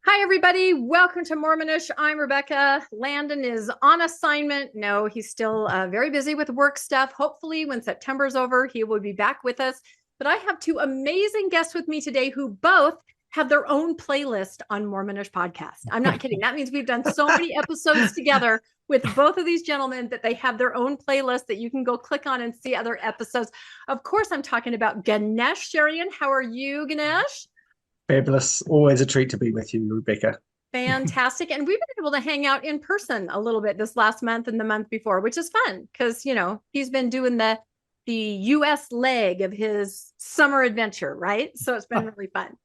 Hi, everybody. Welcome to Mormonish. I'm Rebecca. Landon is on assignment. No, he's still very busy with work stuff. Hopefully, when September's over, he will be back with us. But I have two amazing guests with me today who both have their own playlist on Mormonish podcast. I'm not kidding. That means we've done so many episodes together with both of these gentlemen that they have their own playlist that you can go click on and see other episodes. Of course, I'm talking about Ganesh Sherian. How are you, Ganesh? Fabulous. Always a treat to be with you, Rebecca. Fantastic. And we've been able to hang out in person a little bit this last month and the month before, which is fun because, he's been doing the US leg of his summer adventure, right? So it's been really fun.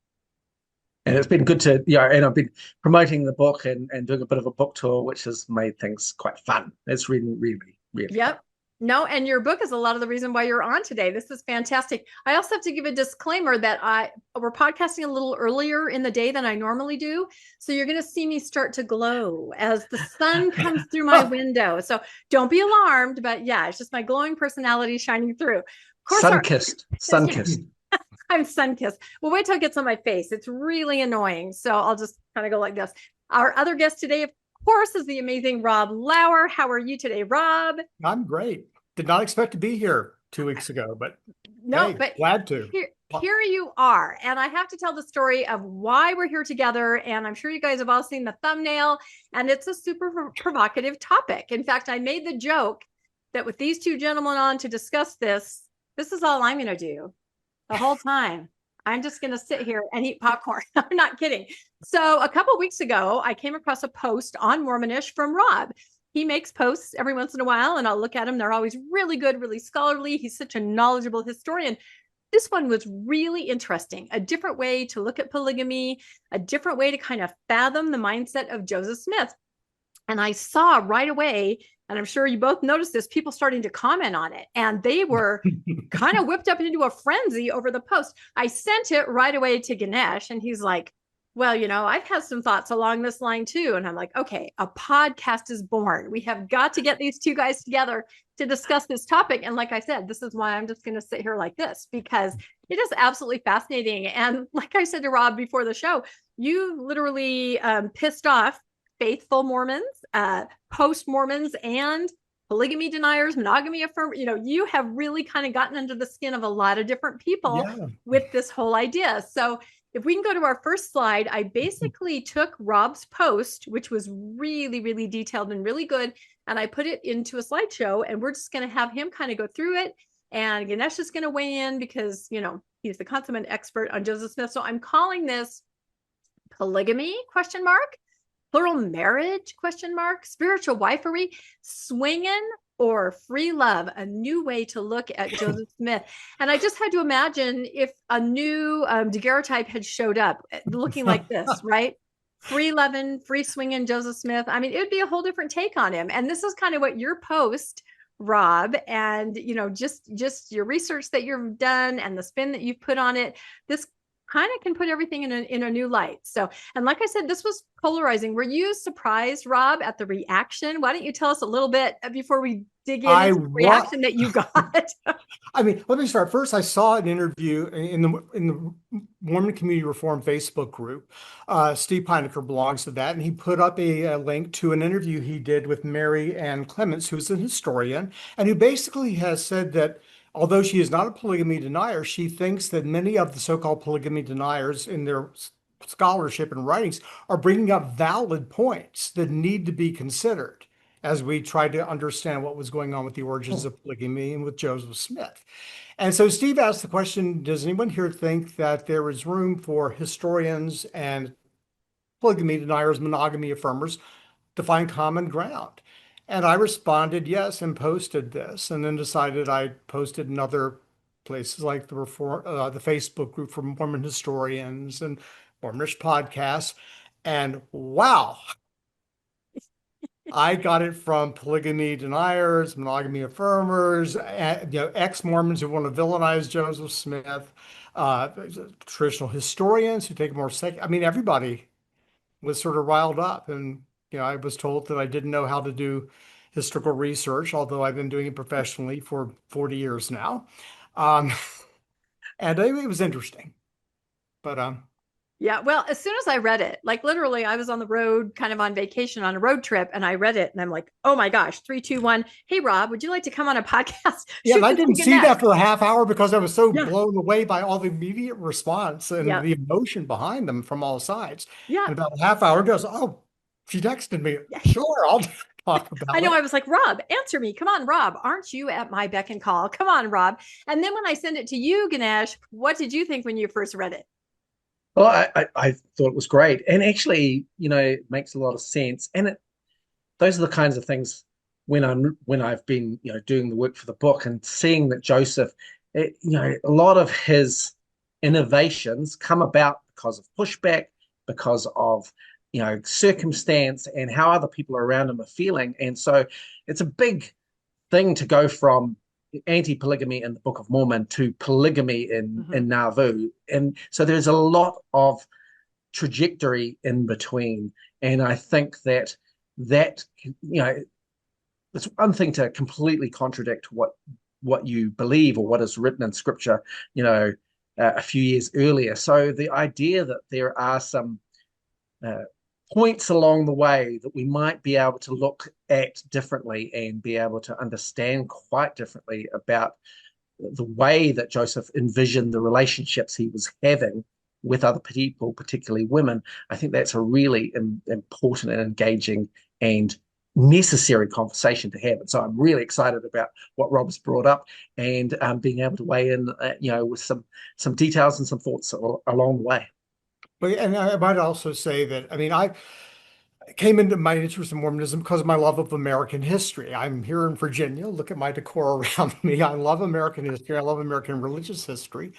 And it's been good and I've been promoting the book and doing a bit of a book tour, which has made things quite fun. It's really, really, really fun. Yep. No, and your book is a lot of the reason why you're on today. This is fantastic. I also have to give a disclaimer that we're podcasting a little earlier in the day than I normally do. So you're going to see me start to glow as the sun comes through my window. So don't be alarmed, but yeah, it's just my glowing personality shining through. Of course, Sun-kissed, sun-kissed. I'm sun kissed. Well, wait till it gets on my face. It's really annoying. So I'll just kind of go like this. Our other guest today, of course, is the amazing Rob Lauer. How are you today, Rob? I'm great. Did not expect to be here 2 weeks ago, but No, hey, but glad to. here you are. And I have to tell the story of why we're here together. And I'm sure you guys have all seen the thumbnail, and it's a super provocative topic. In fact, I made the joke that with these two gentlemen on to discuss this is all I'm going to do the whole time. I'm just going to sit here and eat popcorn. I'm not kidding. So a couple of weeks ago, I came across a post on Mormonish from Rob. He makes posts every once in a while, and I'll look at them. They're always really good, really scholarly. He's such a knowledgeable historian. This one was really interesting. A different way to look at polygamy, a different way to kind of fathom the mindset of Joseph Smith. And I saw right away, and I'm sure you both noticed this, people starting to comment on it. And they were kind of whipped up into a frenzy over the post. I sent it right away to Ganesh, and he's like, well, I've had some thoughts along this line too. And I'm like, okay, a podcast is born. We have got to get these two guys together to discuss this topic. And like I said, this is why I'm just going to sit here like this, because it is absolutely fascinating. And like I said to Rob before the show, you literally pissed off faithful Mormons, post Mormons, and polygamy deniers, monogamy affirmers. You have really kind of gotten under the skin of a lot of different people with this whole idea. So if we can go to our first slide, I basically took Rob's post, which was really, really detailed and really good, and I put it into a slideshow, and we're just going to have him kind of go through it. And Ganesh is going to weigh in because, he's the consummate expert on Joseph Smith. So I'm calling this polygamy, ? Plural marriage, ? Spiritual wifery, swinging, or free love, a new way to look at Joseph Smith. And I just had to imagine if a new daguerreotype had showed up looking like this, right? Free loving, free swinging Joseph Smith. I mean, it would be a whole different take on him. And this is kind of what your post, Rob, and just your research that you've done and the spin that you've put on it, this kind of can put everything in a new light. So, and like I said, this was polarizing. Were you surprised, Rob, at the reaction? Why don't you tell us a little bit before we dig into the reaction that you got? I mean, let me start. First, I saw an interview in the Mormon Community Reform Facebook group. Steve Heinecker belongs to that, and he put up a link to an interview he did with Mary Ann Clements, who's a historian, and who basically has said that although she is not a polygamy denier, she thinks that many of the so-called polygamy deniers in their scholarship and writings are bringing up valid points that need to be considered as we try to understand what was going on with the origins of polygamy and with Joseph Smith. And so Steve asked the question, does anyone here think that there is room for historians and polygamy deniers, monogamy affirmers to find common ground? And I responded yes and posted this, and then decided I posted in other places like the Facebook group for Mormon historians and Mormonish podcasts. And wow, I got it from polygamy deniers, monogamy affirmers, ex-Mormons who want to villainize Joseph Smith, traditional historians who take a more I mean, everybody was sort of riled up. And I was told that I didn't know how to do historical research, although I've been doing it professionally for 40 years now. And it was interesting. But Yeah. Well, as soon as I read it, like literally, I was on the road, kind of on vacation on a road trip, and I read it and I'm like, oh my gosh, 3, 2, 1. Hey, Rob, would you like to come on a podcast? Yeah, and Shoot I this to didn't see Ganesh. that for a half hour because I was so Yeah. blown away by all the immediate response and Yeah. the emotion behind them from all sides. Yeah. And about a half hour goes, oh, she texted me. Yeah. Sure, I'll talk I about know. it. I was like, Rob, answer me. Come on, Rob. Aren't you at my beck and call? Come on, Rob. And then when I send it to you, Ganesh, what did you think when you first read it? Well, I thought it was great, and actually, it makes a lot of sense. And those are the kinds of things when I've been, doing the work for the book and seeing that Joseph, a lot of his innovations come about because of pushback, because of circumstance, and how other people around him are feeling. And so, it's a big thing to go from anti-polygamy in the Book of Mormon to polygamy in Nauvoo. And so there's a lot of trajectory in between. And I think that it's one thing to completely contradict what you believe or what is written in scripture, a few years earlier. So the idea that there are some uh, points along the way that we might be able to look at differently and be able to understand quite differently about the way that Joseph envisioned the relationships he was having with other people, particularly women. I think that's a really important and engaging and necessary conversation to have. And so I'm really excited about what Rob's brought up and being able to weigh in, with some details and some thoughts along the way. But and I might also say that I mean I came into my interest in Mormonism because of my love of American history. I'm here in Virginia. Look at my decor around me. I love American history. I love American religious history.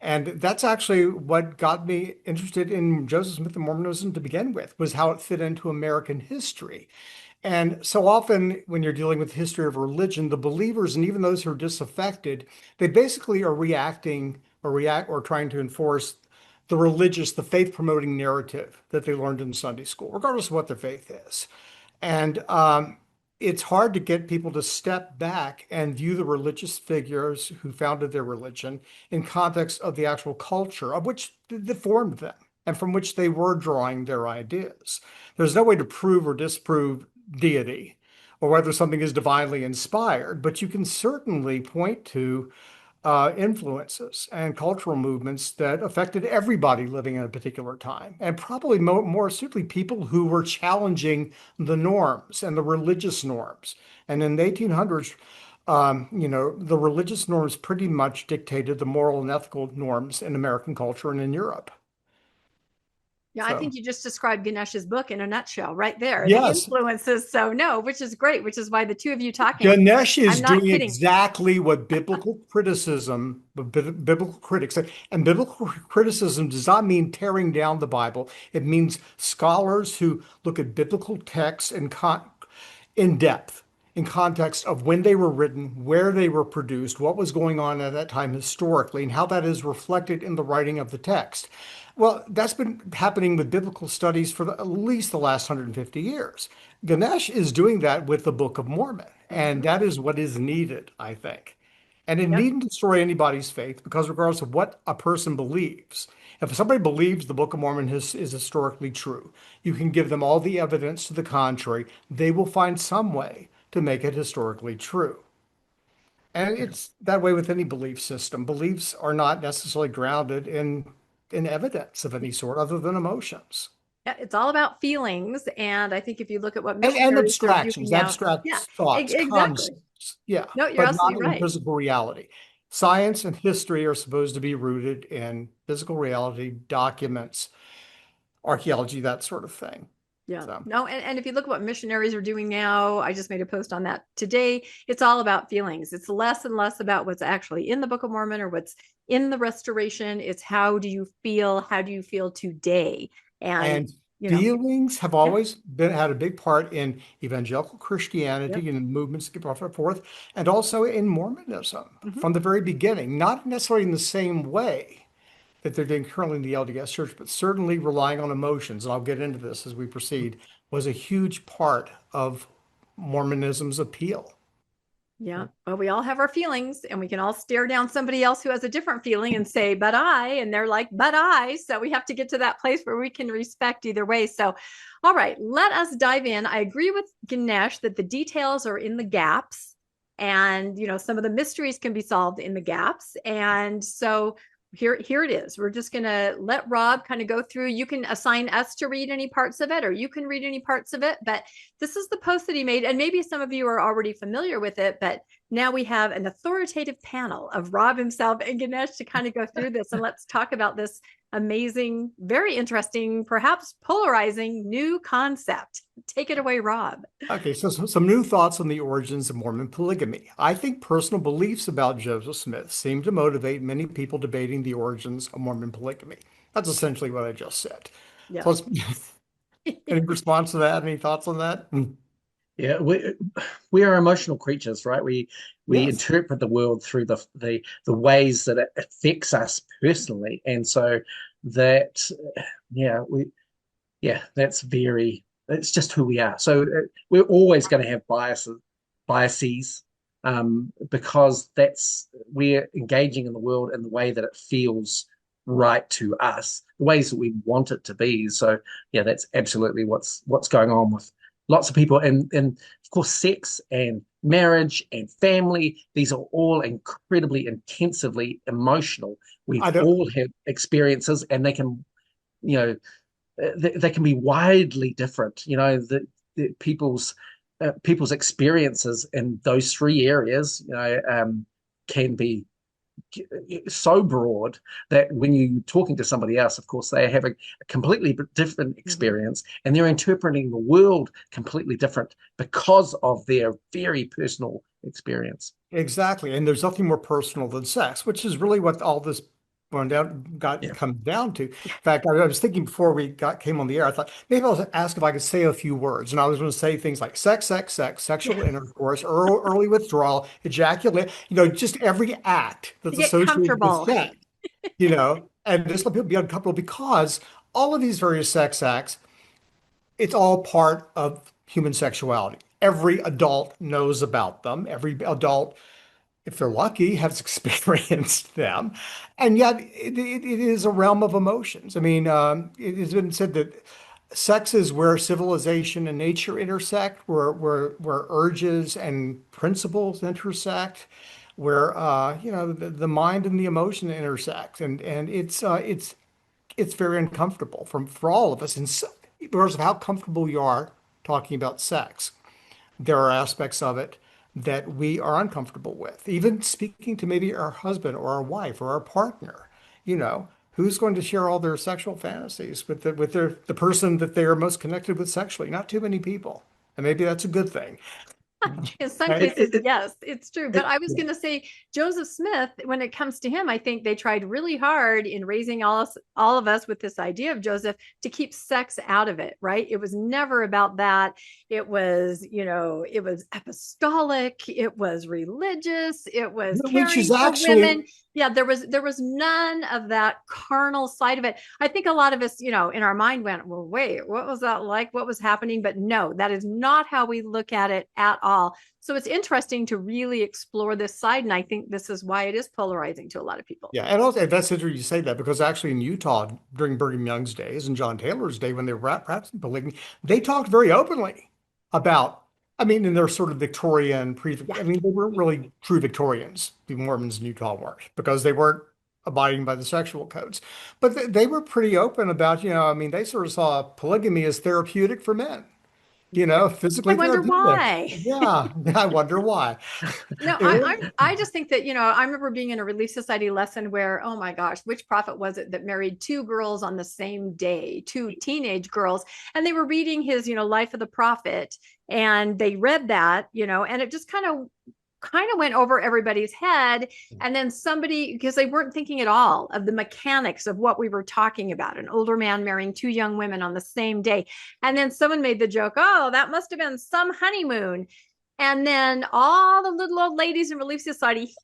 And that's actually what got me interested in Joseph Smith and Mormonism to begin with, was how it fit into American history. And so often when you're dealing with the history of religion, the believers and even those who are disaffected, they basically are reacting or trying to enforce the faith promoting narrative that they learned in Sunday school, regardless of what their faith is. And it's hard to get people to step back and view the religious figures who founded their religion in context of the actual culture of which that formed them and from which they were drawing their ideas. There's no way to prove or disprove deity or whether something is divinely inspired, but you can certainly point to influences and cultural movements that affected everybody living in a particular time, and probably more astutely, people who were challenging the norms and the religious norms. And in the 1800s, the religious norms pretty much dictated the moral and ethical norms in American culture and in Europe. Yeah, I So, think you just described Ganesh's book in a nutshell right there. The yes, influences. So, no, which is great, which is why the two of you talking, Ganesh I'm is not doing kidding. exactly what biblical critics, and biblical criticism does not mean tearing down the Bible. It means scholars who look at biblical texts in depth, in context of when they were written, where they were produced, what was going on at that time historically, and how that is reflected in the writing of the text. Well, that's been happening with biblical studies for at least the last 150 years. Ganesh is doing that with the Book of Mormon, and Mhm. that is what is needed, I think. And it Yep. needn't destroy anybody's faith because, regardless of what a person believes, if somebody believes the Book of Mormon is historically true, you can give them all the evidence to the contrary. They will find some way to make it historically true. And it's that way with any belief system. Beliefs are not necessarily grounded in evidence of any sort other than emotions Yeah, it's all about feelings. And I think if you look at what and missionaries are doing abstractions, now, abstract yeah, thoughts, exactly. concepts. Yeah, No, you're but not absolutely in right. physical reality. Science and history are supposed to be rooted in physical reality, documents, archaeology, that sort of thing. Yeah. So, No, and if you look at what missionaries are doing now, I just made a post on that today. It's all about feelings. It's less and less about what's actually in the Book of Mormon or what's in the restoration. It's how do you feel? How do you feel today? And, and you know, feelings have yeah, always had a big part in evangelical yep. Christianity and movements that brought forth, and also in Mormonism Mhm. from the very beginning, not necessarily in the same way that they're doing currently in the LDS Church, but certainly relying on emotions, and I'll get into this as we proceed, was a huge part of Mormonism's appeal. Yeah. Well, we all have our feelings, and we can all stare down somebody else who has a different feeling and say, but I, and they're like, but I. So we have to get to that place where we can respect either way. So, all right, let us dive in. I agree with Ganesh that the details are in the gaps, and, some of the mysteries can be solved in the gaps. And so here it is. We're just going to let Rob kind of go through. You can assign us to read any parts of it, or you can read any parts of it. But this is the post that he made. And maybe some of you are already familiar with it, but now we have an authoritative panel of Rob himself and Ganesh to kind of go through this. And let's talk about this amazing, very interesting, perhaps polarizing new concept. Take it away, Rob. Okay, so some new thoughts on the origins of Mormon polygamy. I think personal beliefs about Joseph Smith seem to motivate many people debating the origins of Mormon polygamy. That's essentially what I just said. Yeah. So any response to that? Any thoughts on that? Yeah, we are emotional creatures, right? We Yes. interpret the world through the ways that it affects us personally, and so that that's just who we are. So we're always going to have biases, because we're engaging in the world in the way that it feels right to us, the ways that we want it to be. So yeah, that's absolutely what's going on with lots of people, and of course sex and marriage and family. These are all incredibly intensively emotional. We've all had experiences, and they can, they can be widely different. People's experiences in those three areas, can be so broad that when you're talking to somebody else, of course, they are having a completely different experience, and they're interpreting the world completely different because of their very personal experience. Exactly. And there's nothing more personal than sex, which is really what all this comes down to. In fact, I was thinking before we came on the air, I thought maybe I'll ask if I could say a few words. And I was going to say things like sex, sexual intercourse, early withdrawal, ejaculate, just every act that's associated with sex, and just let people be uncomfortable because all of these various sex acts, it's all part of human sexuality. Every adult knows about them. Every adult, if they're lucky, has experienced them. And yet it is a realm of emotions. I mean, it has been said that sex is where civilization and nature intersect, where urges and principles intersect, where the mind and the emotion intersect. And it's very uncomfortable for all of us. And so, regardless of how comfortable you are talking about sex, there are aspects of it that we are uncomfortable with. Even speaking to maybe our husband or our wife or our partner, who's going to share all their sexual fantasies with the person that they are most connected with sexually? Not too many people. And maybe that's a good thing. In some cases, yes, it's true. But I was going to say, Joseph Smith, when it comes to him, I think they tried really hard in raising all of us with this idea of Joseph to keep sex out of it, right? It was never about that. It was, it was apostolic, it was religious, it was caring for women. Yeah, there was none of that carnal side of it. I think a lot of us, in our mind went, well, wait, what was that like? What was happening? But no, that is not how we look at it at all. So it's interesting to really explore this side. And I think this is why it is polarizing to a lot of people. Yeah. And also, that's interesting you say that, because actually in Utah during Brigham Young's days and John Taylor's day, when they were practicing polygamy, they talked very openly about, in their sort of Victorian they weren't really true Victorians. The Mormons in Utah weren't, because they weren't abiding by the sexual codes. But they were pretty open about, they sort of saw polygamy as therapeutic for men. Physically. I wonder why. Yeah, I wonder why. No, I just think that, I remember being in a Relief Society lesson where, oh my gosh, which prophet was it that married two girls on the same day, two teenage girls, and they were reading his, Life of the Prophet, and they read that, and it just kind of went over everybody's head. And then somebody, because they weren't thinking at all of the mechanics of what we were talking about, an older man marrying two young women on the same day. And then someone made the joke, oh, that must have been some honeymoon. And then all the little old ladies in Relief Society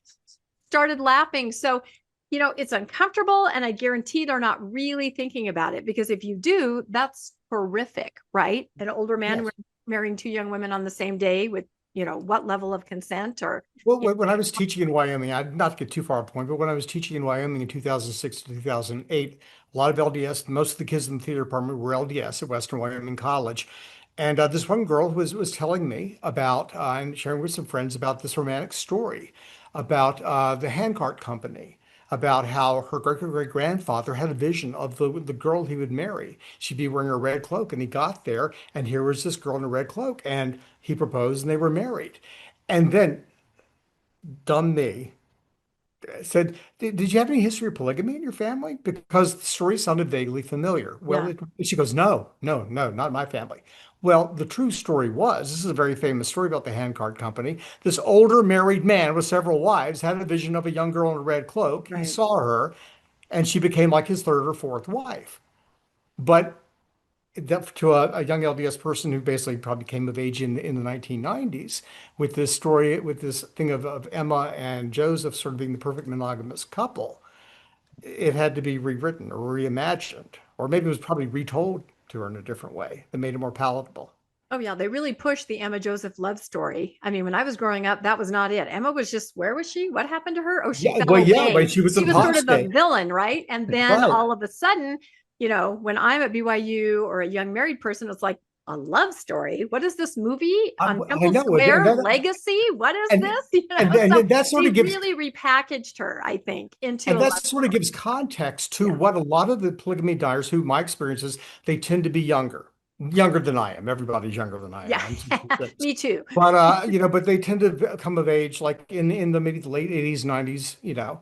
started laughing. So, it's uncomfortable, and I guarantee they're not really thinking about it, because if you do, that's horrific, right? An older man marrying two young women on the same day with what level of consent or, Well, when I was teaching in Wyoming, I'd not to get too far off point, but when I was teaching in Wyoming in 2006 to 2008, a lot of LDS, most of the kids in the theater department were LDS at Western Wyoming College. And this one girl was telling me about, and sharing with some friends about this romantic story about the handcart company, about how her great grandfather had a vision of the girl he would marry. She'd be wearing a red cloak, and he got there, and here was this girl in a red cloak, and he proposed, and they were married. And then dumb me said, "Did you have any history of polygamy in your family? Because the story sounded vaguely familiar." Well, yeah, she goes, "No, no, no, not my family." Well, the true story was, this is a very famous story about the handcart company. This older married man with several wives had a vision of a young girl in a red cloak. He right. saw her, and she became like his third or fourth wife. But that to a young LDS person who basically probably came of age in the 1990s with this story, with this thing of Emma and Joseph sort of being the perfect monogamous couple, it had to be rewritten or reimagined, or maybe it was probably retold to her in a different way that made it more palatable. Oh yeah, they really pushed the Emma Joseph love story. I mean, when I was growing up, that was not it. Emma was just, where was she? What happened to her? Oh, she fell Yeah, away. when she was She was sort of the apostate. villain, right? And That's then right. all of a sudden, when I'm at BYU or a young married person, it's like a love story. What is this movie on I Temple know, and Square? Legacy? What is and this? So and that sort they of gives really repackaged her, I think, into And a that love sort of story. gives context to Yeah. what a lot of the polygamy dyers, who my experience is, they tend to be younger than I am. Everybody's younger than I am. Yeah. I'm 66. Me too. But but they tend to come of age like in the maybe the late 80s, 90s,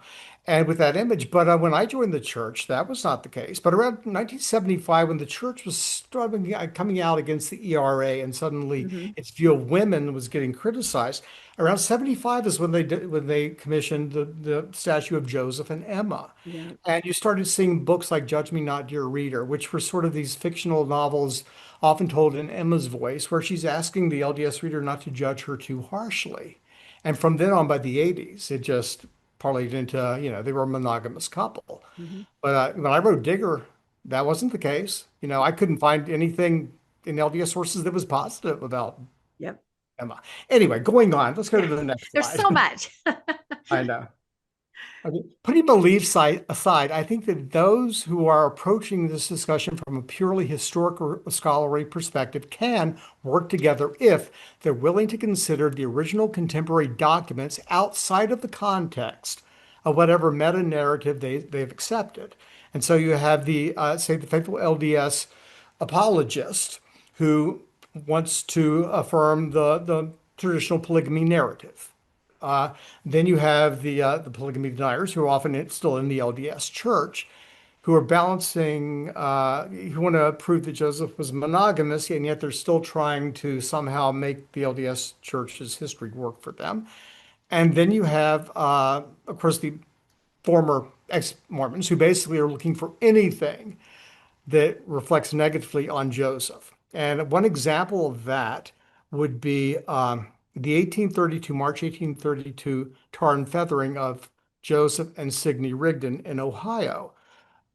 and with that image. But when I joined the church, that was not the case. But around 1975, when the church was starting coming out against the ERA, and suddenly Hmm. its view of women was getting criticized, around 75 is when they commissioned the statue of Joseph and Emma. Yeah. And you started seeing books like Judge Me Not, Dear Reader, which were sort of these fictional novels often told in Emma's voice, where she's asking the LDS reader not to judge her too harshly. And from then on, by the 80s, it just parlayed into, they were a monogamous couple. Hmm. But when I wrote Digger, that wasn't the case. I couldn't find anything in LDS sources that was positive about Yep. Emma. Anyway, going on, let's go Yeah. to the next There's slide. so much. I know. Okay. Putting aside, I think that those who are approaching this discussion from a purely historic or scholarly perspective can work together if they're willing to consider the original contemporary documents outside of the context of whatever meta narrative they've accepted. And so you have say, the faithful LDS apologist who wants to affirm the traditional polygamy narrative. Uh, then you have the polygamy deniers who are often still in the LDS church, who are balancing, who want to prove that Joseph was monogamous, and yet they're still trying to somehow make the LDS church's history work for them. And then you have, of course, the former ex-Mormons who basically are looking for anything that reflects negatively on Joseph. And one example of that would be March 1832 tar and feathering of Joseph and Signey Rigdon in Ohio.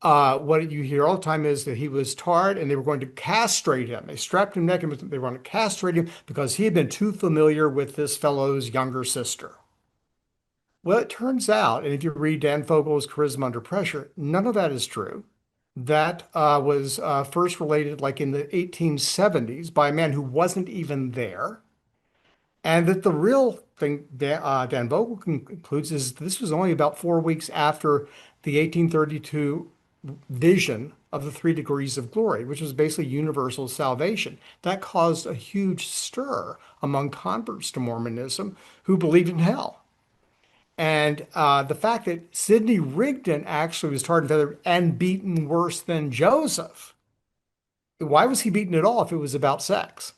What you hear all the time is that he was tarred and they were going to castrate him. They strapped him naked, they were going to castrate him because he had been too familiar with this fellow's younger sister. Well, it turns out, and if you read Dan Fogel's Charisma Under Pressure, none of that is true. That was first related like in the 1870s by a man who wasn't even there. And that the real thing Dan Vogel concludes is this was only about 4 weeks after the 1832 vision of the 3 degrees of glory, which was basically universal salvation. That caused a huge stir among converts to Mormonism who believed in hell. And the fact that Sidney Rigdon actually was tarred and feathered and beaten worse than Joseph. Why was he beaten at all if it was about sex?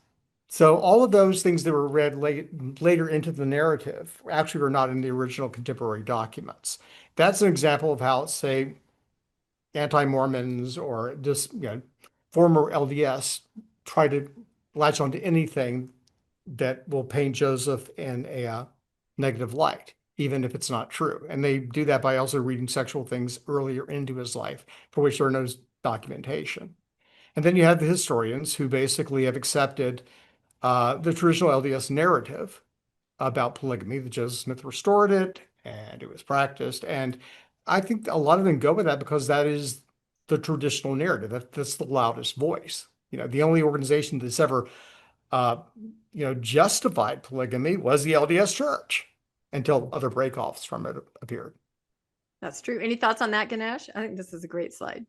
So all of those things that were read later into the narrative actually were not in the original contemporary documents. That's an example of how, say, anti-Mormons or just former LDS try to latch onto anything that will paint Joseph in a negative light, even if it's not true. And they do that by also reading sexual things earlier into his life, for which there are no documentation. And then you have the historians who basically have accepted the traditional LDS narrative about polygamy. The Joseph Smith restored it and it was practiced. And I think a lot of them go with that because that is the traditional narrative. That's the loudest voice. The only organization that's ever, uh, justified polygamy was the LDS Church until other breakoffs from it appeared. That's true. Any thoughts on that, Ganesh? I think this is a great slide.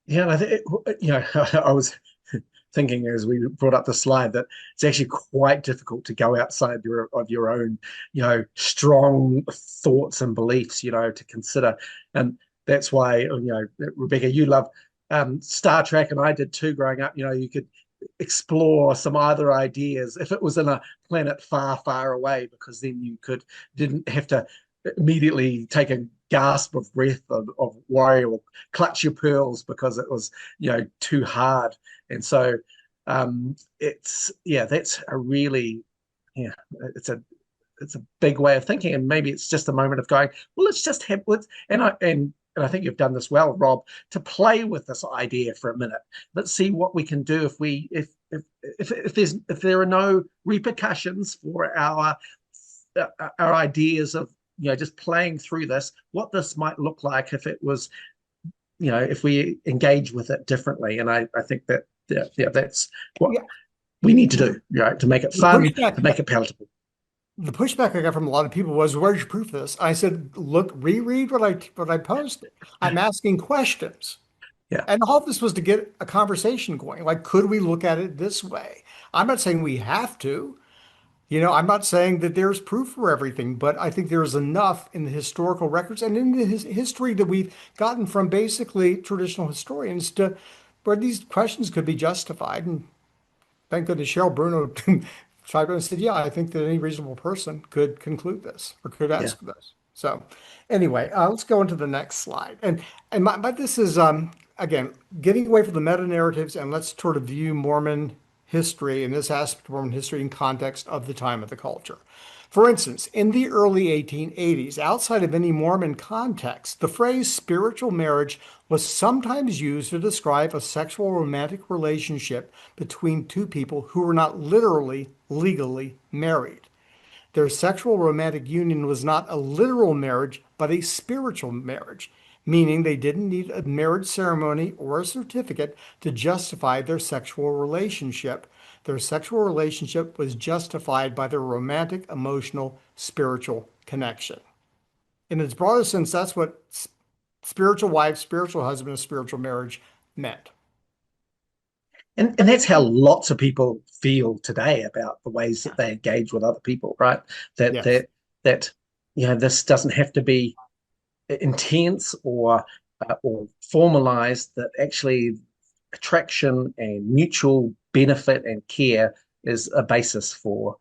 Yeah, and I think I was thinking as we brought up the slide that it's actually quite difficult to go outside of your own, strong thoughts and beliefs, to consider, and that's why, Rebecca, you love Star Trek, and I did too growing up. You could explore some other ideas if it was in a planet far, far away, because then didn't have to immediately take a gasp of breath of worry or clutch your pearls because it was too hard. And so that's a really it's a big way of thinking, and maybe it's just a moment of going, well, let's just have and I think you've done this well, Rob, to play with this idea for a minute. Let's see what we can do if there are no repercussions for our ideas of just playing through this, what this might look like if it was, if we engage with it differently. And I think that that's what we need to do, to make it fun, to make it palatable. The pushback I got from a lot of people was, "Where's your proof of this?" I said, "Look, reread what I posted. I'm asking questions." Yeah. And all of this was to get a conversation going. Like, could we look at it this way? I'm not saying we have to. I'm not saying that there's proof for everything, but I think there's enough in the historical records and in the history that we've gotten from basically traditional historians to where these questions could be justified. And thank goodness Cheryl Bruno tried and said, "Yeah, I think that any reasonable person could conclude this or could ask this." So anyway, let's go into the next slide. But this is again getting away from the meta narratives, and let's sort of view Mormon history and this aspect of Mormon history in context of the time of the culture. For instance, in the early 1880s, outside of any Mormon context, the phrase spiritual marriage was sometimes used to describe a sexual romantic relationship between two people who were not literally legally married. Their sexual romantic union was not a literal marriage, but a spiritual marriage, meaning they didn't need a marriage ceremony or a certificate to justify their sexual relationship. Their sexual relationship was justified by their romantic, emotional, spiritual connection. In its broadest sense, that's what spiritual wife, spiritual husband, and spiritual marriage meant. And that's how lots of people feel today about the ways that they engage with other people, right? That this doesn't have to be intense or formalized, that actually attraction and mutual benefit and care is a basis for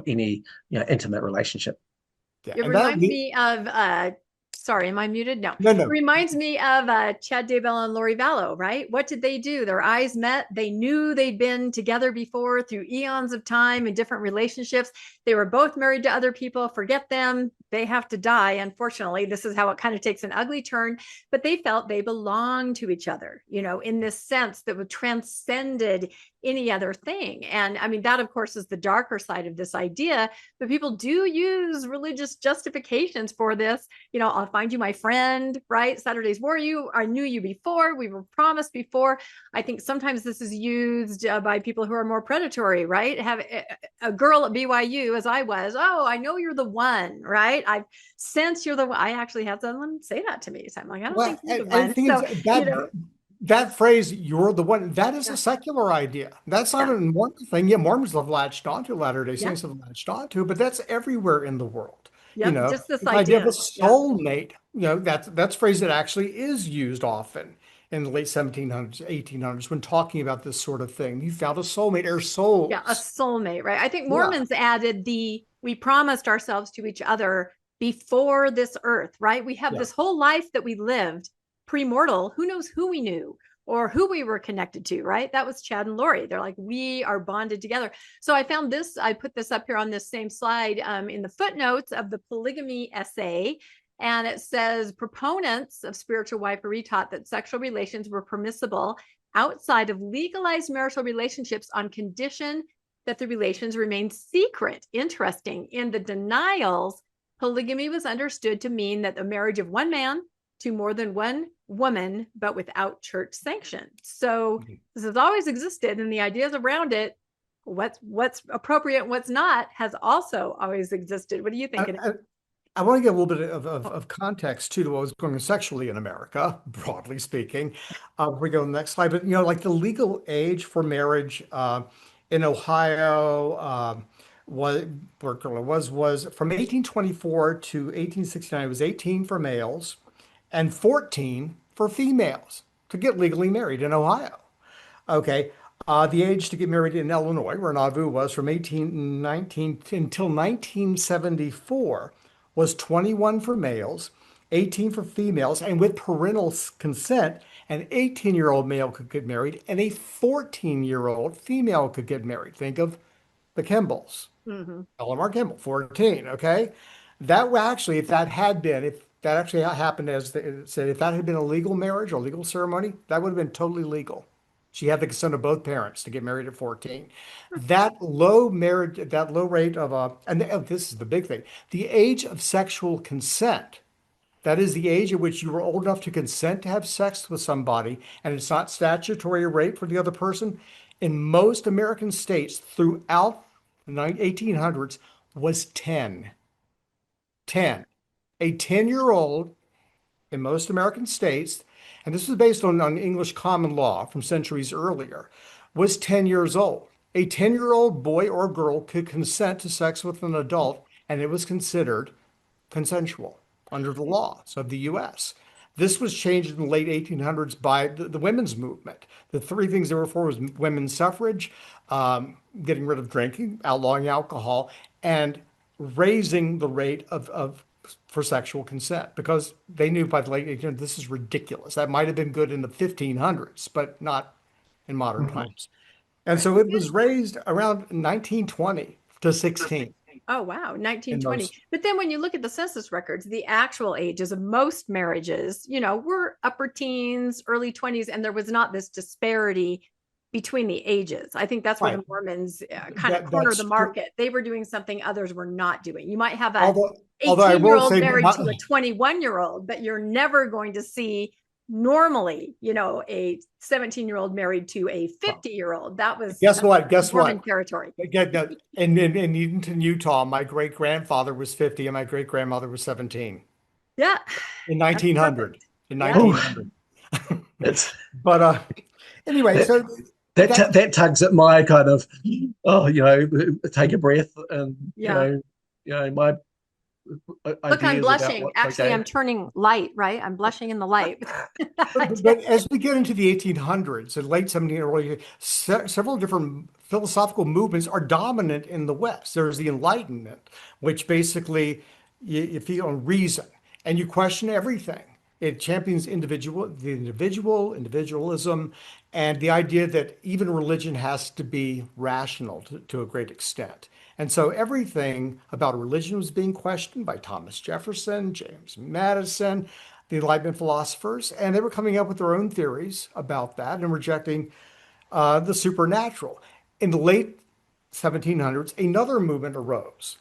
any intimate relationship. It reminds me of sorry, am I muted? No. No. It reminds me of Chad Daybell and Lori Vallow, right? What did they do? Their eyes met. They knew they'd been together before through eons of time in different relationships. They were both married to other people. Forget them. They have to die. Unfortunately, this is how it kind of takes an ugly turn. But they felt they belonged to each other, in this sense that would transcended any other thing. And I mean, that, of course, is the darker side of this idea. But people do use religious justifications for this. I'll find you my friend, right? Saturday's War You. I knew you before. We were promised before. I think sometimes this is used by people who are more predatory, right? Have a girl at BYU, as I was. Oh, I know you're the one, right? I've sensed you're the one. I actually had someone say that to me. So I'm like, I don't think you're the one. That phrase, "you're the one," that is a secular idea. That's not a Mormon thing. Yeah, Mormons have latched onto, Latter-day Saints have latched onto, but that's everywhere in the world. Just this idea of a soulmate, that's a phrase that actually is used often in the late 1700s, 1800s when talking about this sort of thing. You found a soulmate or souls. Yeah, a soulmate, right? I think Mormons added we promised ourselves to each other before this earth, right? We have this whole life that we lived pre-mortal. Who knows who we knew or who we were connected to, right? That was Chad and Lori. They're like, we are bonded together. So I found this, I put this up here on this same slide in the footnotes of the polygamy essay. And it says proponents of spiritual wifery taught that sexual relations were permissible outside of legalized marital relationships on condition that the relations remained secret. Interesting. In the denials, polygamy was understood to mean that the marriage of one man to more than one woman, but without church sanction. So this has always existed, and the ideas around it, what's appropriate and what's not, has also always existed. What do you think? I want to get a little bit of context too to what was going on sexually in America, broadly speaking. We go to the next slide, but like the legal age for marriage in Ohio was from 1824 to 1869. It was 18 for males and 14 for females to get legally married in Ohio. Okay. The age to get married in Illinois, where Nauvoo was, from 1819 until 1974 was 21 for males, 18 for females, and with parental consent, an 18-year-old male could get married and a 14-year-old female could get married. Think of the Kimballs. Elmar Kimball, 14, okay? That actually, if that actually happened as it said, if that had been a legal marriage or legal ceremony, that would have been totally legal. She had the consent of both parents to get married at 14. That low rate of, and this is the big thing, the age of sexual consent. That is the age at which you were old enough to consent to have sex with somebody, and it's not statutory rape for the other person. In most American states throughout the 1800s was 10. 10. A 10-year-old in most American states, and this was based on English common law from centuries earlier, was 10 years old. A 10-year-old boy or girl could consent to sex with an adult, and it was considered consensual under the laws of the U.S. This was changed in the late 1800s by the women's movement. The three things they were for was women's suffrage, getting rid of drinking, outlawing alcohol, and raising the rate for sexual consent, because they knew by the late 1800s this is ridiculous. That might have been good in the 1500s, but not in modern times. And so it was raised around 1920 to 16. Oh, wow. 1920. But then when you look at the census records, the actual ages of most marriages, were upper teens, early 20s, and there was not this disparity between the ages. I think that's where the Mormons kind of corner the market. They were doing something others were not doing. You might have a 18-year-old married to a 21-year-old, but you're never going to see normally, a 17-year-old married to a 50-year-old. That was guess what? Mormon territory. In Utah, my great grandfather was 50 and my great grandmother was 17. Yeah. In 1900. In 1900. But anyway, so that tugs at my kind of take a breath and my look, I'm blushing. Actually, I'm turning light, right? I'm blushing in the light. but as we get into the 1800s and late 1700s, several different philosophical movements are dominant in the West. There's the Enlightenment, which basically you feel on reason and you question everything. It champions individualism, and the idea that even religion has to be rational to a great extent. And so everything about religion was being questioned by Thomas Jefferson, James Madison, the Enlightenment philosophers, and they were coming up with their own theories about that and rejecting the supernatural. In the late 1700s, another movement arose,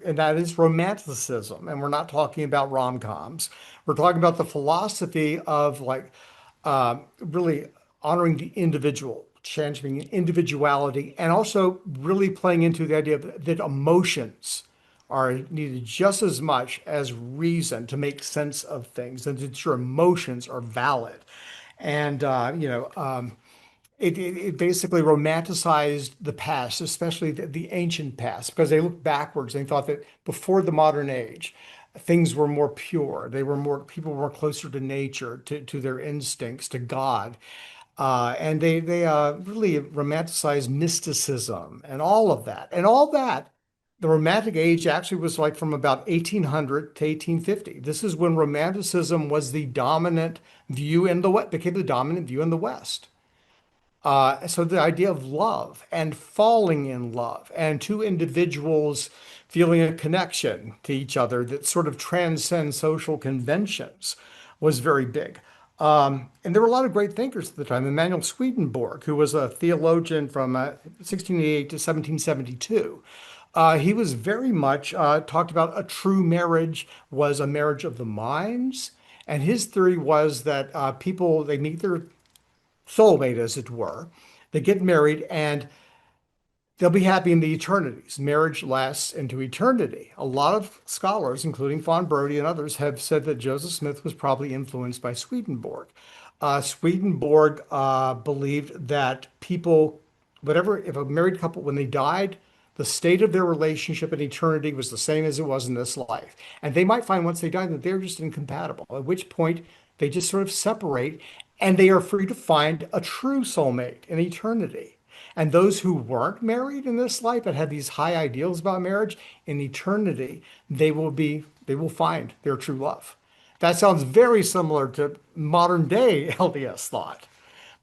and that is Romanticism. And we're not talking about rom-coms. We're talking about the philosophy of really honoring the individual, championing individuality, and also really playing into the idea that emotions are needed just as much as reason to make sense of things, and that your emotions are valid. And it basically romanticized the past, especially the ancient past, because they looked backwards and thought that before the modern age, things were more pure. People were closer to nature, to their instincts, to God. And they really romanticized mysticism and all of that. And all that, the Romantic Age actually was like from about 1800 to 1850. This is when Romanticism was the dominant view in the West, became the dominant view in the West. So the idea of love and falling in love and two individuals feeling a connection to each other that sort of transcends social conventions was very big. And there were a lot of great thinkers at the time. Emanuel Swedenborg, who was a theologian from 1688 to 1772. He was very much talked about a true marriage was a marriage of the minds. And his theory was that people, they meet their soulmate, as it were, they get married, and they'll be happy in the eternities. Marriage lasts into eternity. A lot of scholars, including Von Brody and others, have said that Joseph Smith was probably influenced by Swedenborg. Swedenborg believed that people, whatever, if a married couple, when they died, the state of their relationship in eternity was the same as it was in this life. And they might find once they die that they're just incompatible, at which point they just sort of separate and they are free to find a true soulmate in eternity. And those who weren't married in this life but had these high ideals about marriage in eternity, they will find their true love. That sounds very similar to modern day LDS thought.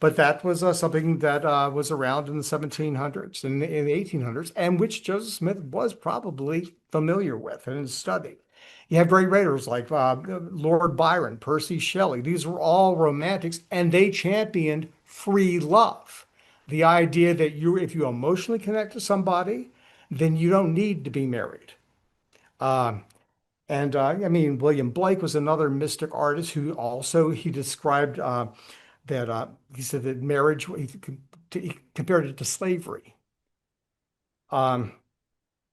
But that was something that was around in the 1700s and in the 1800s, and which Joseph Smith was probably familiar with and studied. You have great writers like Lord Byron, Percy Shelley. These were all romantics, and they championed free love. The idea that if you emotionally connect to somebody, then you don't need to be married. Um, and I mean, William Blake was another mystic artist who also he described that he said that marriage he compared it to slavery. Um,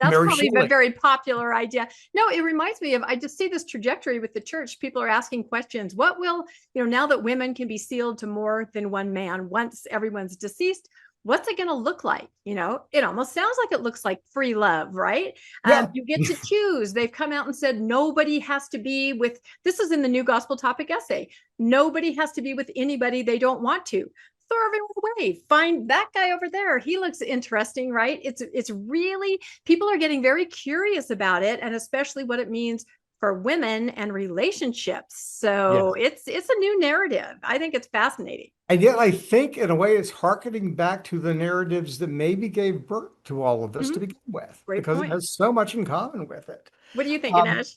That's Mary probably a Shelley. very popular idea. No, it reminds me of, I just see this trajectory with the church. People are asking questions. What will, now that women can be sealed to more than one man once everyone's deceased, what's it going to look like? It almost sounds like it looks like free love, right? Yeah, You get to choose. They've come out and said nobody has to be with, this is in the New Gospel Topic Essay. Nobody has to be with anybody they don't want to. Throw everyone away. Find that guy over there. He looks interesting, right? It's really, people are getting very curious about it, and especially what it means for women and relationships. So yeah. it's a new narrative. I think it's fascinating. And yet I think in a way it's hearkening back to the narratives that maybe gave birth to all of this to Mhm. begin with, Great because it point. has so much in common with it. What do you think, Um, Ash?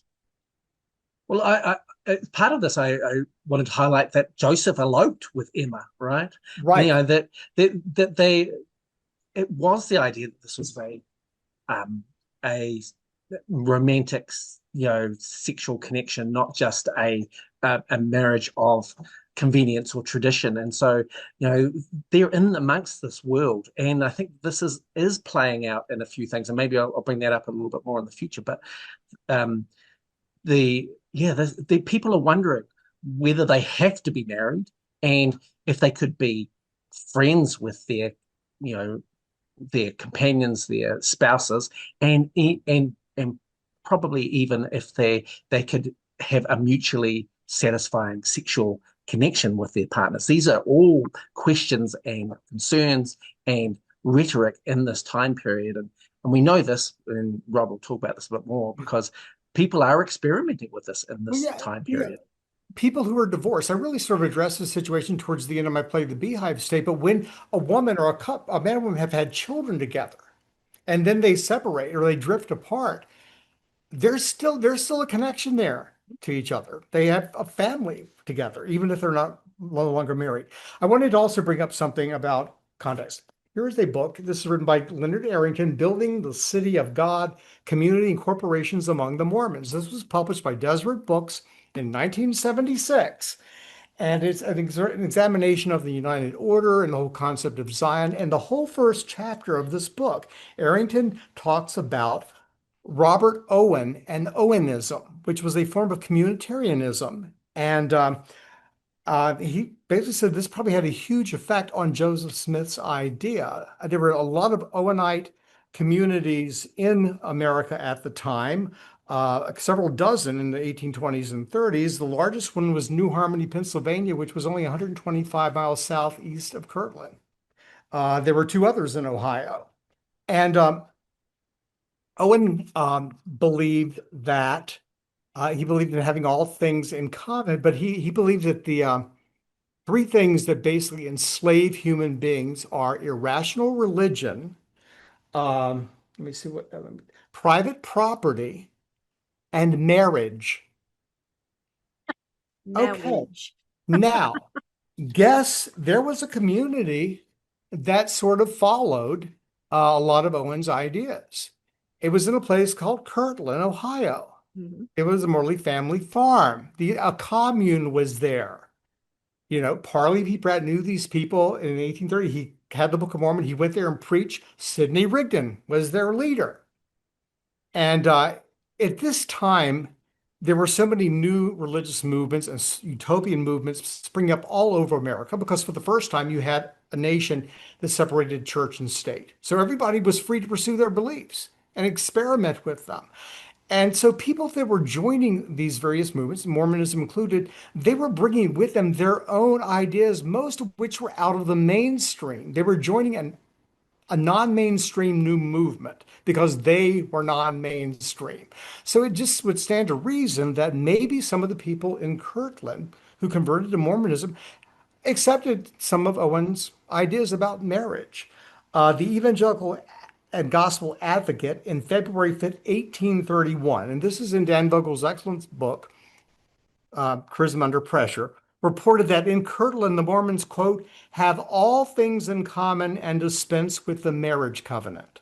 Well, as part of this, I wanted to highlight that Joseph eloped with Emma, right? right. That they it was the idea that this was um, a romantic, sexual connection, not just a marriage of convenience or tradition. And so, they're in amongst this world, and I think this is playing out in a few things, and maybe I'll bring that up a little bit more in the future. But um, the people are wondering whether they have to be married and if they could be friends with you know their companions, their spouses, and probably even if they could have a mutually satisfying sexual connection with their partners. These are all questions and concerns and rhetoric in this time period, and we know this, and Rob will talk about this a bit more because people are experimenting with this in Well, this yeah, time yeah. period. People who are divorced. I really sort of addressed the situation towards the end of my play, The Beehive State. But when a woman or a man and woman have had children together, and then they separate or they drift apart, there's still a connection there to each other. They have a family together, even if they're no longer married. I wanted to also bring up something about context. Here is a book. This is written by Leonard Arrington, Building the City of God, Community and Corporations Among the Mormons. This was published by Deseret Books in 1976. And it's an examination of the United Order and the whole concept of Zion. And the whole first chapter of this book, Arrington talks about Robert Owen and Owenism, which was a form of communitarianism. And he basically said this probably had a huge effect on Joseph Smith's idea. There were a lot of Owenite communities in America at the time, several dozen in the 1820s and 30s. The largest one was New Harmony, Pennsylvania, which was only 125 miles southeast of Kirtland. There were two others in Ohio. And Owen believed that he believed in having all things in common, but he believed that the three things that basically enslave human beings are irrational religion, let me see private property, and marriage. Okay. Marriage. Now, guess there was a community that sort of followed a lot of Owen's ideas. It was in a place called Kirtland, Ohio. Mhm. It was a Morley family farm. A commune was there. Parley P. Pratt knew these people in 1830. He had the Book of Mormon. He went there and preached. Sidney Rigdon was their leader. And at this time, there were so many new religious movements and utopian movements springing up all over America because for the first time you had a nation that separated church and state. So everybody was free to pursue their beliefs and experiment with them. And so people that were joining these various movements, Mormonism included, they were bringing with them their own ideas, most of which were out of the mainstream. They were joining a non-mainstream new movement because they were non-mainstream. So it just would stand to reason that maybe some of the people in Kirtland who converted to Mormonism accepted some of Owen's ideas about marriage. The Evangelical and Gospel Advocate in February 5th, 1831, and this is in Dan Vogel's excellent book, Charisma Under Pressure, reported that in Kirtland, the Mormons, quote, have all things in common and dispense with the marriage covenant.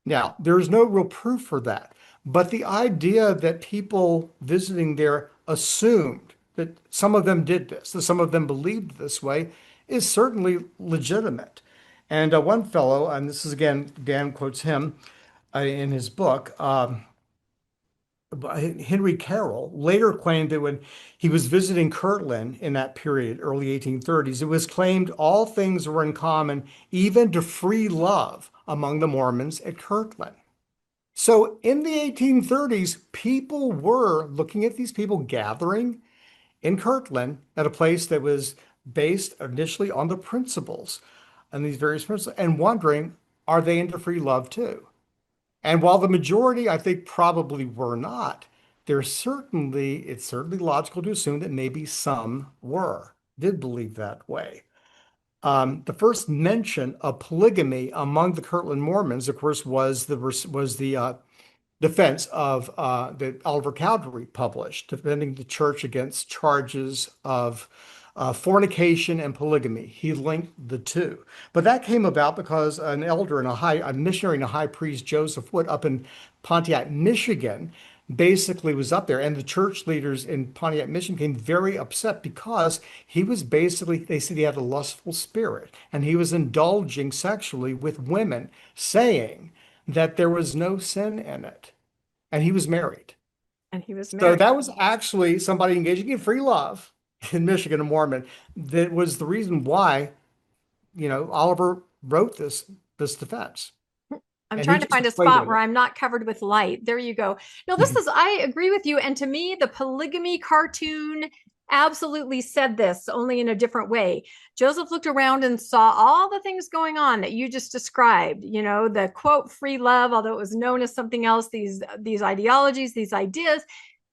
Now, there's no real proof for that, but the idea that people visiting there assumed that some of them did this, that some of them believed this way, is certainly legitimate. And one fellow, and this is again, Dan quotes him in his book, Henry Carroll later claimed that when he was visiting Kirtland in that period, early 1830s, it was claimed all things were in common, even to free love among the Mormons at Kirtland. So in the 1830s, people were looking at these people gathering in Kirtland at a place that was based initially on the principles and these various principles and wondering, are they into free love too? And while the majority, I think, probably were not, it's certainly logical to assume that maybe some did believe that way. The first mention of polygamy among the Kirtland Mormons, of course, was the defense of that Oliver Cowdery published, defending the church against charges of fornication and polygamy. He linked the two. But that came about because an elder and a missionary and a high priest, Joseph Wood, up in Pontiac, Michigan, basically was up there. And the church leaders in Pontiac, Michigan became very upset because he was basically, they said he had a lustful spirit and he was indulging sexually with women, saying that there was no sin in it. And he was married. And he was So married. that was actually somebody engaging in free love in Michigan, a Mormon. That was the reason why, Oliver wrote this defense. I'm And trying he to just find a explained spot it. where I'm not covered with light. There you go. No, I agree with you. And to me, the polygamy cartoon absolutely said this, only in a different way. Joseph looked around and saw all the things going on that you just described, the quote, free love, although it was known as something else, these ideologies, these ideas.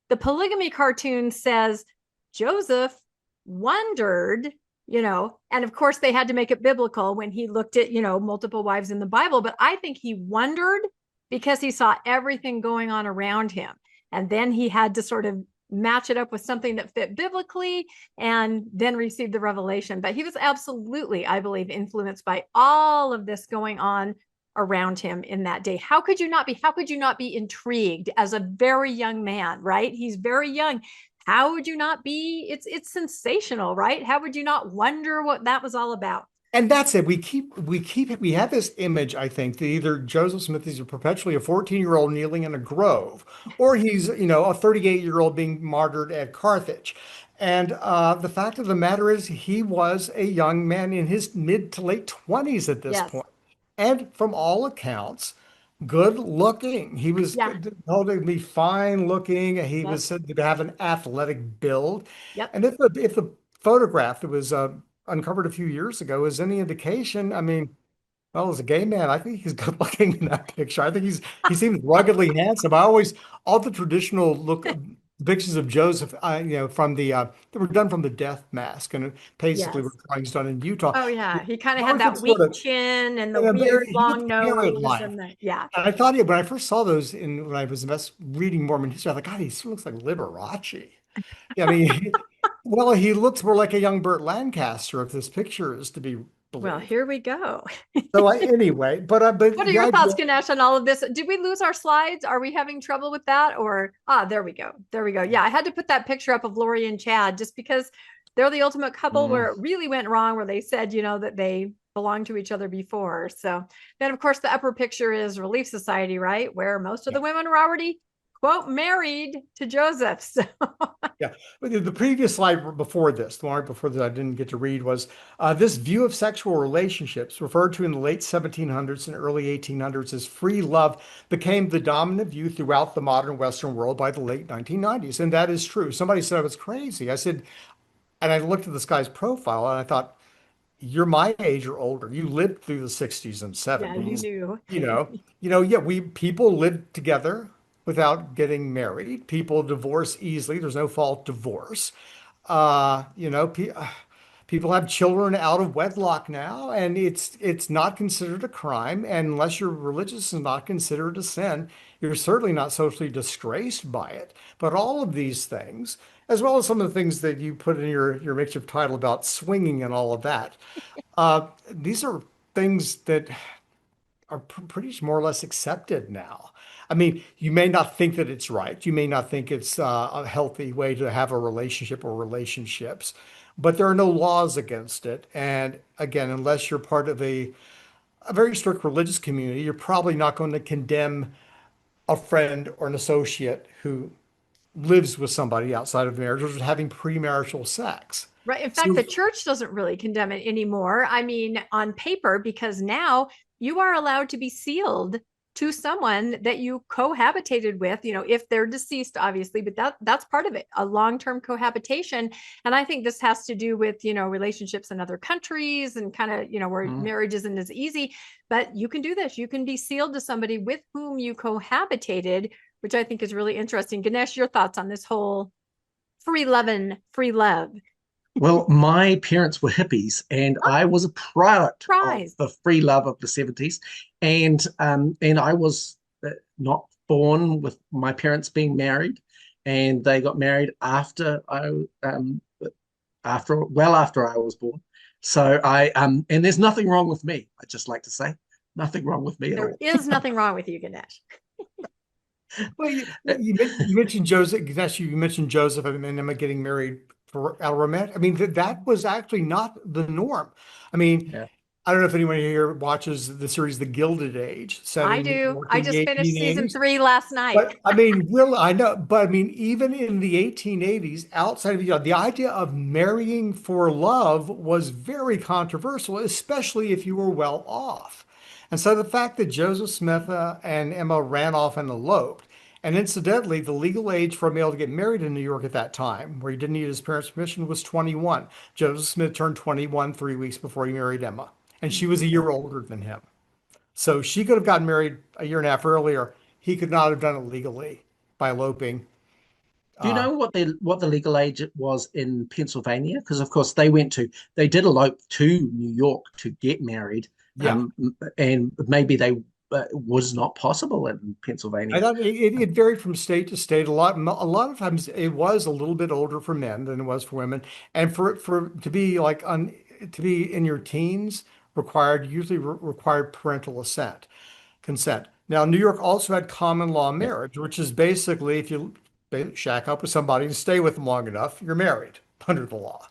The polygamy cartoon says Joseph wondered, and of course they had to make it biblical when he looked at, multiple wives in the Bible. But I think he wondered because he saw everything going on around him. And then he had to sort of match it up with something that fit biblically and then receive the revelation. But he was absolutely, I believe, influenced by all of this going on around him in that day. How could you not be intrigued as a very young man, right? He's very young. How would you not be? It's sensational, right? How would you not wonder what that was all about? And that's it. We have this image, I think, that either Joseph Smith is perpetually a 14-year-old kneeling in a grove, or he's, a 38-year-old being martyred at Carthage. And the fact of the matter is he was a young man in his mid to late 20s at this point. And from all accounts, good looking. He was told to be fine looking. He was said to have an athletic build. Yep. And if the photograph that was uncovered a few years ago is any indication, I mean, well, as a gay man, I think he's good looking in that picture. I think he seems ruggedly handsome. All the traditional pictures of Joseph, from that were done from the death mask, and basically were drawings done in Utah. Oh yeah, he kind of had that weak chin and the weird long nose, and I thought when I first saw those when I was reading Mormon history, I thought, God, he sort of looks like Liberace. I mean, Well, he looks more like a young Burt Lancaster if this picture is to be Well, believed. here we go. So anyway, but What are the your thoughts, idea, Ganesh, on all of this? Did we lose our slides? Are we having trouble with that? Or there we go. There we go. Yeah, I had to put that picture up of Lori and Chad just because they're the ultimate couple Mm, where it really went wrong, where they said, that they belonged to each other before. So then, of course, the upper picture is Relief Society, right? Where most of yeah. the women were already, quote, married to Joseph. So Yeah, but the previous slide before this, the one right before this I didn't get to read was this view of sexual relationships, referred to in the late 1700s and early 1800s as free love, became the dominant view throughout the modern Western world by the late 1990s. And that is true. Somebody said I was crazy. I said, and I looked at this guy's profile and I thought, you're my age or older. You lived through the 60s and yeah, you 70s. knew. Yeah, we people lived together without getting married. People divorce easily. There's no fault divorce. People have children out of wedlock now, and it's not considered a crime. And unless you're religious, it's not considered a sin. You're certainly not socially disgraced by it. But all of these things, as well as some of the things that you put in your makeshift title about swinging and all of that, these are things that are pretty much more or less accepted now. I mean, you may not think that it's right. You may not think it's a healthy way to have a relationship or relationships, but there are no laws against it. And again, unless you're part of a very strict religious community, you're probably not going to condemn a friend or an associate who lives with somebody outside of marriage or is having premarital sex. Right. In fact, So the church doesn't really condemn it anymore. I mean, on paper, because now you are allowed to be sealed to someone that you cohabitated with, if they're deceased, obviously, but that's part of it, a long-term cohabitation. And I think this has to do with, relationships in other countries and kind of, where mm. marriage isn't as easy. But you can do this. You can be sealed to somebody with whom you cohabitated, which I think is really interesting. Ganesh, your thoughts on this whole free love? Well, my parents were hippies, and I was a product of Prize. the free love of the 70s. And I was not born with my parents being married, and they got married after I was born. So and there's nothing wrong with me. I just like to say, nothing wrong with me at There all. is nothing wrong with you, Ganesh. well, you mentioned Joseph. Ganesh, you mentioned Joseph and Emma getting married for out of romantic. I mean, that was actually not the norm. I mean, Yeah. I don't know if anyone here watches the series The Gilded Age, set I in New do. York I in the just finished season 1880s. 3 last night. But I mean, really, I know, but I mean, even in the 1880s, outside of the idea of marrying for love was very controversial, especially if you were well off. And so the fact that Joseph Smith and Emma ran off and eloped, and incidentally, the legal age for a male to get married in New York at that time, where he didn't need his parents' permission, was 21. Joseph Smith turned 21 3 weeks before he married Emma, and she was a year older than him. So she could have gotten married a year and a half earlier. He could not have done it legally by eloping. Do you Uh, know what the legal age it was in Pennsylvania? Because of course they did elope to New York to get married, yeah, and maybe they was not possible in Pennsylvania. I thought it varied from state to state. A lot of times it was a little bit older for men than it was for women, and for to be to be in your teens required parental consent. Now, New York also had common law Yeah. marriage, which is basically if you shack up with somebody and stay with them long enough, you're married under the law.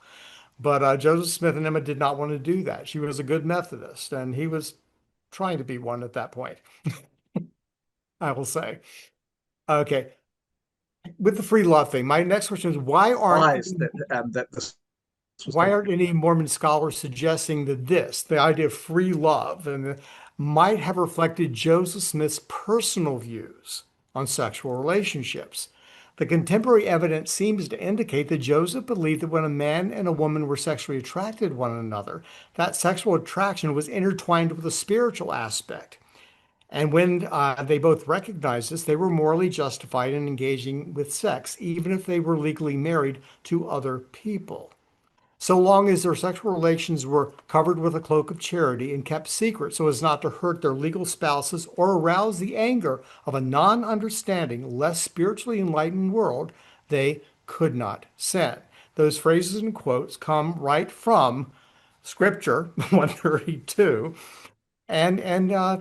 But Joseph Smith and Emma did not want to do that. She was a good Methodist, and he was trying to be one at that point, I will say. Okay, with the free love thing, my next question is Surprised that this was why going aren't any Mormon scholars suggesting that the idea of free love, might have reflected Joseph Smith's personal views on sexual relationships? The contemporary evidence seems to indicate that Joseph believed that when a man and a woman were sexually attracted to one another, that sexual attraction was intertwined with a spiritual aspect. And when they both recognized this, they were morally justified in engaging with sex, even if they were legally married to other people, so long as their sexual relations were covered with a cloak of charity and kept secret so as not to hurt their legal spouses or arouse the anger of a non understanding, less spiritually enlightened world, they could not sin. those phrases and quotes come right from Scripture 132 and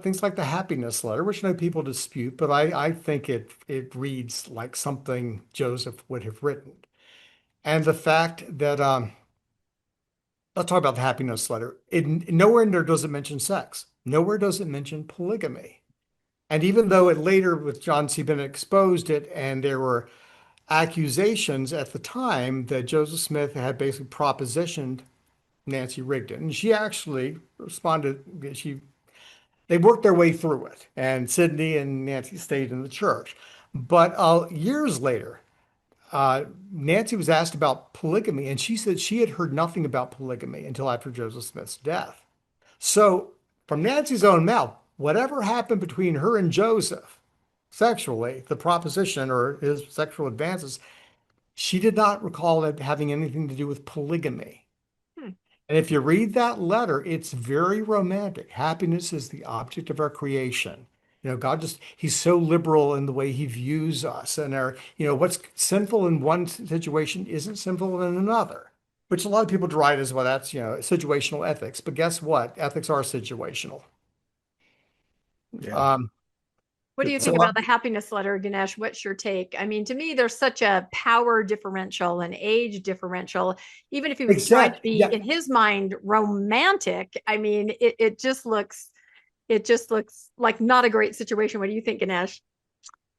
things like the happiness letter, which no people dispute, but I think it reads like something Joseph would have written. And the fact that let's talk about the happiness letter. Nowhere in there does it mention sex. Nowhere does it mention polygamy. And even though it later with John C. Bennett exposed it, and there were accusations at the time that Joseph Smith had basically propositioned Nancy Rigdon, and she actually responded. They worked their way through it, and Sydney and Nancy stayed in the church. But years later, Nancy was asked about polygamy, and she said she had heard nothing about polygamy until after Joseph Smith's death. So, from Nancy's own mouth, whatever happened between her and Joseph sexually, the proposition or his sexual advances, she did not recall it having anything to do with polygamy. Hmm. And if you read that letter, it's very romantic. Happiness is the object of our creation. God he's so liberal in the way he views us and what's sinful in one situation isn't sinful in another, which a lot of people deride as well. That's, situational ethics. But guess what? Ethics are situational. Yeah. Um, What do you think so about the happiness letter, Ganesh? What's your take? I mean, to me, there's such a power differential, an age differential. Even if he was trying to be, yeah, in his mind, romantic, I mean, it just looks like not a great situation. What do you think, Ganesh?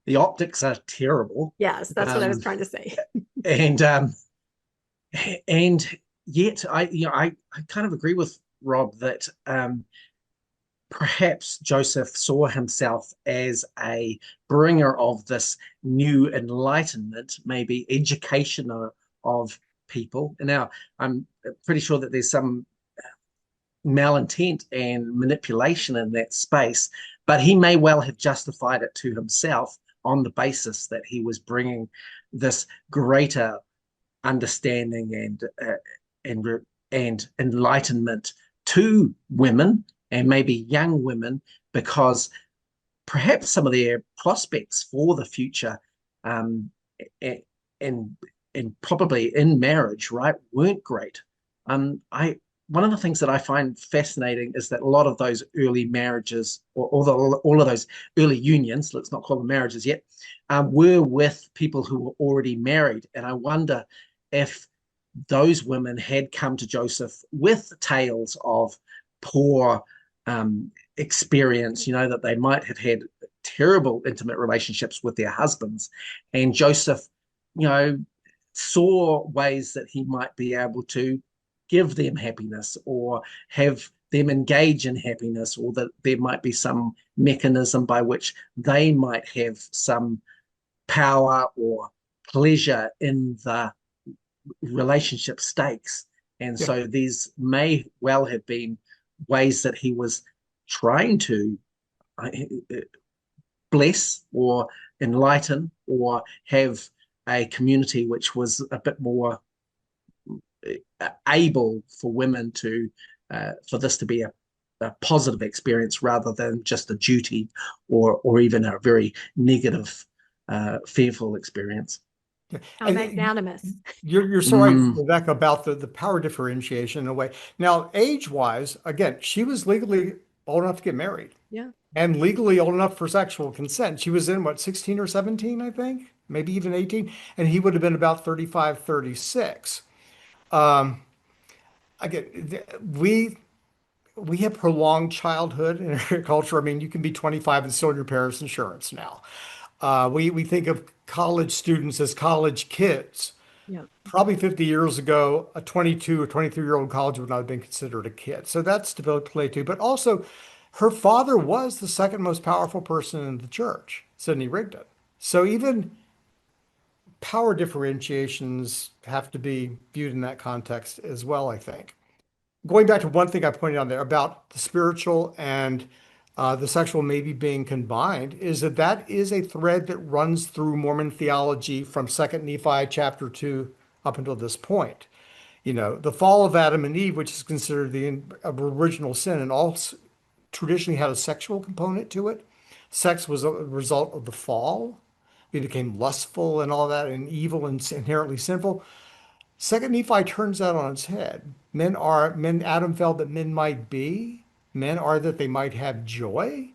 The optics are terrible. Yes, that's what I was Um, trying to say. and and yet I kind of agree with Rob that perhaps Joseph saw himself as a bringer of this new enlightenment, maybe education of people. And now I'm pretty sure that there's some malintent and manipulation in that space, but he may well have justified it to himself on the basis that he was bringing this greater understanding and and enlightenment to women and maybe young women, because perhaps some of their prospects for the future um, and and probably in marriage, right, weren't great. I One of the things that I find fascinating is that a lot of those early marriages, or all of those early unions, let's not call them marriages yet, were with people who were already married. And I wonder if those women had come to Joseph with tales of poor experience, that they might have had terrible intimate relationships with their husbands. And Joseph, you know, saw ways that he might be able to give them happiness or have them engage in happiness, or that there might be some mechanism by which they might have some power or pleasure in the relationship stakes. And yeah. so these may well have been ways that he was trying to uh, bless or enlighten or have a community which was a bit more able for women to for this to be a positive experience rather than just a duty or even a very negative fearful experience. Yeah. How And magnanimous. you're so right, Mm, Rebecca, about the power differentiation in a way. Now, age-wise, again, she was legally old enough to get married Yeah. and legally old enough for sexual consent. She was in what, 16 or 17, I think, maybe even 18, and he would have been about 35, 36. Um, Again, we have prolonged childhood in our culture. I mean, you can be 25 and still on your parents' insurance now. We think of college students as college kids. Yeah. Probably 50 years ago, a 22 or 23-year-old college would not have been considered a kid. So that's to play too. But also, her father was the second most powerful person in the church, Sidney Rigdon. So even power differentiations have to be viewed in that context as well, I think. Going back to one thing I pointed out there about the spiritual and the sexual maybe being combined, is that is a thread that runs through Mormon theology from Second Nephi chapter 2 up until this point. The fall of Adam and Eve, which is considered the original sin, and all traditionally had a sexual component to it. Sex was a result of the fall. We became lustful and all that, and evil and inherently sinful. Second Nephi turns that on its head. Men, Adam felt that men might be, men are that they might have joy.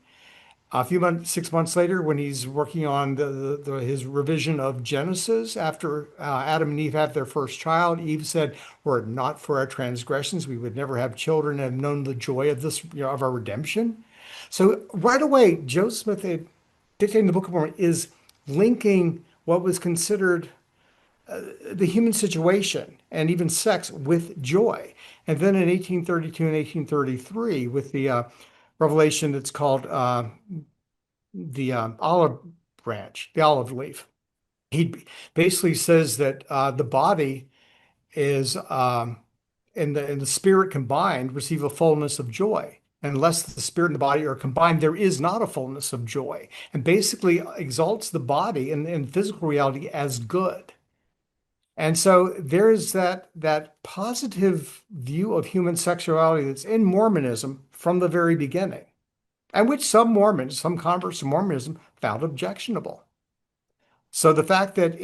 A few months, 6 months later, when he's working on his revision of Genesis, after Adam and Eve had their first child, Eve said, "Were it not for our transgressions, we would never have children and have known the joy of this, of our redemption." So right away, Joseph Smith, dictating the Book of Mormon, is linking what was considered the human situation and even sex with joy. And then in 1832 and 1833, with the revelation that's called the olive branch, the olive leaf. He basically says that the body is and the spirit combined receive a fullness of joy. Unless the spirit and the body are combined, there is not a fullness of joy. And basically exalts the body and physical reality as good. And so there's that positive view of human sexuality that's in Mormonism from the very beginning, and which some Mormons, some converts to Mormonism found objectionable. So the fact that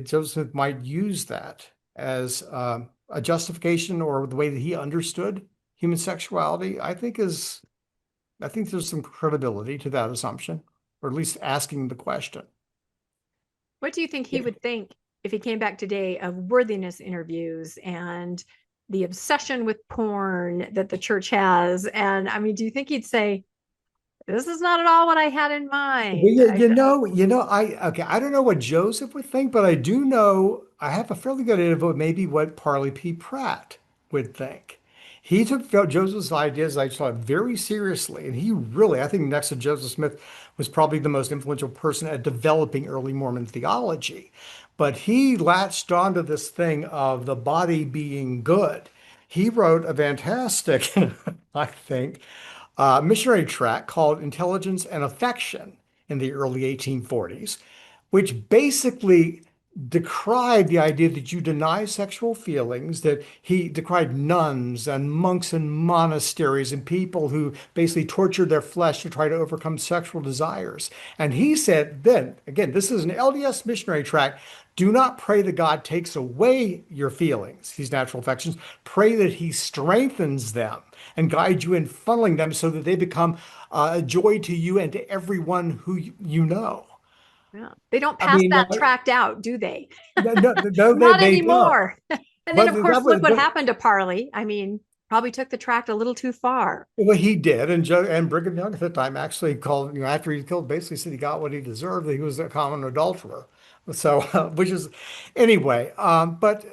Joseph might use that as a justification or the way that he understood human sexuality, I think there's some credibility to that assumption, or at least asking the question. What do you think he would think if he came back today of worthiness interviews and the obsession with porn that the church has? And I mean, do you think he'd say, this is not at all what I had in mind? I don't know what Joseph would think, but I do know I have a fairly good idea of maybe what Parley P. Pratt would think. He took Joseph's ideas, I thought, very seriously, and he really, I think, next to Joseph Smith, was probably the most influential person at developing early Mormon theology. But he latched onto this thing of the body being good. He wrote a fantastic, I think, missionary tract called Intelligence and Affection in the early 1840s, which basically decried the idea that you deny sexual feelings, that he decried nuns and monks in monasteries and people who basically tortured their flesh to try to overcome sexual desires. And he said, then, again, this is an LDS missionary tract. Do not pray that God takes away your feelings, these natural affections. Pray that he strengthens them and guides you in funneling them so that they become a joy to you and to everyone who you know. Yeah. They don't I pass mean, that tract out, do they? no, Not they don't. anymore. And then, But of course, that look was, what happened to Parley. I mean, probably took the tract a little too far. well, he did, and Brigham Young at the time actually called, after he killed, basically said he got what he deserved, that he was a common adulterer. So, which is, anyway, but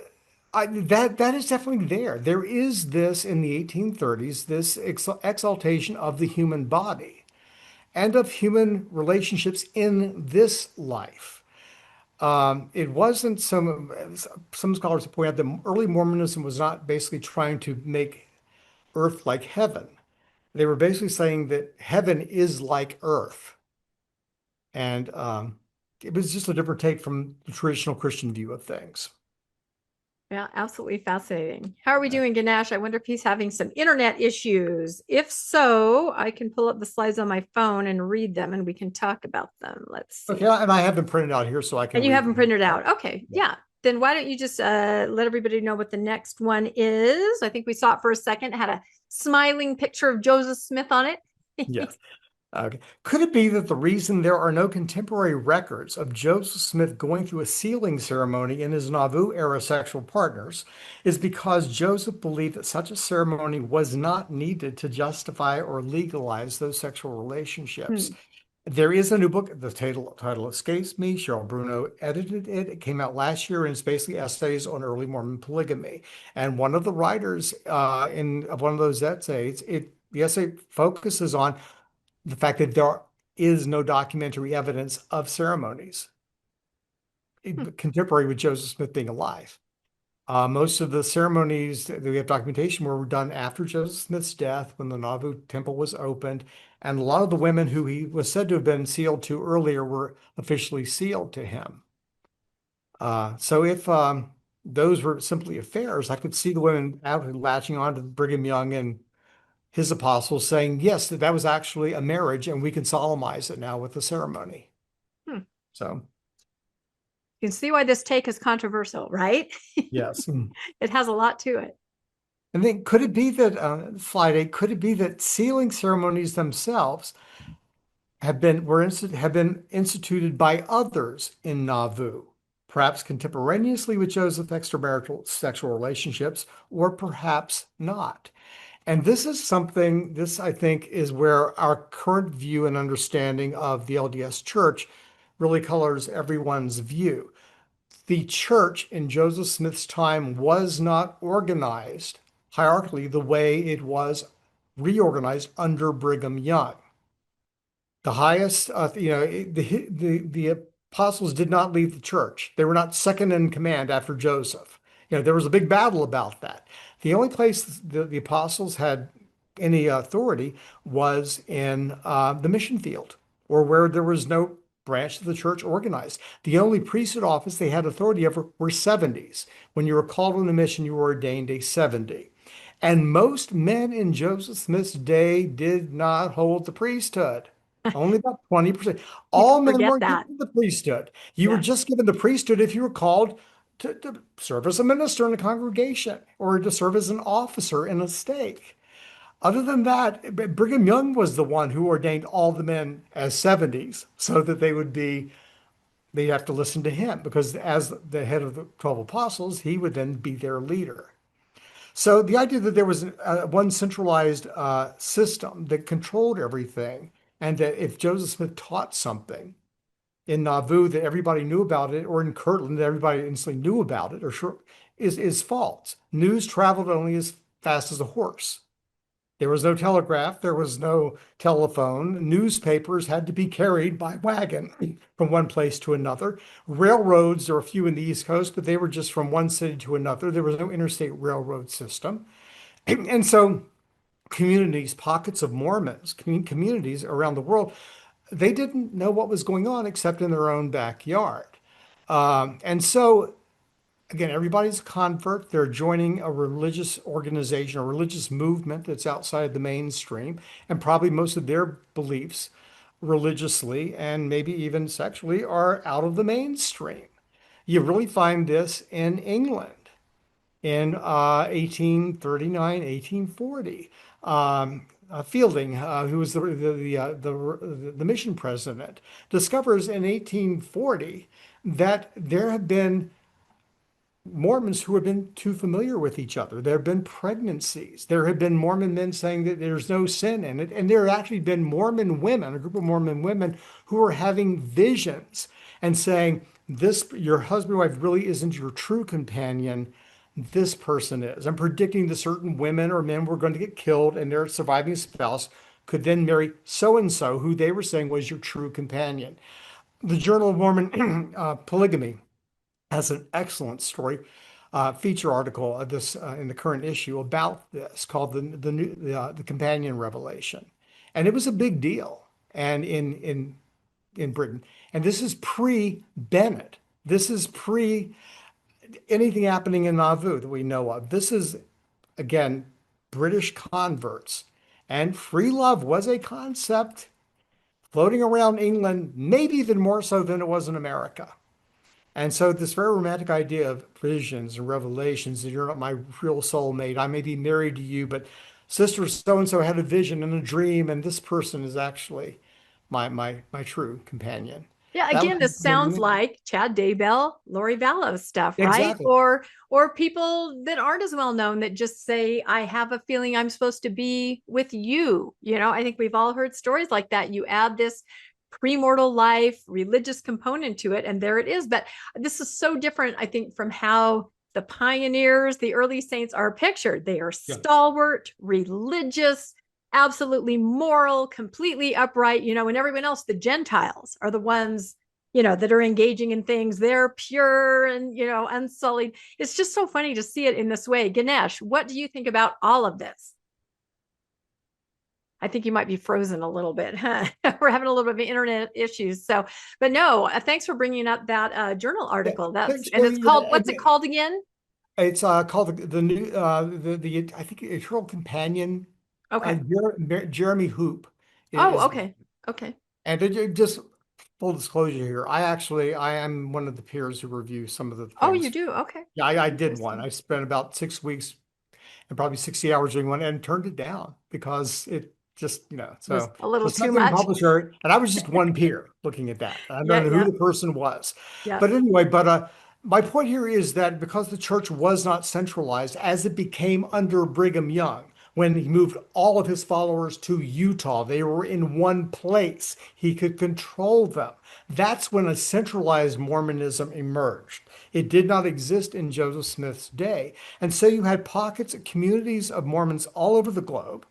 that is definitely there. There is this in the 1830s, this exaltation of the human body and of human relationships in this life. It wasn't some scholars point out that early Mormonism was not basically trying to make earth like heaven. They were basically saying that heaven is like earth. And it was just a different take from the traditional Christian view of things. Yeah, absolutely fascinating. How are we doing, Ganesh? I wonder if he's having some internet issues. If so, I can pull up the slides on my phone and read them and we can talk about them. Let's see. Okay, and I have them printed out here so I can And you read have them them. printed out. Okay, yeah. Then why don't you just let everybody know what the next one is? I think we saw it for a second. It had a smiling picture of Joseph Smith on it. Yes. Okay. Could it be that the reason there are no contemporary records of Joseph Smith going through a sealing ceremony in his Nauvoo era sexual partners is because Joseph believed that such a ceremony was not needed to justify or legalize those sexual relationships? Hmm. There is a new book. The title escapes me. Cheryl Bruno edited it. It came out last year, and it's basically essays on early Mormon polygamy. And one of the writers in of one of those essays, the essay focuses on the fact that there is no documentary evidence of ceremonies contemporary with Joseph Smith being alive. Most of the ceremonies that we have documentation were done after Joseph Smith's death when the Nauvoo temple was opened. And a lot of the women who he was said to have been sealed to earlier were officially sealed to him. So if those were simply affairs, I could see the women out latching on to Brigham Young and his apostles saying, yes, that was actually a marriage and we can solemnize it now with the ceremony. Hmm. So You can see why this take is controversial, right? Yes. It has a lot to it. And then could it be that, slide 8, could it be that sealing ceremonies themselves have been instituted by others in Nauvoo, perhaps contemporaneously with Joseph's extramarital sexual relationships, or perhaps not? And this I think is where our current view and understanding of the LDS Church really colors everyone's view. The church in Joseph Smith's time was not organized hierarchically the way it was reorganized under Brigham Young. The highest, the apostles did not leave the church. They were not second in command after Joseph. There was a big battle about that. The only place the apostles had any authority was in the mission field, or where there was no branch of the church organized. The only priesthood office they had authority over were 70s. When you were called on a mission, you were ordained a 70. And most men in Joseph Smith's day did not hold the priesthood. Only about 20%. People All men forget weren't that. given the priesthood. You were Yeah. just given the priesthood if you were called to serve as a minister in a congregation or to serve as an officer in a stake. Other than that, Brigham Young was the one who ordained all the men as 70s so that they'd have to listen to him because as the head of the 12 apostles, he would then be their leader. So the idea that there was one centralized system that controlled everything, and that if Joseph Smith taught something in Nauvoo that everybody knew about it, or in Kirtland that everybody instantly knew about it, or sure, is false. News traveled only as fast as a horse. There was no telegraph, there was no telephone. Newspapers had to be carried by wagon from one place to another. Railroads, there were a few in the East Coast, but they were just from one city to another. There was no interstate railroad system. And so communities, pockets of Mormons, communities around the world, they didn't know what was going on except in their own backyard. And so again, everybody's a convert. They're joining a religious organization, a religious movement that's outside the mainstream, and probably most of their beliefs religiously and maybe even sexually are out of the mainstream. You really find this in England in 1839, 1840. Fielding, who was the mission president, discovers in 1840 that there have been Mormons who have been too familiar with each other. There have been pregnancies. There have been Mormon men saying that there's no sin in it. And there have actually been Mormon women, a group of Mormon women, who are having visions and saying, your husband or wife really isn't your true companion. This person is. I'm predicting that certain women or men were going to get killed and their surviving spouse could then marry so-and-so, who they were saying was your true companion. The Journal of Mormon Polygamy has an excellent story, feature article of this in the current issue about this called the Companion Revelation, and it was a big deal. And in Britain, and this is pre Bennett. This is pre anything happening in Nauvoo that we know of. This is again British converts, and free love was a concept floating around England, maybe even more so than it was in America. And so this very romantic idea of visions and revelations that you're not my real soulmate. I may be married to you, but sister so-and-so had a vision and a dream, and this person is actually my true companion. Yeah, That again, was this sounds like Chad Daybell, Lori Vallow stuff, right? exactly. Or people that aren't as well known that just say, I have a feeling I'm supposed to be with you. I think we've all heard stories like that. You add this premortal life, religious component to it, and there it is. But this is so different, I think, from how the pioneers, the early saints are pictured. They are stalwart, religious, absolutely moral, completely upright, and everyone else, the Gentiles, are the ones, that are engaging in things. They're pure and, unsullied. It's just so funny to see it in this way. Ganesh, what do you think about all of this? I think you might be frozen a little bit. Huh? We're having a little bit of internet issues. So, but no, thanks for bringing up that journal article. And it's called, what's it called again? It's called the new the I think Eternal Companion. Okay. Jeremy Hoop. Oh, okay. Okay. And it just full disclosure here. I am one of the peers who review some of the Oh, you things. do? Okay. Yeah, I did one. Interesting. I spent about 6 weeks and probably 60 hours doing one and turned it down because it just, Was so a little it's not too getting much. published. And I was just one peer looking at that. I Yeah, don't know who yeah, the person was. yeah. But anyway, my point here is that because the church was not centralized as it became under Brigham Young, when he moved all of his followers to Utah, they were in one place. He could control them. That's when a centralized Mormonism emerged. It did not exist in Joseph Smith's day. And so you had pockets of communities of Mormons all over the globe,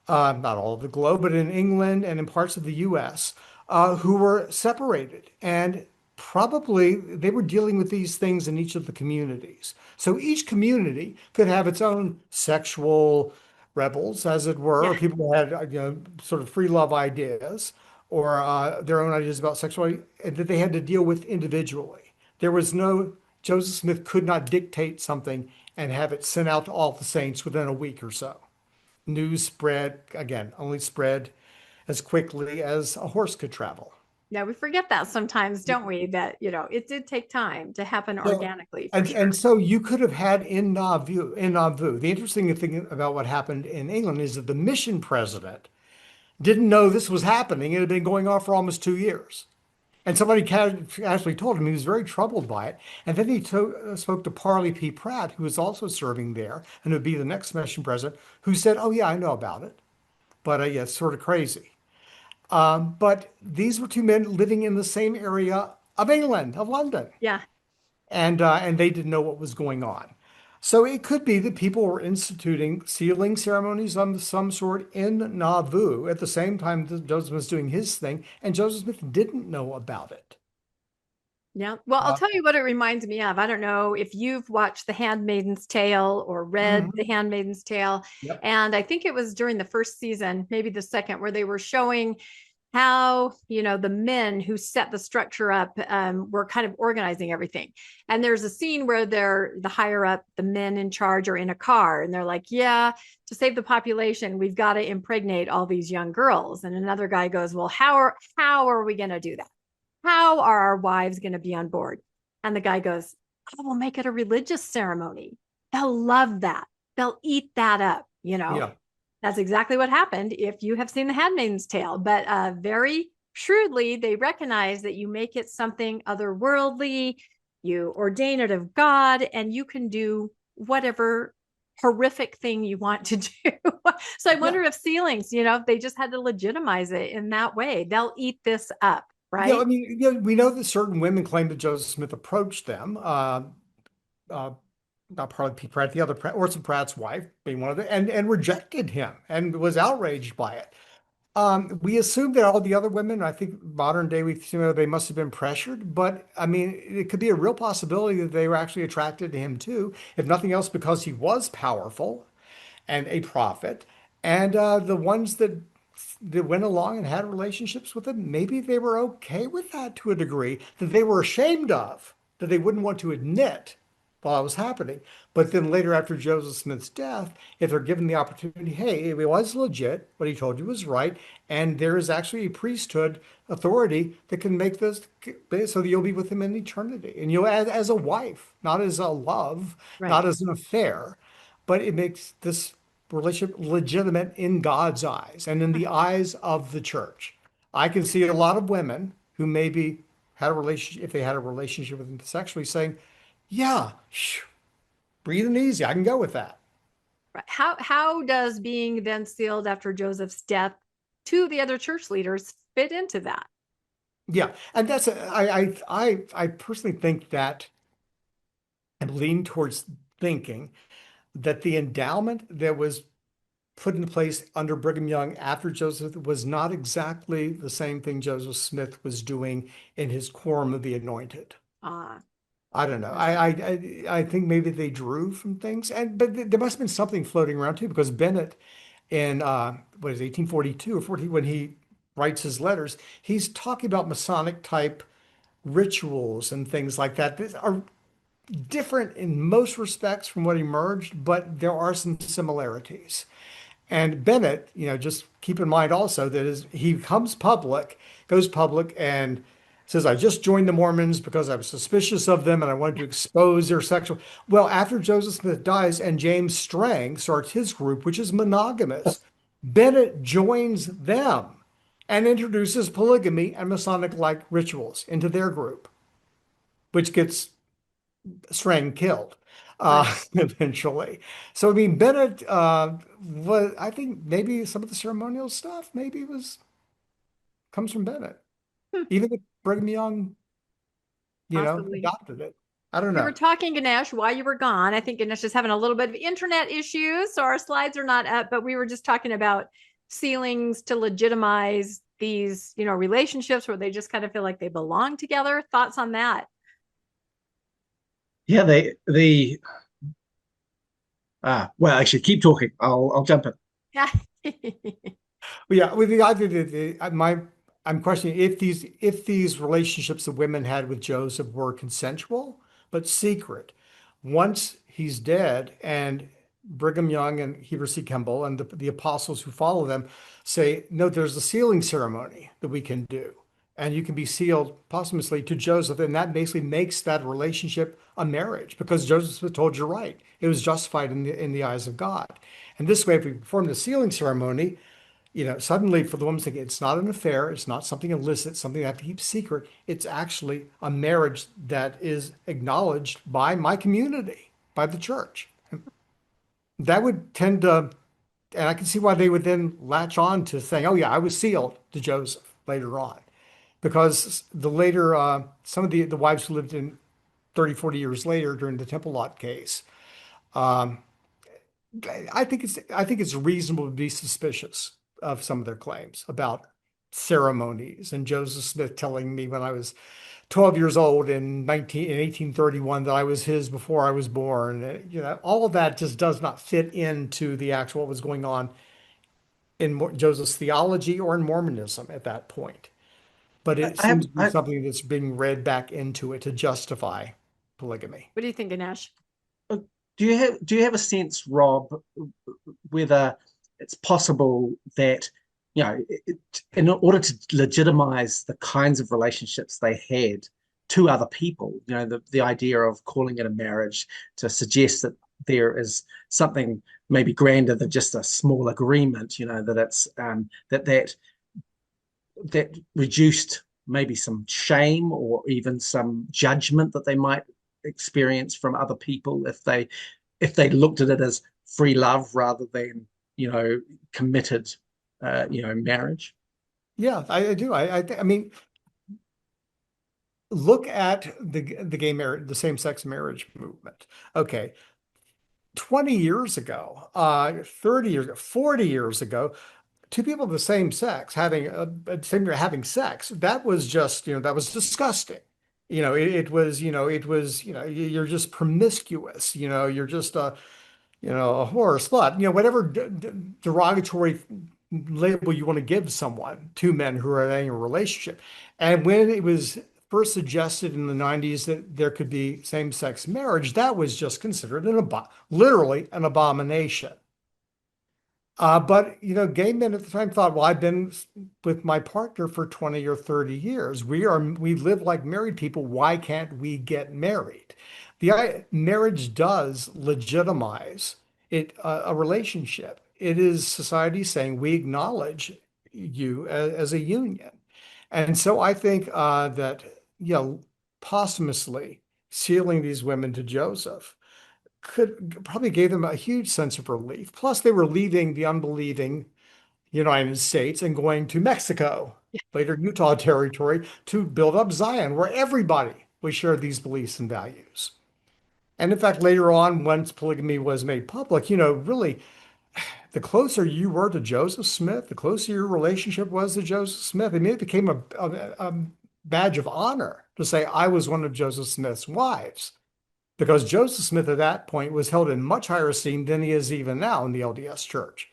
not all of the globe, but in England and in parts of the US, who were separated. And probably they were dealing with these things in each of the communities. So each community could have its own sexual rebels, as it were, or Yeah. people who had sort of free love ideas or their own ideas about sexuality that they had to deal with individually. There was no, Joseph Smith could not dictate something and have it sent out to all the saints within a week or so. News spread, again, only spread as quickly as a horse could travel. Yeah, we forget that sometimes, don't we? That, it did take time to happen So, organically for and sure. so you could have had in Nauvoo. The interesting thing about what happened in England is that the mission president didn't know this was happening. It had been going on for almost 2 years. And somebody actually told him he was very troubled by it. And then he spoke to Parley P. Pratt, who was also serving there and would be the next mission president, who said, "Oh, yeah, I know about it. But yeah, it's sort of crazy." But these were two men living in the same area of England, of London, Yeah. and they didn't know what was going on. So it could be that people were instituting sealing ceremonies of some sort in Nauvoo at the same time that Joseph was doing his thing, and Joseph Smith didn't know about it. Yeah. Well, I'll Uh, tell you what it reminds me of. I don't know if you've watched The Handmaid's Tale or read The mhm. Handmaid's Tale. Yep. And I think it was during the first season, maybe the second, where they were showing how, the men who set the structure up were kind of organizing everything. And there's a scene where they're the higher up, the men in charge are in a car and they're like, yeah, to save the population, we've got to impregnate all these young girls. And another guy goes, well, how are we going to do that? How are our wives going to be on board? And the guy goes, oh, we'll make it a religious ceremony. They'll love that. They'll eat that up. Yeah. That's exactly what happened if you have seen The Handmaid's Tale. But very shrewdly, they recognize that you make it something otherworldly, you ordain it of God, and you can do whatever horrific thing you want to do. So I Yeah. wonder if sealings, if they just had to legitimize it in that way, they'll eat this up, Yeah. I right? mean, we know that certain women claim that Joseph Smith approached them. Uh, Not Parley P. Pratt, the other Pratt, Orson Pratt's wife, being one of the, and rejected him and was outraged by it. We assume that all the other women, I think modern day, we assume they must have been pressured, but I mean, it could be a real possibility that they were actually attracted to him too, if nothing else, because he was powerful and a prophet. And the ones that went along and had relationships with him, maybe they were okay with that to a degree that they were ashamed of, that they wouldn't want to admit while it was happening. But then later, after Joseph Smith's death, if they're given the opportunity, hey, it was legit, what he told you was right, and there is actually a priesthood authority that can make this so that you'll be with him in eternity. And you'll, as a wife, not as a love, Right. not as an affair, but it makes this relationship legitimate in God's eyes and in the eyes of the church. I can see a lot of women who maybe had a relationship, if they had a relationship with him sexually, saying, yeah, breathing easy. I can go with that. Right. How does being then sealed after Joseph's death to the other church leaders fit into that? Yeah. And I personally think that I'm leaning towards thinking that the endowment that was put into place under Brigham Young after Joseph was not exactly the same thing Joseph Smith was doing in his Quorum of the Anointed. Ah, I don't know. interesting. I think maybe they drew from things, and but there must have been something floating around too, because Bennett in what is it, 1842 or 40 when he writes his letters, he's talking about Masonic type rituals and things like that. That are different in most respects from what emerged, but there are some similarities. And Bennett, just keep in mind also that he goes public and Says, I just joined the Mormons because I was suspicious of them and I wanted to expose their sexual. Well, after Joseph Smith dies and James Strang starts his group, which is monogamous, Bennett joins them and introduces polygamy and Masonic-like rituals into their group, which gets Strang killed Right. eventually. So, I mean, Bennett was, I think maybe some of the ceremonial stuff maybe was comes from Bennett. Hmm, Even if Brigham Young, possibly. adopted it. I don't We were know. talking, Ganesh, while you were gone. I think Ganesh is having a little bit of internet issues, so our slides are not up, but we were just talking about sealings to legitimize these, relationships where they just kind of feel like they belong together. Thoughts on that? Yeah, well, actually, keep talking. I'll jump in. Yeah. But yeah, with the idea that I'm questioning if these relationships that women had with Joseph were consensual but secret. Once he's dead, and Brigham Young and Heber C. Kimball and the apostles who follow them say, no, there's a sealing ceremony that we can do, and you can be sealed posthumously to Joseph, and that basically makes that relationship a marriage because Joseph told you right, it was justified in the eyes of God. And this way, if we perform the sealing ceremony, suddenly for the woman thinking it's not an affair, it's not something illicit, something I have to keep secret. It's actually a marriage that is acknowledged by my community, by the church. That would tend to, and I can see why they would then latch on to saying, oh, yeah, I was sealed to Joseph later on. Because the later, some of the wives who lived in 30, 40 years later during the Temple Lot case, um, I think it's reasonable to be suspicious of some of their claims about ceremonies. And Joseph Smith telling me when I was 12 years old in 1831 that I was his before I was born. All of that just does not fit into the actual what was going on in Joseph's theology or in Mormonism at that point. But it I have, seems to be something that's being read back into it to justify polygamy. What do you think, Ganesh? do you have a sense, Rob, whether it's possible that in order to legitimize the kinds of relationships they had to other people, the idea of calling it a marriage to suggest that there is something maybe grander than just a small agreement, that it's that reduced maybe some shame or even some judgment that they might experience from other people if they looked at it as free love rather than committed marriage. Yeah, I do. I mean, look at the gay marriage, the same-sex marriage movement. Okay, 20 years ago, 30 years ago, 40 years ago, two people of the same sex having sex, that was just, that was disgusting. You're just promiscuous, you're just a whore, slut, whatever derogatory label you want to give someone, two men who are in a relationship. And when it was first suggested in the 90s that there could be same-sex marriage, that was just considered literally an abomination. But gay men at the time thought, well, I've been with my partner for 20 or 30 years. We live like married people. Why can't we get married? Marriage does legitimize a relationship. It is society saying we acknowledge you as a union. And so I think that, posthumously sealing these women to Joseph could probably gave them a huge sense of relief. Plus, they were leaving the unbelieving United States and going to Mexico, later Utah territory, to build up Zion, where everybody would share these beliefs and values. And in fact, later on, once polygamy was made public, really, the closer you were to Joseph Smith, the closer your relationship was to Joseph Smith. I mean, it became a badge of honor to say, I was one of Joseph Smith's wives. Because Joseph Smith at that point was held in much higher esteem than he is even now in the LDS Church.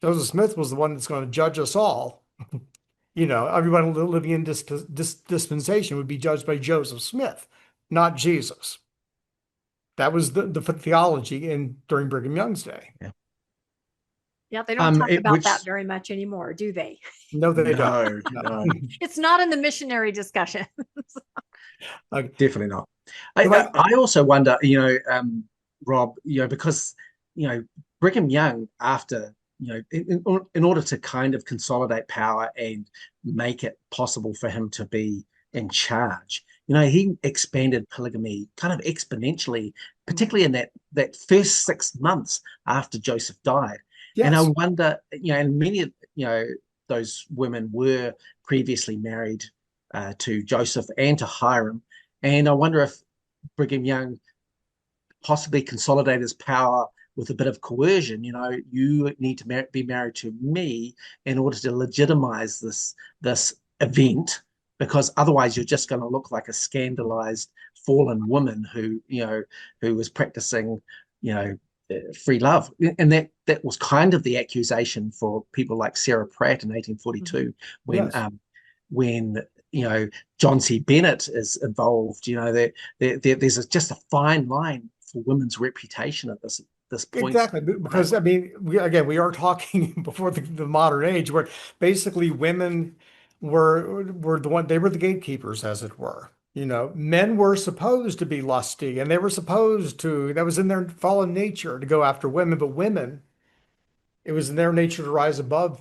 Joseph Smith was the one that's going to judge us all. Everyone living in this dispensation would be judged by Joseph Smith, not Jesus. That was the theology during Brigham Young's day. Yeah. Yeah, they don't talk about which that very much anymore, do they? No, they no, don't. No. no, It's not in the missionary discussion. Okay. definitely not. So I also wonder, Rob, because Brigham Young, after in order to kind of consolidate power and make it possible for him to be in charge, he expanded polygamy kind of exponentially, particularly in that first 6 months after Joseph died. And I yes. wonder, and many of those women were previously married to Joseph and to Hiram, and I wonder if Brigham Young possibly consolidate his power with a bit of coercion. You need to be married to me in order to legitimize this event, because otherwise you're just going to look like a scandalized fallen woman who was practicing free love. And that was kind of the accusation for people like Sarah Pratt in 1842 when Yes. when John C. Bennett is involved. There's just a fine line for women's reputation at this point. Exactly, because I mean, we are talking before the modern age, where basically women were they were the gatekeepers, as it were. Men were supposed to be lusty, and they were supposed to, that was in their fallen nature to go after women, but women, it was in their nature to rise above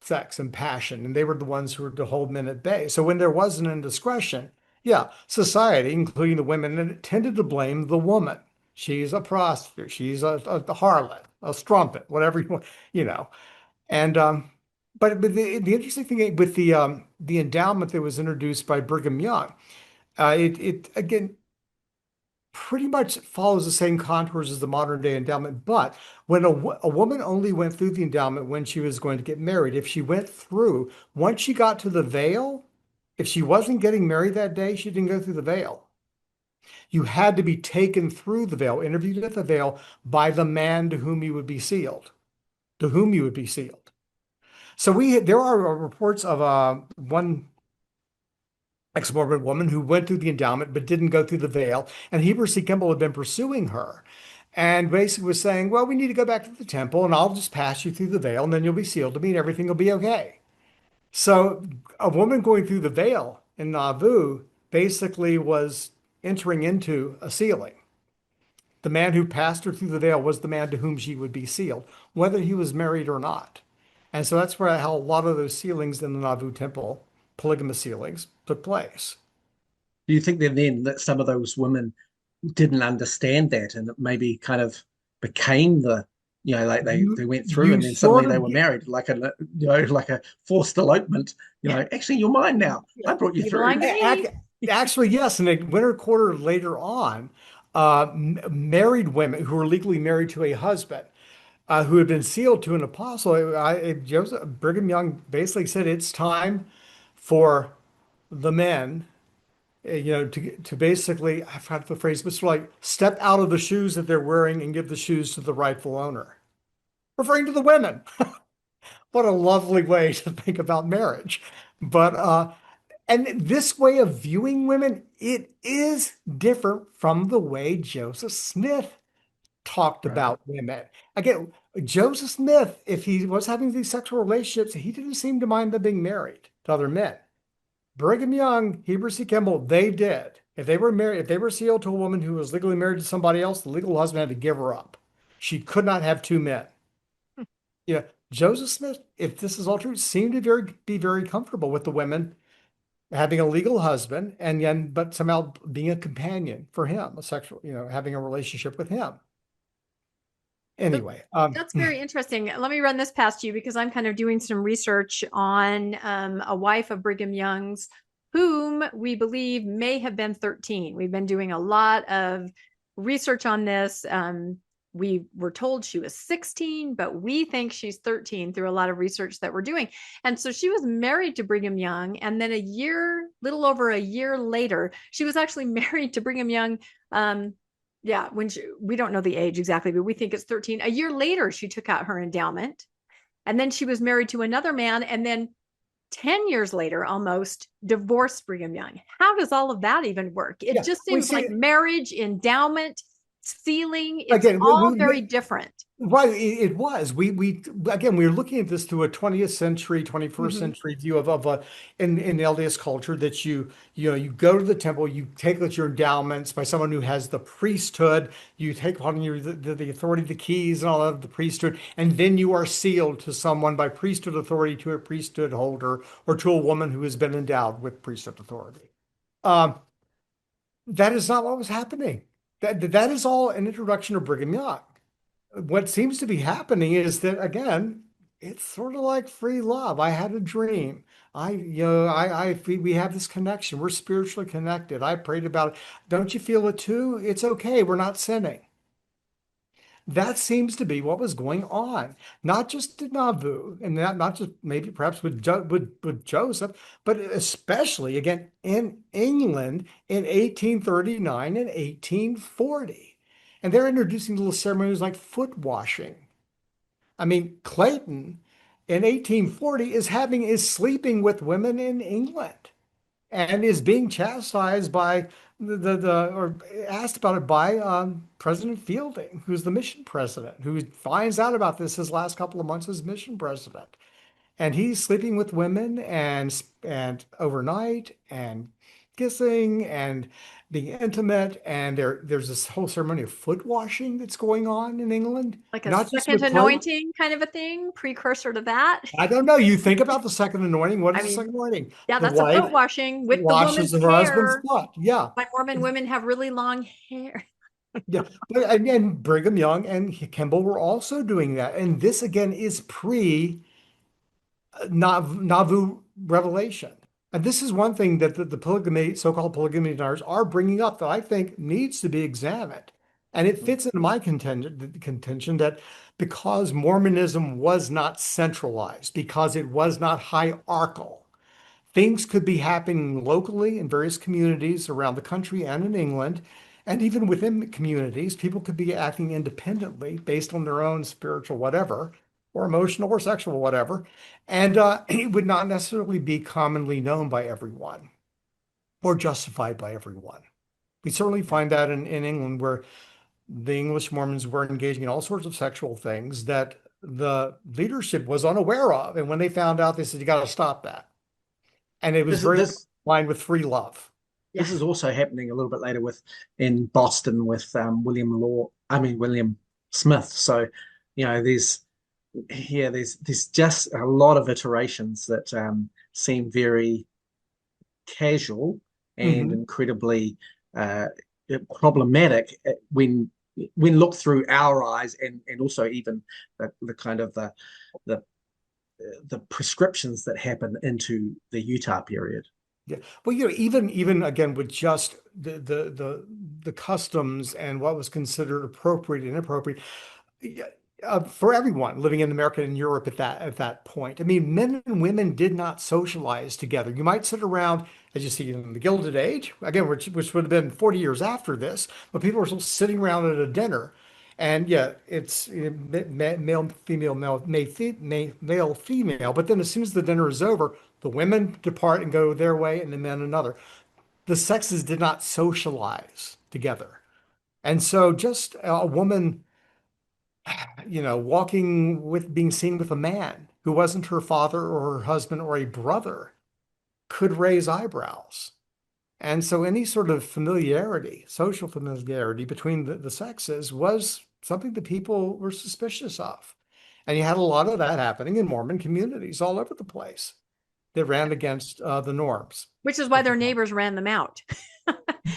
sex and passion, and they were the ones who were to hold men at bay. So when there was an indiscretion, yeah, society, including the women, and it tended to blame the woman. She's a prostitute, she's a harlot, a strumpet, whatever you want, you know. And but the interesting thing with the endowment that was introduced by Brigham Young, it again pretty much follows the same contours as the modern day endowment. But when a woman only went through the endowment when she was going to get married, if she went through, once she got to the veil, if she wasn't getting married that day, she didn't go through the veil. You had to be taken through the veil, interviewed at the veil by the man to whom you would be sealed, to whom you would be sealed. So there are reports of one ex-Mormon woman who went through the endowment but didn't go through the veil. And Heber C. Kimball had been pursuing her and basically was saying, well, we need to go back to the temple and I'll just pass you through the veil and then you'll be sealed to me and everything will be okay. So a woman going through the veil in Nauvoo basically was entering into a sealing. The man who passed her through the veil was the man to whom she would be sealed, whether he was married or not. And so that's where how a lot of those sealings in the Nauvoo temple, polygamous sealings, took place. Do you think that some of those women didn't understand that, and it maybe kind of became like they went through You and then suddenly sort they of were married, like a forced elopement. Actually you're mine now. I brought you You through. belong to me. actually, yes. In a winter quarter later on, married women who were legally married to a husband who had been sealed to an apostle, Joseph Brigham Young basically said it's time for the men, to basically, I forgot the phrase, but sort of like step out of the shoes that they're wearing and give the shoes to the rightful owner, referring to the women. What a lovely way to think about marriage. But and this way of viewing women, it is different from the way Joseph Smith talked Right. about women. Again, Joseph Smith, if he was having these sexual relationships, he didn't seem to mind them being married to other men. Brigham Young, Heber C. Kimball, they did. If they were married, if they were sealed to a woman who was legally married to somebody else, the legal husband had to give her up. She could not have two men. Yeah, Joseph Smith, if this is all true, seemed to be very comfortable with the women having a legal husband and then, but somehow being a companion for him, a sexual, having a relationship with him. So Anyway, that's very interesting. Let me run this past you because I'm kind of doing some research on a wife of Brigham Young's, whom we believe may have been 13. We've been doing a lot of research on this. We were told she was 16, but we think she's 13 through a lot of research that we're doing. And so she was married to Brigham Young. And then little over a year later, she was actually married to Brigham Young. Yeah, we don't know the age exactly, but we think it's 13. A year later, she took out her endowment. And then she was married to another man. And then 10 years later, almost divorced Brigham Young. How does all of that even work? It yeah, just we seems see like marriage, endowment, sealing. It's Again, all very different. right, it was. We again, we were looking at this through a 20th century, 21st Mhm. century view of in LDS culture that you know, you go to the temple, you take out your endowments by someone who has the priesthood, you take upon you the authority, the keys and all of the priesthood, and then you are sealed to someone by priesthood authority, to a priesthood holder or to a woman who has been endowed with priesthood authority. Um, that is not what was happening. That is all an introduction of Brigham Young. What seems to be happening is that again, it's sort of like free love. I had a dream. We have this connection. We're spiritually connected. I prayed about it. Don't you feel it too? It's okay. We're not sinning. That seems to be what was going on, not just in Nauvoo, and not just maybe perhaps with Joseph, but especially again in England in 1839 and 1840. And they're introducing little ceremonies like foot washing. I mean, Clayton in 1840 is sleeping with women in England and is being chastised by or asked about it by President Fielding, who's the mission president, who finds out about this his last couple of months as mission president. And he's sleeping with women and overnight and kissing and being intimate. And there's this whole ceremony of foot washing that's going on in England. Like a Not just second with clothes. anointing kind of a thing, precursor to that. I don't know. You think about the second anointing. What I is the mean, second anointing? yeah, The that's a wife foot washing with the washes woman's her husband's hair. foot. Yeah. My Mormon women have really long hair. Yeah, but and Brigham Young and Kimball were also doing that. And this again is pre Nauvoo revelation. And this is one thing that the polygamy, so-called polygamy deniers are bringing up that I think needs to be examined. And it fits into my contention that because Mormonism was not centralized, because it was not hierarchical, things could be happening locally in various communities around the country and in England. And even within communities, people could be acting independently based on their own spiritual whatever, or emotional or sexual whatever. And it would not necessarily be commonly known by everyone or justified by everyone. We certainly find that in England, where the English Mormons were engaging in all sorts of sexual things that the leadership was unaware of. And when they found out, they said, you got to stop that. And it was This very much this aligned with free love. this is also happening a little bit later with in Boston with William Smith. So, you know, there's just a lot of iterations that seem very casual and Mhm. incredibly problematic when looked through our eyes, and also even the kind of the the prescriptions that happen into the Utah period. Yeah. Well, you know, even again with just the customs and what was considered appropriate and inappropriate, yeah, for everyone living in America and Europe at that point. I mean, men and women did not socialize together. You might sit around, as you see in the Gilded Age, again, which would have been 40 years after this, but people were still sitting around at a dinner. And yeah, it's male, female, male, female. But then as soon as the dinner is over, the women depart and go their way, and the men another. The sexes did not socialize together. And so just a woman, you know, walking with being seen with a man who wasn't her father or her husband or a brother could raise eyebrows. And so any sort of familiarity, social familiarity between the sexes was something that people were suspicious of. And you had a lot of that happening in Mormon communities all over the place that ran against the norms. Which is why their neighbors ran them out.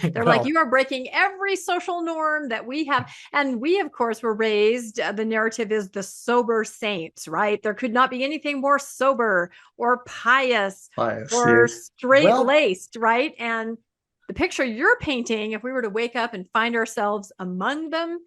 They're like, Well, you are breaking every social norm that we have. And we, of course, were raised, the narrative is the sober saints, right? There could not be anything more sober or pious or Yes. straight well, laced, right? And the picture you're painting, if we were to wake up and find ourselves among them,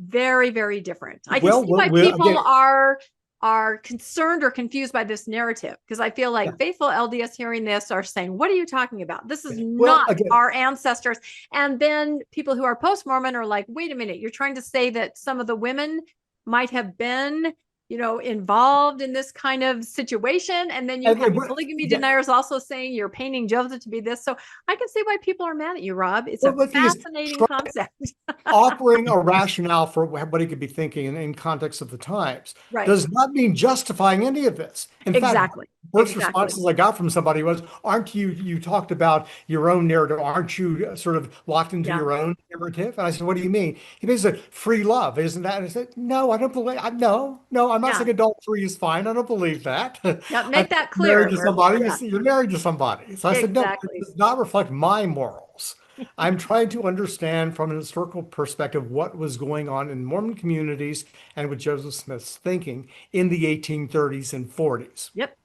very, very different. I can see why people again, are concerned or confused by this narrative, because I feel yeah, like faithful LDS hearing this are saying, what are you talking about? This is well, not again, our ancestors. And then people who are post-Mormon are like, wait a minute, you're trying to say that some of the women might have been involved in this kind of situation. And then you And, have and polygamy yeah, deniers also saying you're painting Joseph to be this. So I can see why people are mad at you, Rob. It's a well, the thing is, fascinating concept. offering a rationale for what he could be thinking in context of the times Right. does not mean justifying any of this. In fact, Exactly. first Exactly. responses I got from somebody was, "Aren't you talked about your own narrative? Aren't you sort of locked into Yeah. your own narrative?" And I said, "What do you mean?" He basically said, "Free love, isn't that?" And I said, "No, I don't believe. No, I'm not Yeah. saying adultery is fine. I don't believe that. Yeah. I'm Make that married clear. to Where, somebody. yeah. You're married to somebody." So I said, "No, it Exactly. does not reflect my morals." I'm trying to understand from an historical perspective what was going on in Mormon communities and with Joseph Smith's thinking in the 1830s and 40s. Yep.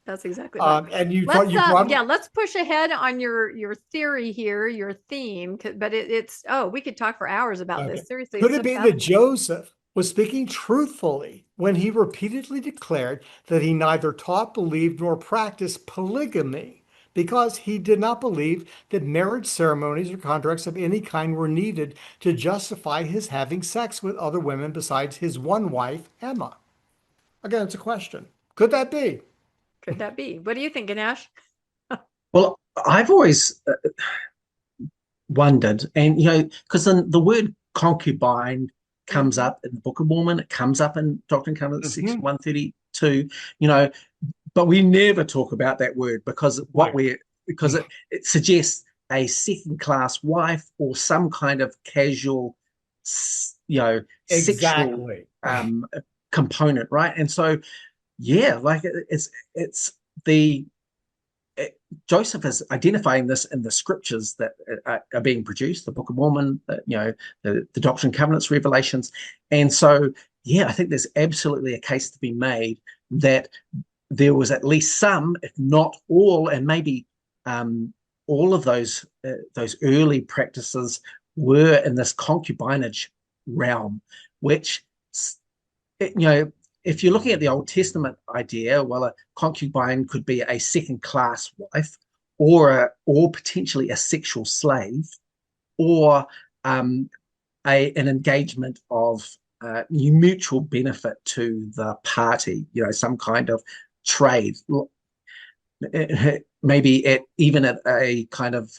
That's exactly right. And Let's you brought yeah, let's push ahead on your theory here, your theme, but it's we could talk for hours about okay. this. Seriously, Could it's it so be that fascinating. Joseph was speaking truthfully when he repeatedly declared that he neither taught, believed, nor practiced polygamy because he did not believe that marriage ceremonies or contracts of any kind were needed to justify his having sex with other women besides his one wife, Emma? Again, it's a question. Could that be? Could that be? What do you think, Ganesh? Well, I've always wondered, and because the word concubine comes Mhm. up in the Book of Mormon, it comes up in Doctrine and Covenants section Hmm. 132, you know, but we never talk about that word Right. because it suggests a second class wife or some kind of casual, sexual Exactly. um, component, right? And so, yeah, like it's the it, Joseph is identifying this in the scriptures that are being produced, the Book of Mormon, the Doctrine and Covenants revelations, and so yeah, I think there's absolutely a case to be made that there was at least some, if not all, and maybe all of those early practices were in this concubinage realm, which you know, if you're looking at the Old Testament idea, well, a concubine could be a second class wife, or potentially a sexual slave, or um, an engagement of mutual benefit to the party. Some kind of trade, maybe even at a kind of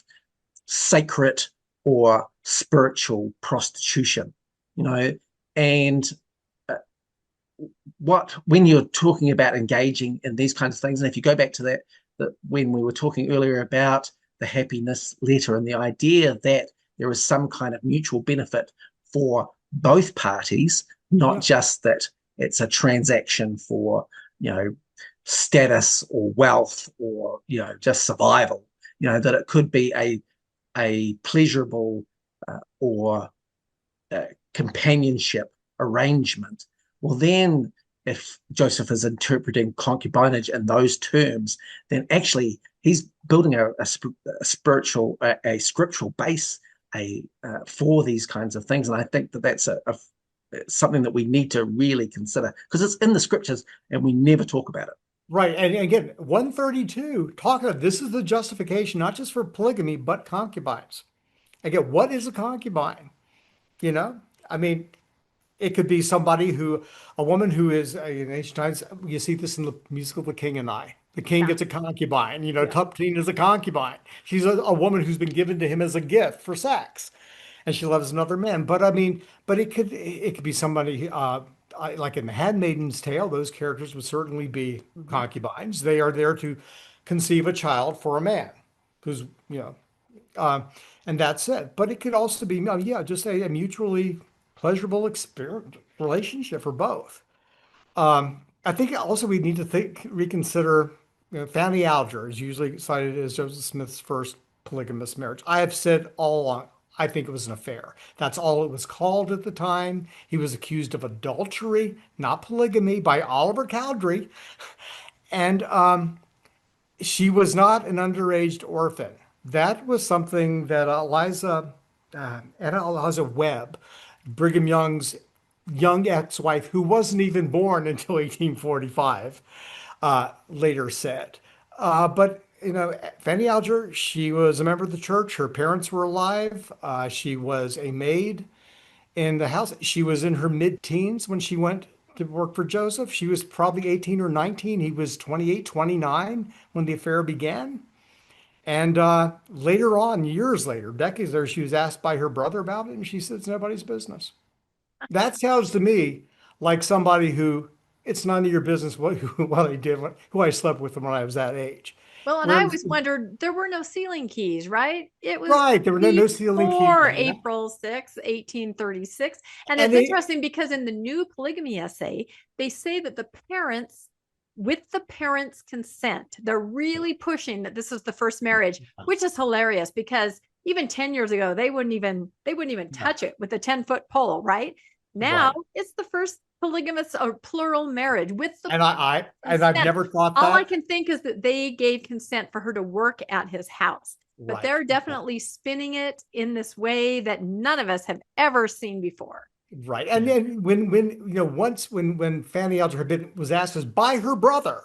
sacred or spiritual prostitution. You know, and when you're talking about engaging in these kinds of things, and if you go back to that when we were talking earlier about the happiness letter and the idea that there is some kind of mutual benefit for both parties, not Yeah. just that it's a transaction for you know status or wealth or just survival. That it could be a pleasurable or companionship arrangement. Well, then, if Joseph is interpreting concubinage in those terms, then actually he's building a spiritual, a scriptural base for these kinds of things. And I think that that's something that we need to really consider because it's in the scriptures and we never talk about it. Right. And again, 132, talking about this is the justification, not just for polygamy, but concubines. Again, what is a concubine? You know, I mean, it could be a woman who is, in ancient times, you see this in the musical The King and I. The king Yeah. gets a concubine, Yeah. Tuptine is a concubine. She's a woman who's been given to him as a gift for sex, and she loves another man. But I mean, but it could be somebody, like in The Handmaid's Tale, those characters would certainly be Mhm. concubines. They are there to conceive a child for a man who's, uh, and that's it. But it could also be, yeah, just a mutually pleasurable experience relationship for both. I think also we need to reconsider. Fanny Alger is usually cited as Joseph Smith's first polygamous marriage. I have said all along, I think it was an affair. That's all it was called at the time. He was accused of adultery, not polygamy, by Oliver Cowdery, and she was not an underage orphan. That was something that Anna Eliza Webb, Brigham Young's young ex-wife, who wasn't even born until 1845, later said. But Fanny Alger, she was a member of the church. Her parents were alive. She was a maid in the house. She was in her mid-teens when she went to work for Joseph. She was probably 18 or 19. He was 28, 29 when the affair began. And later on, years later, decades later, she was asked by her brother about it, and she said it's nobody's business. That sounds to me like somebody who it's none of your business what I did, who I slept with when I was that age. Well, and I Whereas, always wondered, there were no sealing keys, right? It was right, there were no ceiling keys. before April 6, 1836. And And it's they, interesting because in the new polygamy essay, they say that the parents, with the parents' consent, they're really pushing that this is the first marriage, which is hilarious because even 10 years ago, they wouldn't even touch it with a 10-foot pole, right? Now right. it's the first polygamous or plural marriage with the And I've consent. never thought All I that. can think is that they gave consent for her to work at his house, but Right. they're definitely spinning it in this way that none of us have ever seen before. Right. And then once when Fanny Alger was asked this by her brother,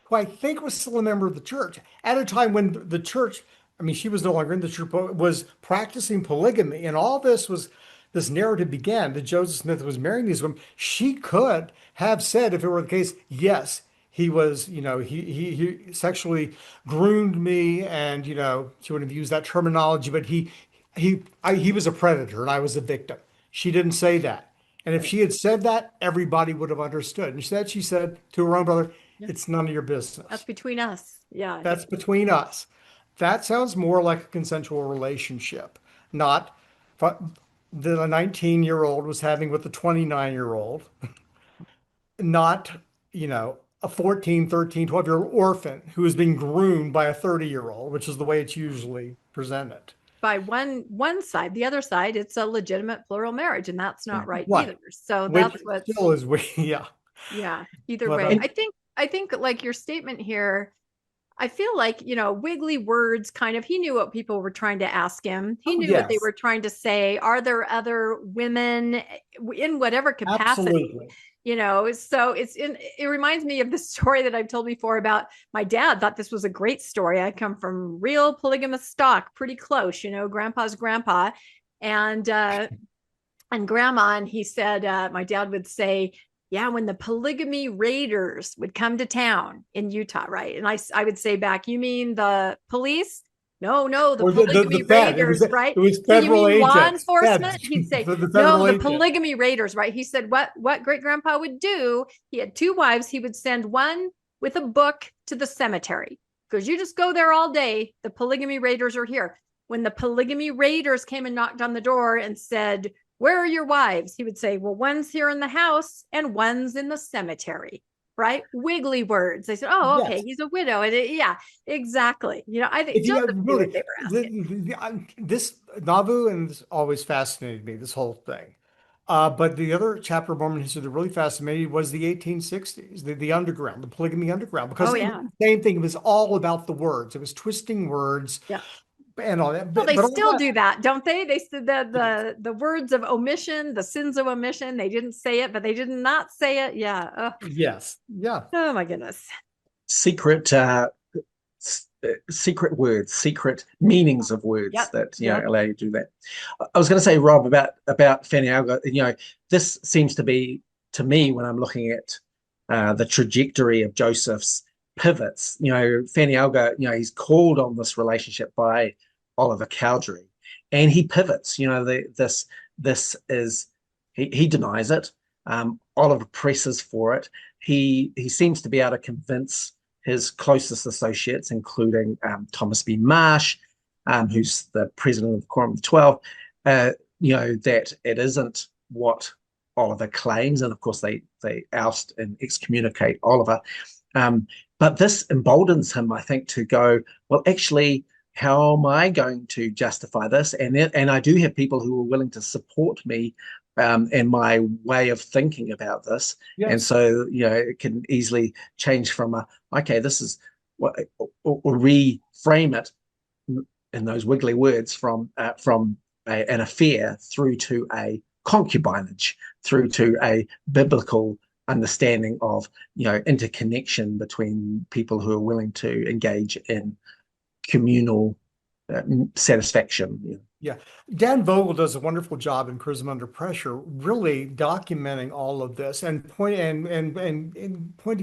who I think was still a member of the church, at a time when the church, I mean, she was no longer in the church, but was practicing polygamy, and all this narrative began that Joseph Smith was marrying these women. She could have said, if it were the case, yes, he was, he sexually groomed me, and she wouldn't have used that terminology, but he was a predator and I was a victim. She didn't say that. And if she had said that, everybody would have understood. Instead, she said to her own brother, Yeah. it's none of your business. That's between us. Yeah. That's between us. That sounds more like a consensual relationship, not that a 19-year-old was having with a 29-year-old, not, a 14, 13, 12-year-old orphan who is being groomed by a 30-year-old, which is the way it's usually presented. By one side, the other side, it's a legitimate plural marriage, and that's not right Right. either. So Which that's what still is, yeah. Yeah, either But, way. I think like your statement here, I feel like, wiggly words kind of, he knew what people were trying to ask him. He knew what they yes, were trying to say. Are there other women in whatever capacity? absolutely. So it reminds me of the story that I've told before about my dad thought this was a great story. I come from real polygamous stock, pretty close, grandpa's grandpa and grandma. And he said, my dad would say, yeah, when the polygamy raiders would come to town in Utah, right? And I would say back, you mean the police? No, the Or polygamy the Fed. raiders, right? It was So you federal mean law agents. enforcement? Feds. He'd say, The no, federal the agents. polygamy raiders, right? He said, what great grandpa would do, he had two wives. He would send one with a book to the cemetery because you just go there all day. The polygamy raiders are here. When the polygamy raiders came and knocked on the door and said, where are your wives? He would say, well, one's here in the house and one's in the cemetery, right? Wiggly words. They said, oh, okay, Yes. he's a widow. And yeah, exactly. I think If you Joseph knew what really, they were asking. this Nauvoo and this always fascinated me, this whole thing. But the other chapter of Mormon history that really fascinated me was the 1860s, the underground, the polygamy underground, because Oh, it was yeah. the same thing. It was all about the words. It was twisting words Yeah. and all that. Well, they but all still that, do that, don't they? They said the words of omission, the sins of omission. They didn't say it, but they did not say it. Yeah. yes. Yeah. Oh my goodness. Secret secret words, secret meanings of words Yep. that Yep. allow you to do that. I was going to say, Rob, about Fanny Alger. This seems to be, to me, when I'm looking at the trajectory of Joseph's pivots. Fanny Alger, he's called on this relationship by Oliver Cowdery, and he pivots. This is he denies it. Oliver presses for it. He seems to be able to convince his closest associates, including Thomas B. Marsh, who's the president of the Quorum of the 12, that it isn't what Oliver claims. And of course, they oust and excommunicate Oliver. But this emboldens him, I think, to go, well, actually, how am I going to justify this? And I do have people who are willing to support me and my way of thinking about this. Yes. And so, it can easily change from this is what, or reframe it in those wiggly words from an affair through to a concubinage, through to a biblical understanding of, interconnection between people who are willing to engage in communal satisfaction. Yeah. Dan Vogel does a wonderful job in Prism Under Pressure, really documenting all of this and pointing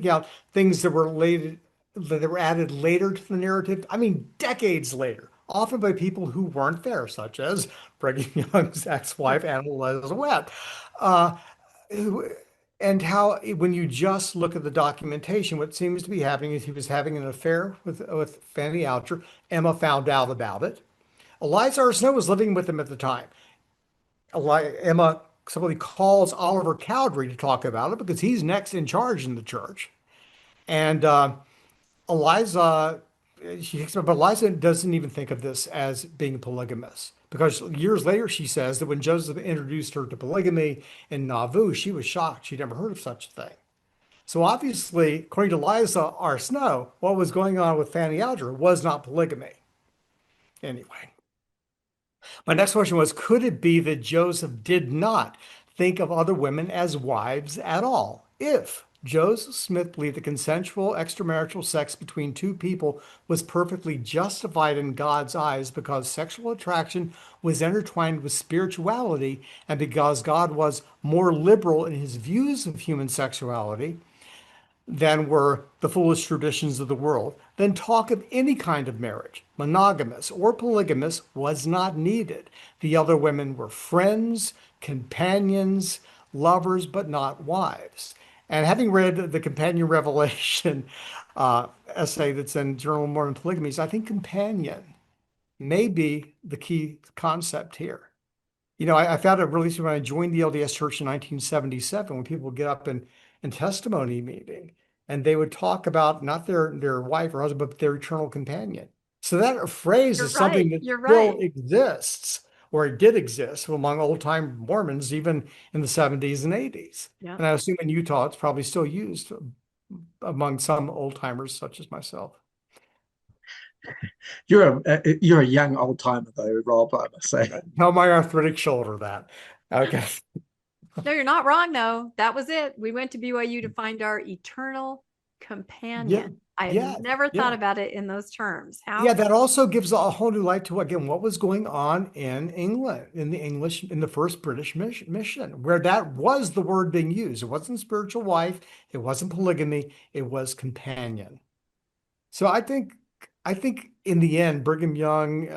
out things that were added later to the narrative. I mean, decades later, often by people who weren't there, such as Brigham Young's ex-wife, Anna Leswet. Uh, who- and how when you just look at the documentation, what seems to be happening is he was having an affair with Fanny Alger. Emma found out about it. Eliza R. Snow was living with him at the time. Emma somebody calls Oliver Cowdery to talk about it because he's next in charge in the church. And Eliza, she takes up, but Eliza doesn't even think of this as being polygamous because years later she says that when Joseph introduced her to polygamy in Nauvoo, she was shocked. She'd never heard of such a thing. So obviously, according to Eliza R. Snow, what was going on with Fanny Alger was not polygamy. Anyway. My next question was, could it be that Joseph did not think of other women as wives at all? If Joseph Smith believed that consensual extramarital sex between two people was perfectly justified in God's eyes because sexual attraction was intertwined with spirituality and because God was more liberal in his views of human sexuality, than were the foolish traditions of the world, then talk of any kind of marriage, monogamous or polygamous, was not needed. The other women were friends, companions, lovers, but not wives. And having read the Companion Revelation essay that's in Journal of Mormon Polygamies, I think companion may be the key concept here. You know, I found it really interesting when I joined the LDS Church in 1977, when people would get up in testimony meeting and they would talk about not their wife or husband, but their eternal companion. So that phrase You're is something right. that You're still right. exists, or it did exist among old-time Mormons, even in the 70s and 80s. Yeah. And I assume in Utah, it's probably still used among some old-timers such as myself. You're a young old timer though, Rob, I must say. Tell my arthritic shoulder that. Okay. No, you're not wrong, though. That was it. We went to BYU to find our eternal Yeah. companion. I had Yeah. never thought Yeah. about it in those terms. Yeah, How that also gives a whole new light to again what was going on in England, in the first British mission, where that was the word being used. It wasn't spiritual wife, it wasn't polygamy, it was companion. So I think in the end, Brigham Young,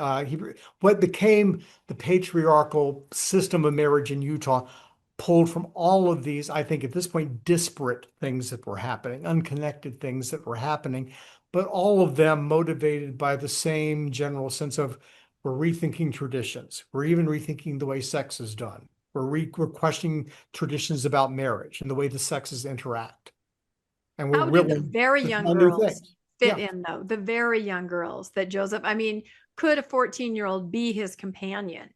what became the patriarchal system of marriage in Utah, pulled from all of these, I think at this point, disparate things that were happening, unconnected things that were happening, but all of them motivated by the same general sense of we're rethinking traditions. We're even rethinking the way sex is done. We're questioning traditions about marriage and the way the sexes interact. And we're how do the willing very to young try new girls things. fit Yeah. in, though? The very young girls that Joseph, I mean, could a 14-year-old be his companion?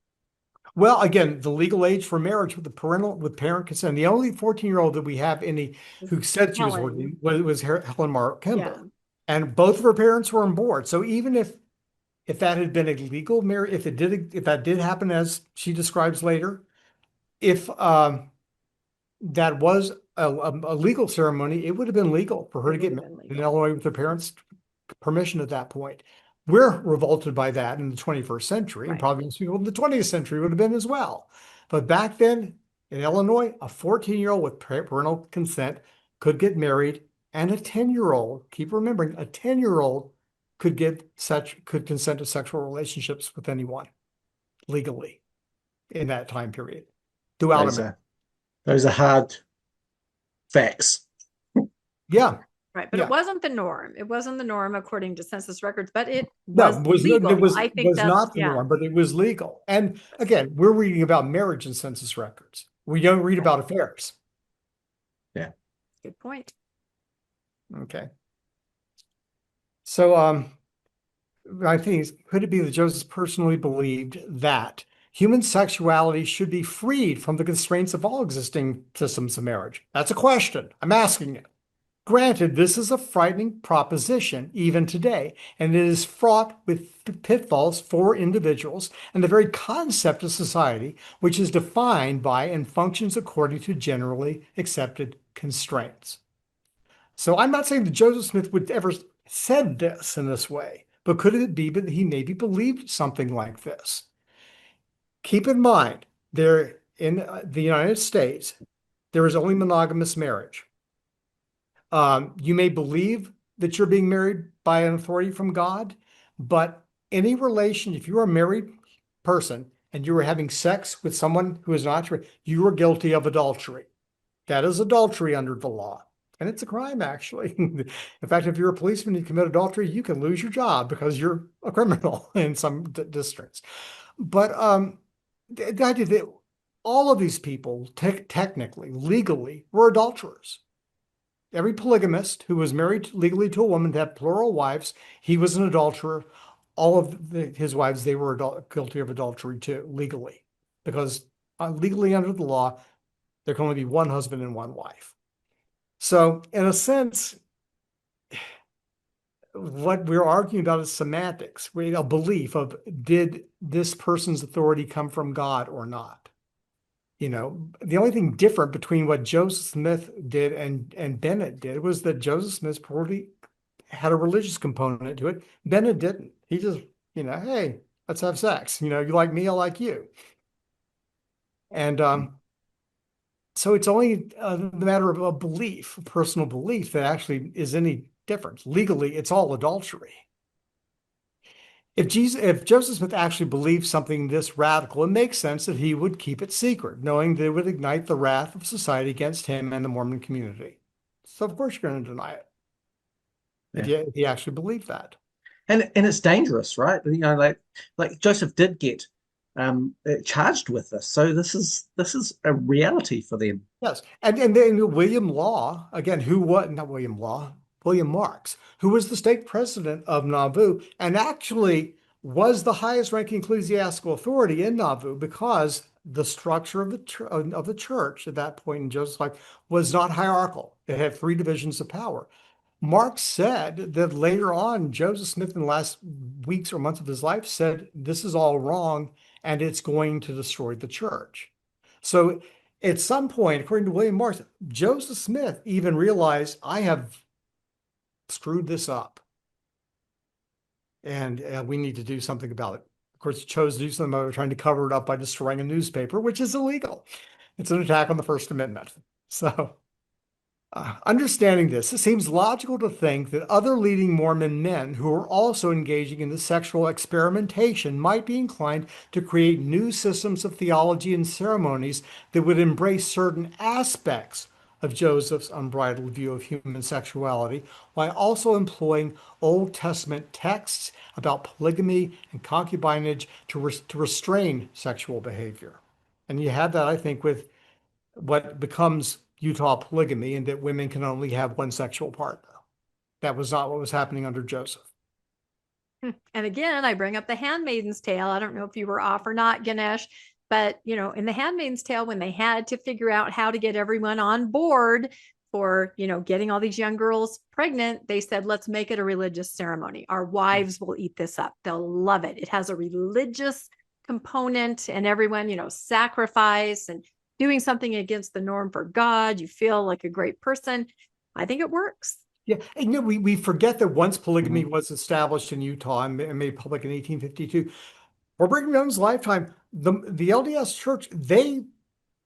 Well, again, the legal age for marriage with parent consent. The only 14-year-old that we have any who said she was Helen. working was Helen Mar Yeah. Kimball. And both of her parents were on board. So even if that had been a legal marriage, if that did happen as she describes later, if that was a legal ceremony, it would have been legal for her It to would get have married been in legal. Illinois with her parents' permission at that point. We're revolted by that in the 21st century, and Right. probably most people in the 20th century would have been as well. But back then in Illinois, a 14-year-old with parental consent could get married, and a 10-year-old, keep remembering, a 10-year-old could consent to sexual relationships with anyone legally in that time period throughout Those America. are those are hard facts. Yeah, Right. But it yeah. wasn't the norm. It wasn't the norm according to census records, but it No, was it legal. was I think was that's, not the yeah. norm, but it was legal. And again, we're reading about marriage in census records. We don't read about affairs. Yeah. Good point. Okay. So I think could it be that Joseph personally believed that human sexuality should be freed from the constraints of all existing systems of marriage? That's a question. I'm asking it. Granted, this is a frightening proposition even today, and it is fraught with pitfalls for individuals and the very concept of society, which is defined by and functions according to generally accepted constraints. So I'm not saying that Joseph Smith would ever said this in this way, But could it be that he maybe believed something like this? Keep in mind, there in the United States, there is only monogamous marriage. You may believe that you're being married by an authority from God, but any relation, if you're a married person and you are having sex with someone who is not you are guilty of adultery. That is adultery under the law. And it's a crime, actually. In fact, if you're a policeman and you commit adultery, you can lose your job because you're a criminal in some districts. But the idea that all of these people, technically, legally, were adulterers. Every polygamist who was married legally to a woman to have plural wives, he was an adulterer. All of his wives, they were guilty of adultery too, legally. Because legally under the law, there can only be one husband and one wife. So in a sense, what we're arguing about is semantics, a belief of did this person's authority come from God or not? You know, the only thing different between what Joseph Smith did and Bennett did was that Joseph Smith probably had a religious component to it. Bennett didn't. He just, hey, let's have sex. You like me, I like you. And so it's only the matter of a belief, a personal belief, that actually is any difference. Legally, it's all adultery. If Joseph Smith actually believed something this radical, it makes sense that he would keep it secret, knowing that it would ignite the wrath of society against him and the Mormon community. So of course you're going to deny it. Yeah. If he actually believed that. And it's dangerous, right? Like Joseph did get charged with this, so this is a reality for them. Yes, and then William Law, again, not William Law, William Marks, who was the stake president of Nauvoo and actually was the highest ranking ecclesiastical authority in Nauvoo, because the structure of the church at that point in Joseph's life was not hierarchical. It had three divisions of power. Marx said that later on, Joseph Smith, in the last weeks or months of his life, said this is all wrong and it's going to destroy the church. So at some point, according to William Marks, Joseph Smith even realized, I have screwed this up and we need to do something about it. Of course, he chose to do something about it, trying to cover it up by destroying a newspaper, which is illegal. It's an attack on the First Amendment. So understanding this, it seems logical to think that other leading Mormon men who are also engaging in the sexual experimentation might be inclined to create new systems of theology and ceremonies that would embrace certain aspects of Joseph's unbridled view of human sexuality, while also employing Old Testament texts about polygamy and concubinage to restrain sexual behavior. And you have that, I think, with what becomes Utah polygamy, and that women can only have one sexual partner. That was not what was happening under Joseph. And again, I bring up the Handmaid's Tale. I don't know if you were off or not, Ganesh, but in the Handmaid's Tale, when they had to figure out how to get everyone on board for, getting all these young girls pregnant, they said, let's make it a religious ceremony. Our wives will eat this up. They'll love it. It has a religious component, and everyone, sacrifice and doing something against the norm for God. You feel like a great person. I think it works. Yeah, and we forget that once polygamy was established in Utah and made public in 1852, for Brigham Young's lifetime, the LDS Church, they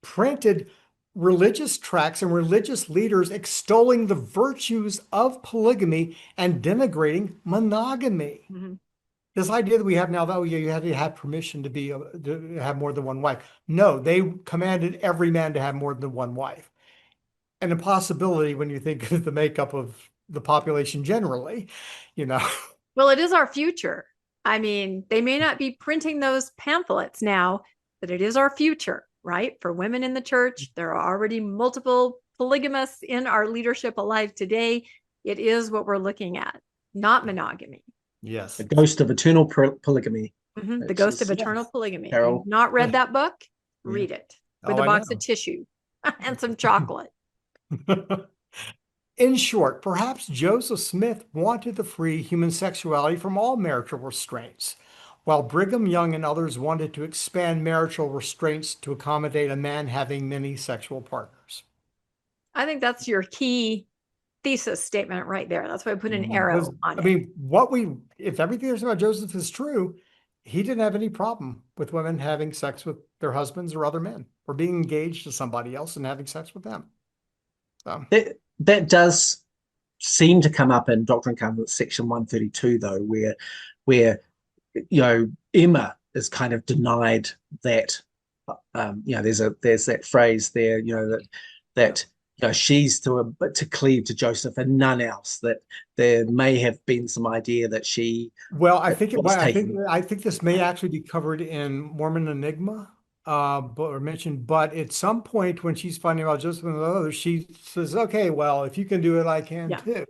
printed religious tracts and religious leaders extolling the virtues of polygamy and denigrating monogamy. This idea that we have now, that you had to have permission to have more than one wife. No, they commanded every man to have more than one wife. An impossibility when you think of the makeup of the population generally, Well, it is our future. I mean, they may not be printing those pamphlets now, but it is our future, right? For women in the church, there are already multiple polygamists in our leadership alive today. It is what we're looking at, not monogamy. Yes. The ghost of eternal polygamy. The ghost of eternal polygamy. Carol. You've not read that book? Read it with a box of tissue and some chocolate. In short, perhaps Joseph Smith wanted to free human sexuality from all marital restraints, while Brigham Young and others wanted to expand marital restraints to accommodate a man having many sexual partners. I think that's your key thesis statement right there. That's why I put an arrow on I it. mean, if everything there's about Joseph is true, he didn't have any problem with women having sex with their husbands or other men, or being engaged to somebody else and having sex with them. So, That does seem to come up in Doctrine and Covenants section 132, though, where Emma is kind of denied that. There's that phrase there, that she's to cleave to Joseph and none else. That there may have been some idea that she well, was taking. I think this may actually be covered in Mormon Enigma, or mentioned. But at some point, when she's finding out Joseph and the others, she says, "Okay, well, if you can do it, I can Yeah. too."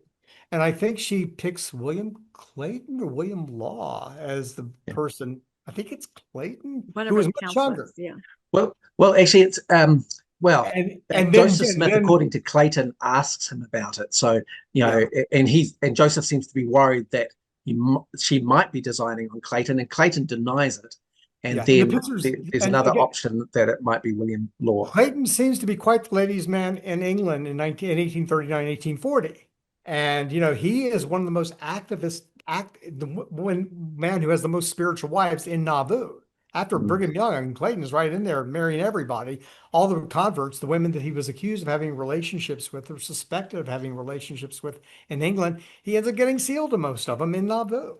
And I think she picks William Clayton or William Law as the Yeah. person. I think it's Clayton, who Whatever was the much council younger. is. Yeah. Well, actually, it's And Joseph Smith, then according to Clayton, asks him about it. So yeah. and Joseph seems to be worried that she might be designing on Clayton, and Clayton denies it. And Yeah, and the then pictures, there's and another again, option that it might be William Law. Clayton seems to be quite the ladies' man in England in 1839, 1840. And, he is one of the most man who has the most spiritual wives in Nauvoo. After Mm. Brigham Young, and Clayton is right in there marrying everybody, all the converts, the women that he was accused of having relationships with or suspected of having relationships with in England, he ends up getting sealed to most of them in Nauvoo.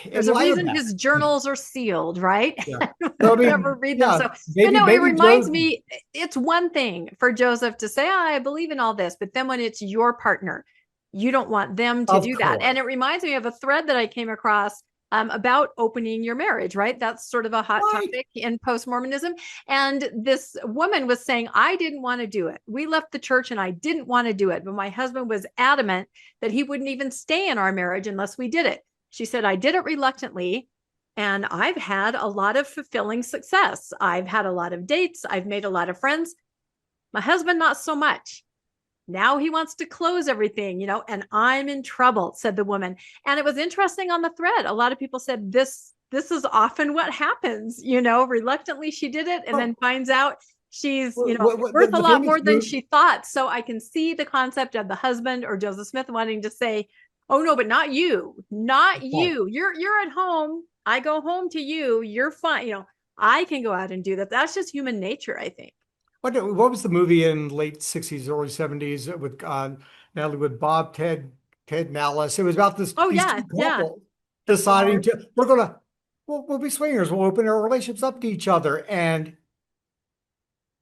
There's In a light of reason that, his journals are sealed, right? yeah. So, I never read them. So, but no, it reminds me, it's one thing for Joseph to say, I believe in all this, but then when it's your partner, you don't want them to do that. And it reminds me of a thread that I came across about opening your marriage, right? That's sort of a hot topic in post-Mormonism. And this woman was saying, I didn't want to do it. We left the church and I didn't want to do it. But my husband was adamant that he wouldn't even stay in our marriage unless we did it. She said, I did it reluctantly, and I've had a lot of fulfilling success. I've had a lot of dates. I've made a lot of friends. My husband, not so much. Now he wants to close everything, and I'm in trouble, said the woman. And it was interesting on the thread. A lot of people said this is often what happens, reluctantly she did it and then finds out she's, worth a lot more than she thought. So I can see the concept of the husband or Joseph Smith wanting to say, oh no, but not you, not you. You're at home. I go home to you. You're fine. I can go out and do that. That's just human nature, I think. What was the movie in late 60s, early 70s with Natalie, with Bob, Ted and Alice? It was about these two couples deciding we'll be swingers. We'll open our relationships up to each other, and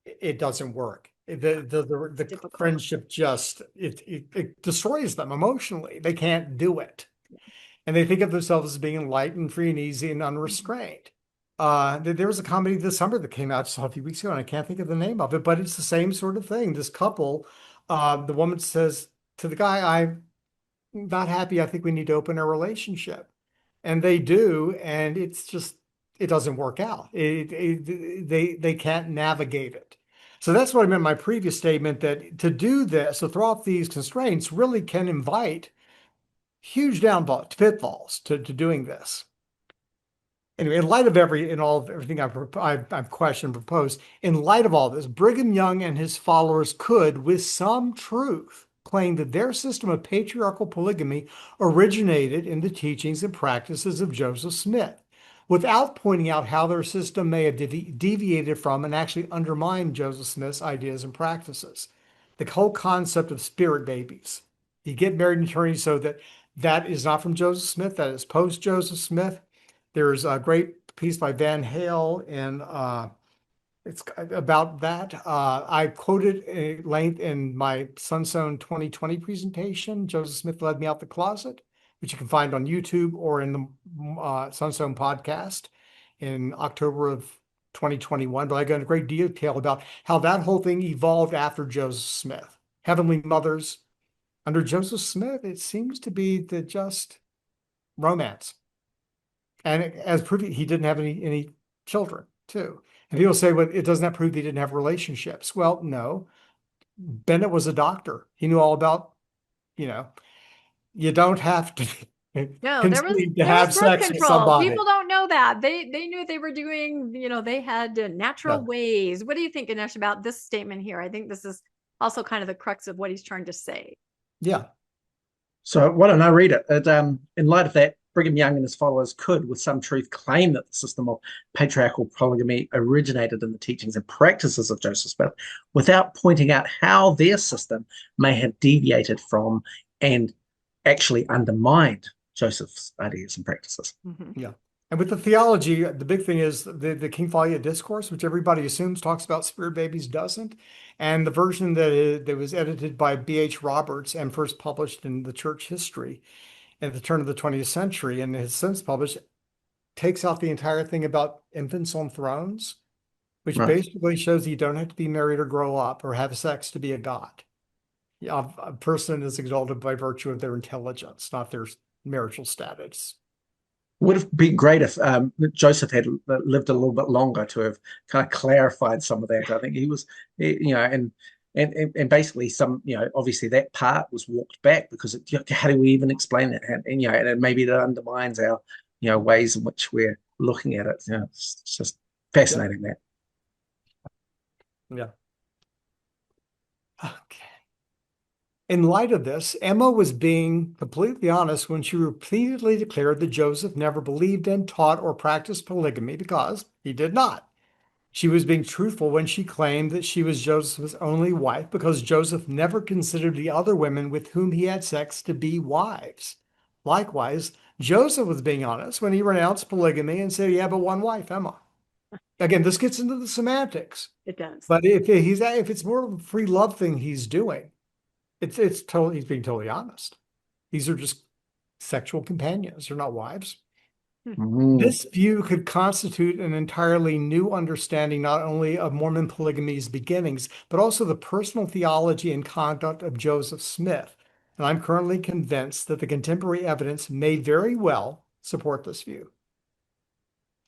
it doesn't work. The friendship just it destroys them emotionally. They can't do it, and they think of themselves as being light and free and easy and unrestrained. There was a comedy this summer that came out just a few weeks ago, and I can't think of the name of it, but it's the same sort of thing. This couple, the woman says to the guy, I'm not happy. I think we need to open our relationship. And they do, and it doesn't work out. They can't navigate it. So that's what I meant in my previous statement, that to do this, to throw off these constraints, really can invite huge pitfalls to doing this. Anyway, in light of everything I've questioned and proposed, in light of all this, Brigham Young and his followers could, with some truth, claim that their system of patriarchal polygamy originated in the teachings and practices of Joseph Smith, without pointing out how their system may have deviated from and actually undermined Joseph Smith's ideas and practices. The whole concept of spirit babies. You get married in eternity, so that is not from Joseph Smith, that is post Joseph Smith. There's a great piece by Van Hale, and it's about that. I quoted at length in my Sunstone 2020 presentation, Joseph Smith Led Me Out the Closet, which you can find on YouTube or in the Sunstone podcast in October of 2021. But I go into great detail about how that whole thing evolved after Joseph Smith. Heavenly Mothers. Under Joseph Smith, it seems to be just romance. And as proof, he didn't have any children, too. And people say, well, it doesn't that prove he didn't have relationships? Well, no. Bennett was a doctor. He knew all about, you don't have to No, there was have birth sex with control. somebody. People don't know that. They knew they were doing, they had natural ways. What do you think, Ganesh, about this statement here? I think this is also kind of the crux of what he's trying to say. Yeah. So why don't I read it? In light of that, Brigham Young and his followers could, with some truth, claim that the system of patriarchal polygamy originated in the teachings and practices of Joseph Smith, without pointing out how their system may have deviated from and actually undermined Joseph's ideas and practices. Yeah. And with the theology, the big thing is the King Follia Discourse, which everybody assumes talks about spirit babies, doesn't. And the version that was edited by B.H. Roberts and first published in the church history at the turn of the 20th century and has since published, takes out the entire thing about infants on thrones, which Right. basically shows you don't have to be married or grow up or have sex to be a god. Yeah, a person is exalted by virtue of their intelligence, not their marital status. Would have been great if Joseph had lived a little bit longer to have kind of clarified some of that. I think he was, and basically obviously that part was walked back because how do we even explain that? And maybe it undermines our, ways in which we're looking at it. It's just fascinating that. Yeah. Okay. In light of this, Emma was being completely honest when she repeatedly declared that Joseph never believed in, taught, or practiced polygamy because he did not. She was being truthful when she claimed that she was Joseph's only wife because Joseph never considered the other women with whom he had sex to be wives. Likewise, Joseph was being honest when he renounced polygamy and said he had but one wife, Emma. Again, this gets into the semantics. It does. But if it's more of a free love thing he's doing, it's totally, he's being totally honest. These are just sexual companions. They're not wives. Mm. This view could constitute an entirely new understanding, not only of Mormon polygamy's beginnings, but also the personal theology and conduct of Joseph Smith. And I'm currently convinced that the contemporary evidence may very well support this view.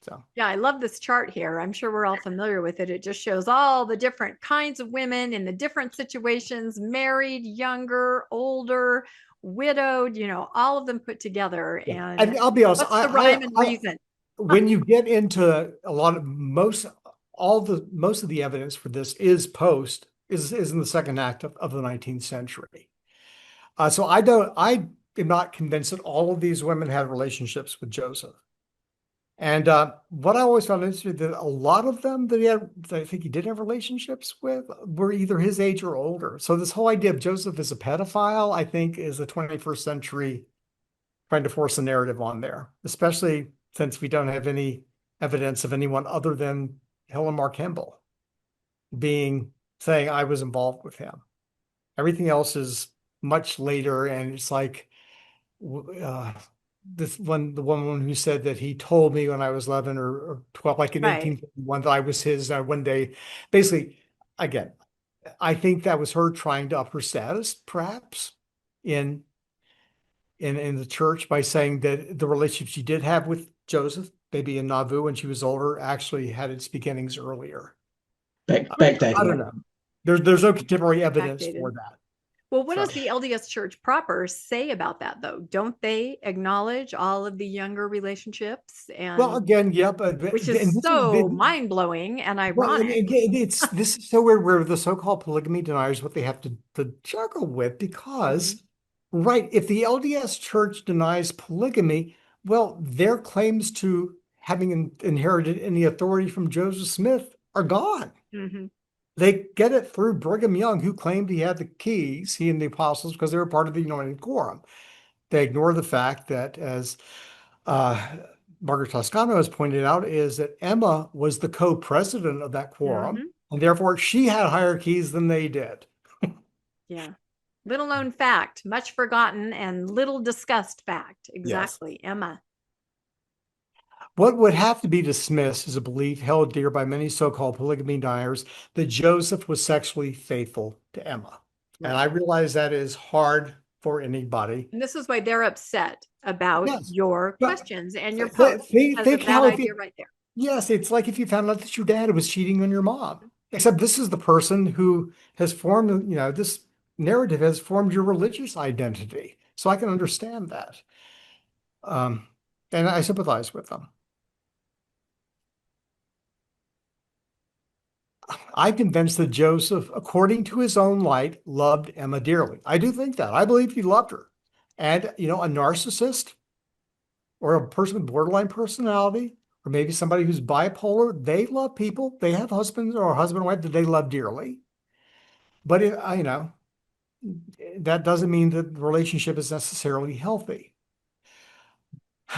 So, yeah, I love this chart here. I'm sure we're all familiar with it. It just shows all the different kinds of women in the different situations, married, younger, older, widowed, all of them put together. yeah. And I'll be honest, what's the rhyme and reason? when you get into a lot of most of the evidence for this is in the second act of the 19th century. So I am not convinced that all of these women had relationships with Joseph. And what I always found interesting that a lot of them that I think he did have relationships with were either his age or older. So this whole idea of Joseph as a pedophile, I think, is the 21st century trying to force a narrative on there, especially since we don't have any evidence of anyone other than Helen Mar Kimball saying I was involved with him. Everything else is much later, and it's like the woman who said that he told me when I was 11 or 12, like in Right. 1851, that I was his one day. Basically, again, I think that was her trying to up her status, perhaps, in the church by saying that the relationship she did have with Joseph, maybe in Nauvoo when she was older, actually had its beginnings earlier. Backdating. I don't know. There's no contemporary evidence Backdated. for that. Well, what does the LDS Church proper say about that, though? Don't they acknowledge all of the younger relationships? And Well, again, yeah, which is so mind blowing and ironic. Well, and again, this is so weird where the so-called polygamy deniers what they have to juggle with because, right, if the LDS Church denies polygamy, well, their claims to having inherited any authority from Joseph Smith are gone. Mm-hmm. They get it through Brigham Young, who claimed he had the keys, he and the apostles, because they were part of the anointed quorum. They ignore the fact that, as Margaret Toscano has pointed out, is that Emma was the co-president of that quorum, and therefore she had higher keys than they did. Yeah. Little known fact, much forgotten and little discussed fact. Exactly. Yes. Emma. What would have to be dismissed is a belief held dear by many so-called polygamy deniers that Joseph was sexually faithful to Emma. Right. And I realize that is hard for anybody. And this is why they're upset about your questions and your posts. Think how idea right there. Yes, it's like if you found out that your dad was cheating on your mom. Except this is the person who has formed, this narrative has formed your religious identity. So I can understand that. And I sympathize with them. I'm convinced that Joseph, according to his own light, loved Emma dearly. I do think that. I believe he loved her. And, you know, a narcissist or a person with borderline personality, or maybe somebody who's bipolar, they love people. They have husbands or husband and wife that they love dearly. But, you know, that doesn't mean that the relationship is necessarily healthy.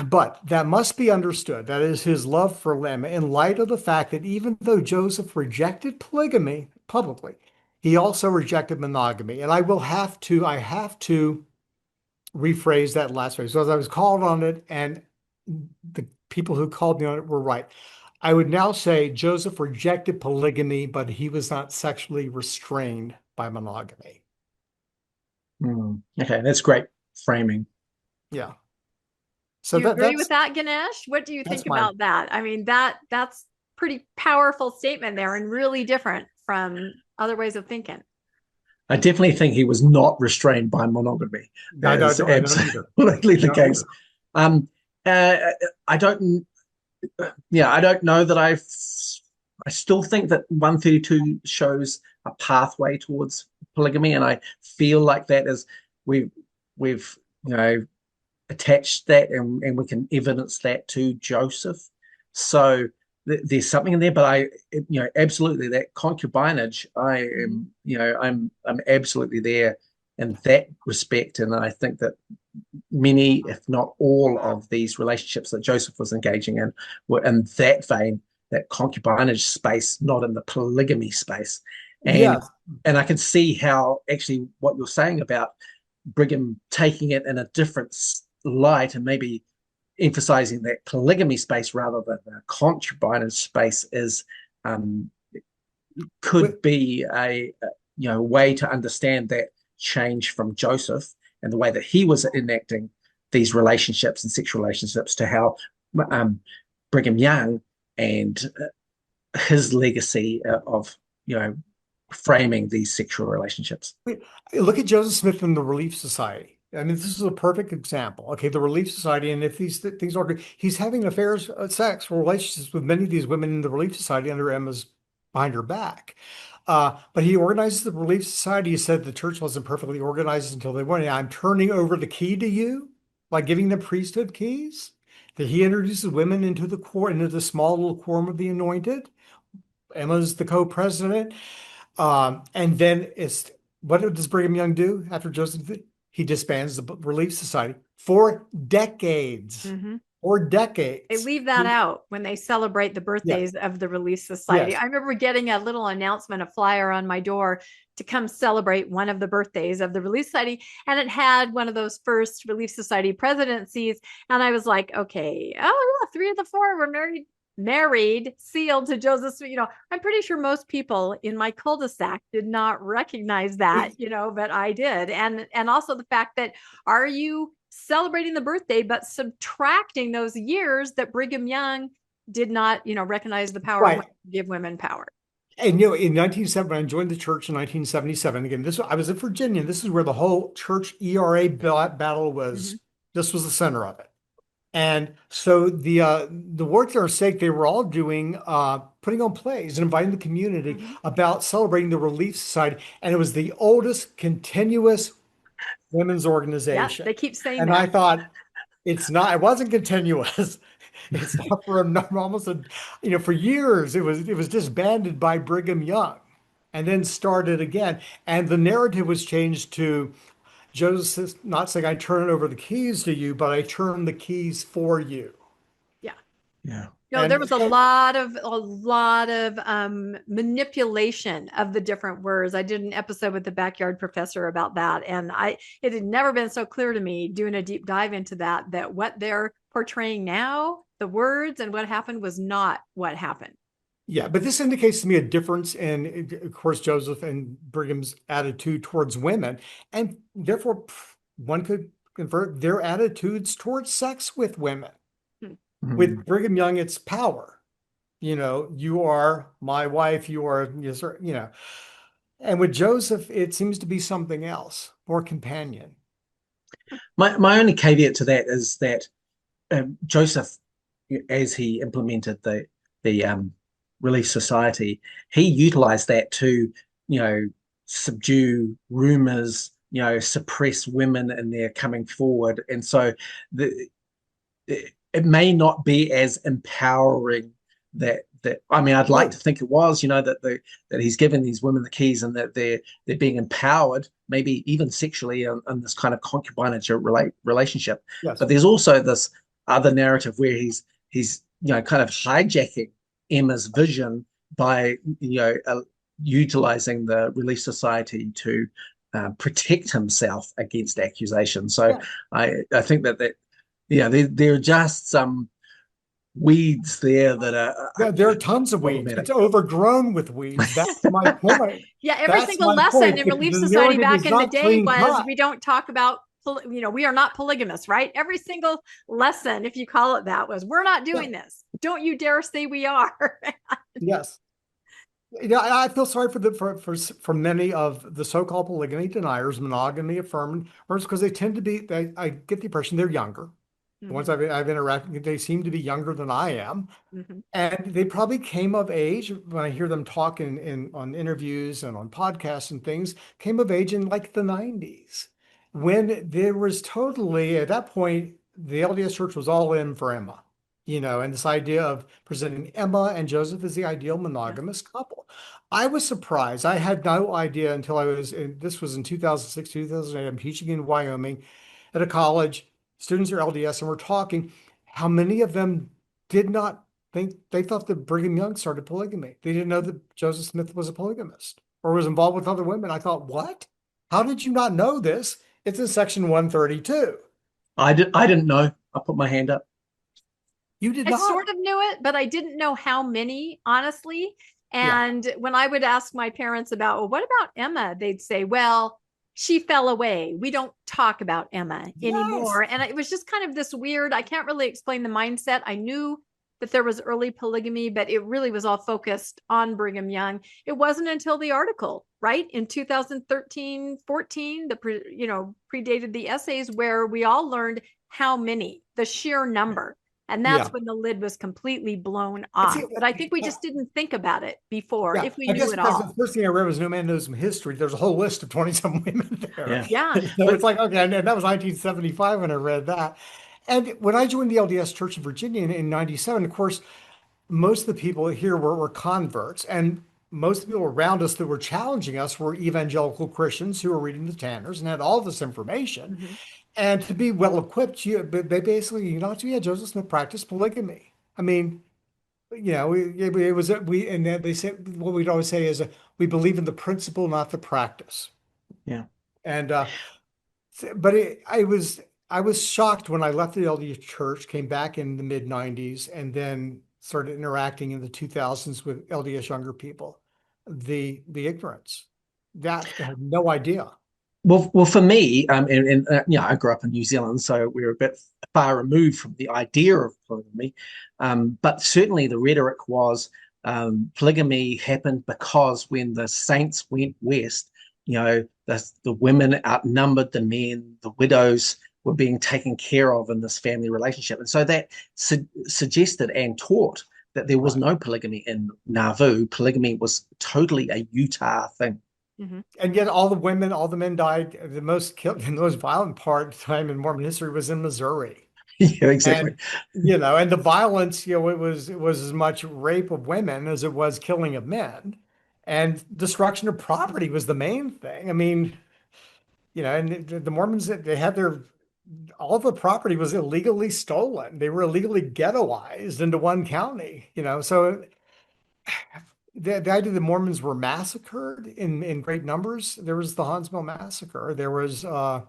But that must be understood. That is his love for Lemma in light of the fact that even though Joseph rejected polygamy publicly, he also rejected monogamy. And I have to rephrase that last phrase. So as I was called on it, and the people who called me on it were right. I would now say Joseph rejected polygamy, but he was not sexually restrained by monogamy. Okay, that's great framing. Yeah. Do So you agree with that's that, Ganesh? What do you think my about that? I mean, that's pretty powerful statement there and really different from other ways of thinking. I definitely think he was not restrained by monogamy. I That is don't either. absolutely the No, case. Um, I don't. Yeah, I don't know that I still think that 132 shows a pathway towards polygamy, and I feel like that is we've you know attached that, and we can evidence that to Joseph. So there's something in there, but absolutely that concubinage. I'm absolutely there in that respect, and I think that many, if not all, of these relationships that Joseph was engaging in were in that vein, that concubinage space, not in the polygamy space. And yes. and I can see how actually what you're saying about Brigham taking it in a different light and maybe emphasizing that polygamy space rather than the concubinage space is could be a way to understand that change from Joseph and the way that he was enacting these relationships and sexual relationships to how Brigham Young and his legacy of framing these sexual relationships. Look at Joseph Smith and the Relief Society. I mean, this is a perfect example. Okay, the Relief Society, and if these things are good, he's having affairs, sex, or relationships with many of these women in the Relief Society under Emma's behind her back. But he organizes the Relief Society. He said the church wasn't perfectly organized until they went. I'm turning over the key to you by giving them priesthood keys. That he introduces women into the small little quorum of the anointed. Emma's the co-president. And then what does Brigham Young do after Joseph? He disbands the Relief Society for decades. Mm-hmm. For decades. They leave that out when they celebrate the birthdays of the Relief Society. Yes. I remember getting a little announcement, a flyer on my door to come celebrate one of the birthdays of the Relief Society. And it had one of those first Relief Society presidencies. And I was like, okay, oh, yeah, 3 of the 4 were married, sealed to Joseph. I'm pretty sure most people in my cul-de-sac did not recognize that, but I did. And also the fact that, are you celebrating the birthday, but subtracting those years that Brigham Young did not, recognize the power Right. of give women power. And in 1970, when I joined the church in 1977, again, I was in Virginia. This is where the whole church ERA battle was. Mm-hmm. This was the center of it. And so the Ward Fair's sake, they were all doing putting on plays and inviting the community about celebrating the Relief Society. And it was the oldest continuous women's organization. Yeah, they keep saying and that. I thought it wasn't continuous. It's not for for years. It was disbanded by Brigham Young and then started again. And the narrative was changed to Joseph not saying I turn over the keys to you, but I turn the keys for you. Yeah. Yeah. There was a lot of manipulation of the different words. I did an episode with the Backyard Professor about that, and it had never been so clear to me doing a deep dive into that what they're portraying now, the words and what happened was not what happened. Yeah, but this indicates to me a difference in, of course, Joseph and Brigham's attitude towards women, and therefore one could convert their attitudes towards sex with women. Mm-hmm. With Brigham Young, it's power. You are my wife, you are, And with Joseph, it seems to be something else, more companion. My only caveat to that is that Joseph, as he implemented the Relief Society, he utilized that to, subdue rumors, suppress women in their coming forward. And so it may not be as empowering that I mean, I'd like to think it was, that he's given these women the keys and that they're being empowered, maybe even sexually in this kind of concubinage relationship. Yes. But there's also this other narrative where he's kind of hijacking Emma's vision by utilizing the Relief Society to protect himself against accusation. So I think that there are just some weeds there that there are tons of weeds. It's overgrown with weeds. That's my point. Yeah, every single lesson in Relief Society back in the day was we don't talk about, we are not polygamists, right? Every single lesson, if you call it that, was we're not doing this. Don't you dare say we are. Yes. I feel sorry for many of the so-called polygamy deniers, monogamy affirmers, because they tend to be. I get the impression they're younger. The ones I've interacted with, they seem to be younger than I am. And they probably came of age, when I hear them talk on interviews and on podcasts and things, came of age in like the 90s, when there was totally, at that point, the LDS Church was all in for Emma, and this idea of presenting Emma and Joseph as the ideal monogamous couple. I was surprised. I had no idea until this was in 2006, 2008. I'm teaching in Wyoming at a college. Students are LDS, and we're talking how many of them did not think, they thought that Brigham Young started polygamy. They didn't know that Joseph Smith was a polygamist or was involved with other women. I thought, what? How did you not know this? It's in section 132. I didn't know. I put my hand up. You did not? I sort of knew it, but I didn't know how many, honestly. And when I would ask my parents about, well, what about Emma? They'd say, well, she fell away. We don't talk about Emma anymore. And it was just kind of this weird, I can't really explain the mindset. I knew that there was early polygamy, but it really was all focused on Brigham Young. It wasn't until the article, right, in 2013, 14, predated the essays, where we all learned how many, the sheer number. And that's when the lid was completely blown off. But I think we just didn't think about it before, if we knew it all. The first thing I read was No Man Knows Some History. There's a whole list of 20-some women there. Yeah. So it's like, okay, and that was 1975 when I read that. And when I joined the LDS Church in Virginia in 97, of course, most of the people here were converts. And most of the people around us that were challenging us were evangelical Christians who were reading the Tanners and had all this information. And to be well equipped, they basically, Joseph Smith practiced polygamy. I mean, it was and they said what we'd always say is we believe in the principle, not the practice. Yeah. And but I was shocked when I left the LDS Church, came back in the mid 90s, and then started interacting in the 2000s with LDS younger people. The ignorance, that I had no idea. Well, for me, I grew up in New Zealand, so we're a bit far removed from the idea of polygamy. But certainly the rhetoric was polygamy happened because when the saints went west, the women outnumbered the men, the widows were being taken care of in this family relationship. And so that suggested and taught that there was no polygamy in Nauvoo. Polygamy was totally a Utah thing. And yet all the men died. The most violent time in Mormon history was in Missouri. Yeah, exactly. And the violence, it was as much rape of women as it was killing of men. And destruction of property was the main thing. I mean, and the Mormons, they had all the property was illegally stolen. They were illegally ghettoized into one county, so the idea the Mormons were massacred in great numbers. There was the Hansville massacre. There was a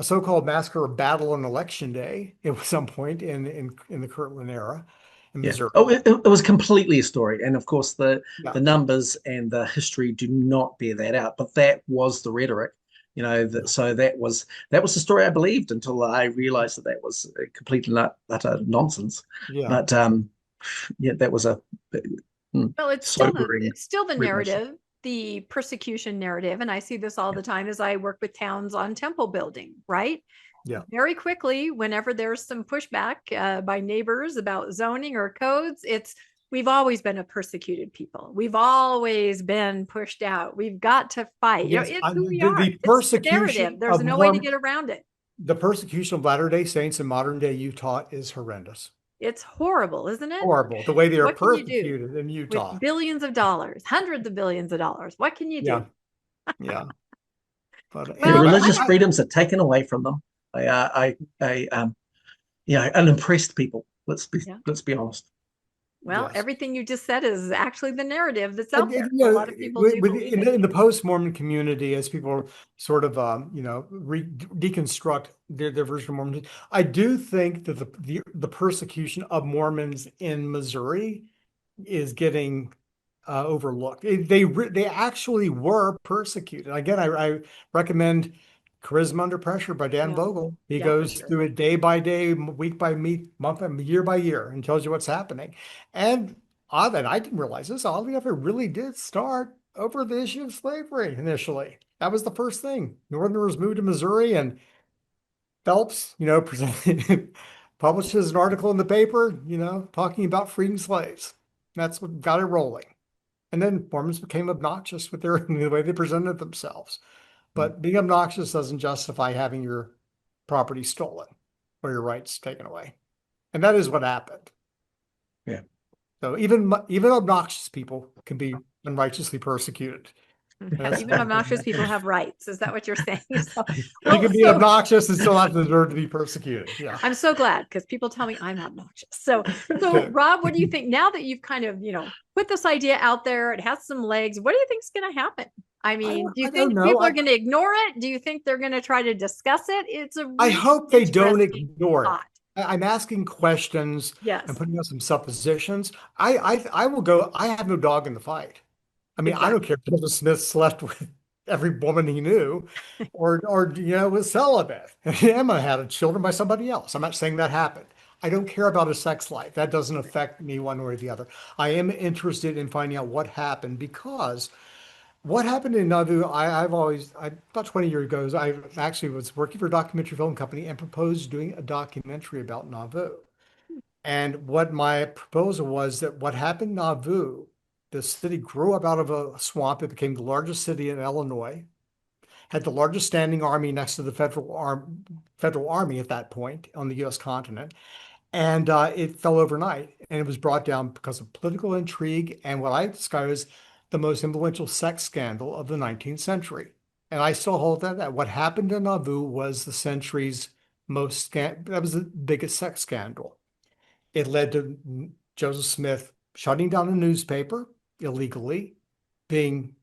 so-called massacre of battle on election day at some point in the Kirtland era in Missouri. Oh, it was completely a story. And of course, the numbers and the history do not bear that out. But that was the rhetoric, so that was the story I believed until I realized that was complete utter nonsense. Yeah. But that was a well, it's still the narrative, the persecution narrative. And I see this all the time as I work with towns on temple building, right? Yeah. Very quickly, whenever there's some pushback by neighbors about zoning or codes, it's, we've always been a persecuted people. We've always been pushed out. We've got to fight. Yes, It's who we are. the It's the persecution narrative. There's of no way to get around it. the persecution of Latter-day Saints in modern day Utah is horrendous. It's horrible, isn't it? Horrible. The way they are What can you do persecuted in Utah. with billions of dollars, hundreds of billions of dollars? What can you do? Yeah. But The Well, religious freedoms are taken away from them. They are unimpressed people. Let's be honest. Well, Yes. everything you just said is actually the narrative that's out there. You know, A lot of people do believe it. in the post-Mormon community, as people sort of deconstruct their version of Mormonism, I do think that the persecution of Mormons in Missouri is getting overlooked. They actually were persecuted. Again, I recommend Charisma Under Pressure by Dan Yeah. Vogel. He Yeah, goes for sure. through it day by day, week by week, month, year by year, and tells you what's happening. And oddly, I didn't realize this, oddly enough, it really did start over the issue of slavery initially. That was the first thing. Northerners moved to Missouri, and Phelps, publishes an article in the paper, talking about freeing slaves. That's what got it rolling. And then Mormons became obnoxious with the way they presented themselves. But being obnoxious doesn't justify having your property stolen or your rights taken away. And that is what happened. Yeah. So even obnoxious people can be unrighteously persecuted. Even obnoxious people have rights. Is that what you're saying? So, You can be obnoxious and still not deserve to be persecuted. Yeah. I'm so glad, because people tell me I'm obnoxious. So Rob, what do you think now that you've kind of, put this idea out there, it has some legs, what do you think is going to happen? I mean, do you think people are going to ignore it? Do you think they're going to try to discuss it? It's a really I hope they don't interesting ignore thought. it. I'm asking questions Yes. and putting out some suppositions. I will go, I have no dog in the fight. I mean, I don't care if Joseph Smith slept with every woman he knew or was celibate. Emma had children by somebody else. I'm not saying that happened. I don't care about his sex life. That doesn't affect me one way or the other. I am interested in finding out what happened, because what happened in Nauvoo, about 20 years ago, I actually was working for a documentary film company and proposed doing a documentary about Nauvoo. And what my proposal was that what happened in Nauvoo, the city grew up out of a swamp. It became the largest city in Illinois, had the largest standing army next to the federal army at that point on the U.S. continent. And it fell overnight, and it was brought down because of political intrigue and what I describe as the most influential sex scandal of the 19th century. And I still hold that what happened in Nauvoo was the century's that was the biggest sex scandal. It led to Joseph Smith shutting down a newspaper illegally, being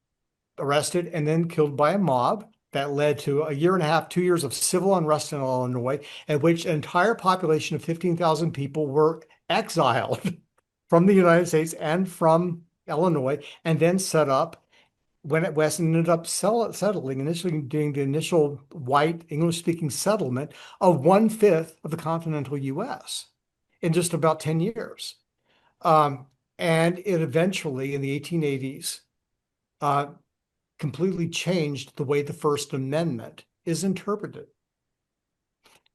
arrested, and then killed by a mob. That led to a year and a half, 2 years of civil unrest in Illinois, at which an entire population of 15,000 people were exiled from the United States and from Illinois, and then set up, went west and ended up settling, initially doing the initial white English-speaking settlement of 1/5 of the continental U.S. in just about 10 years. And it eventually, in the 1880s, completely changed the way the First Amendment is interpreted.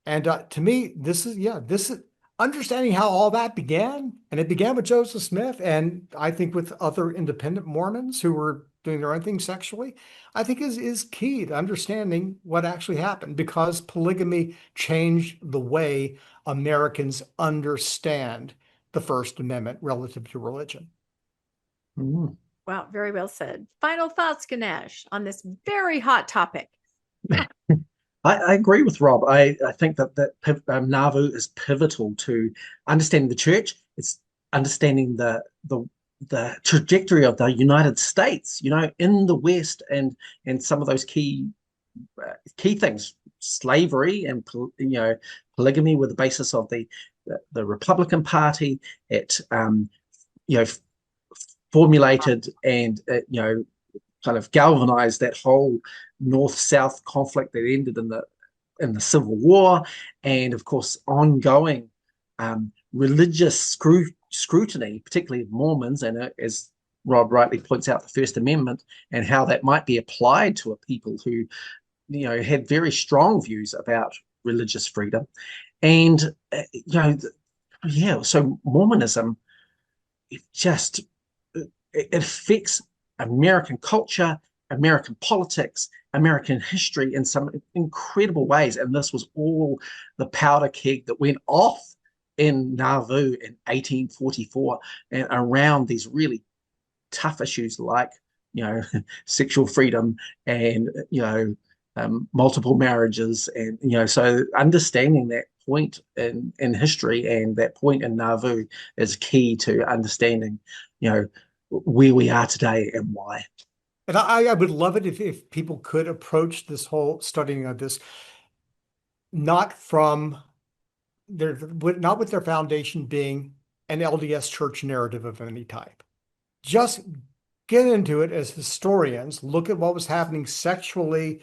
And to me, this is understanding how all that began. And it began with Joseph Smith, and I think with other independent Mormons who were doing their own thing sexually, I think is key to understanding what actually happened, because polygamy changed the way Americans understand the First Amendment relative to religion. Mm. Wow, very well said. Final thoughts, Ganesh, on this very hot topic. I agree with Rob. I think that Nauvoo is pivotal to understanding the church. It's understanding the trajectory of the United States, in the West, and some of those key things, slavery and polygamy were the basis of the Republican Party. It formulated and kind of galvanized that whole North-South conflict that ended in the Civil War, and of course ongoing religious scrutiny, particularly of Mormons, and as Rob rightly points out, the First Amendment and how that might be applied to a people who had very strong views about religious freedom. And so Mormonism it just it affects American culture, American politics, American history in some incredible ways. And this was all the powder keg that went off in Nauvoo in 1844 and around these really tough issues like, sexual freedom and, multiple marriages. And, so understanding that point in history and that point in Nauvoo is key to understanding, where we are today and why. And I would love it if people could approach this whole studying of this not from not with their foundation being an LDS church narrative of any type. Just get into it as historians, look at what was happening sexually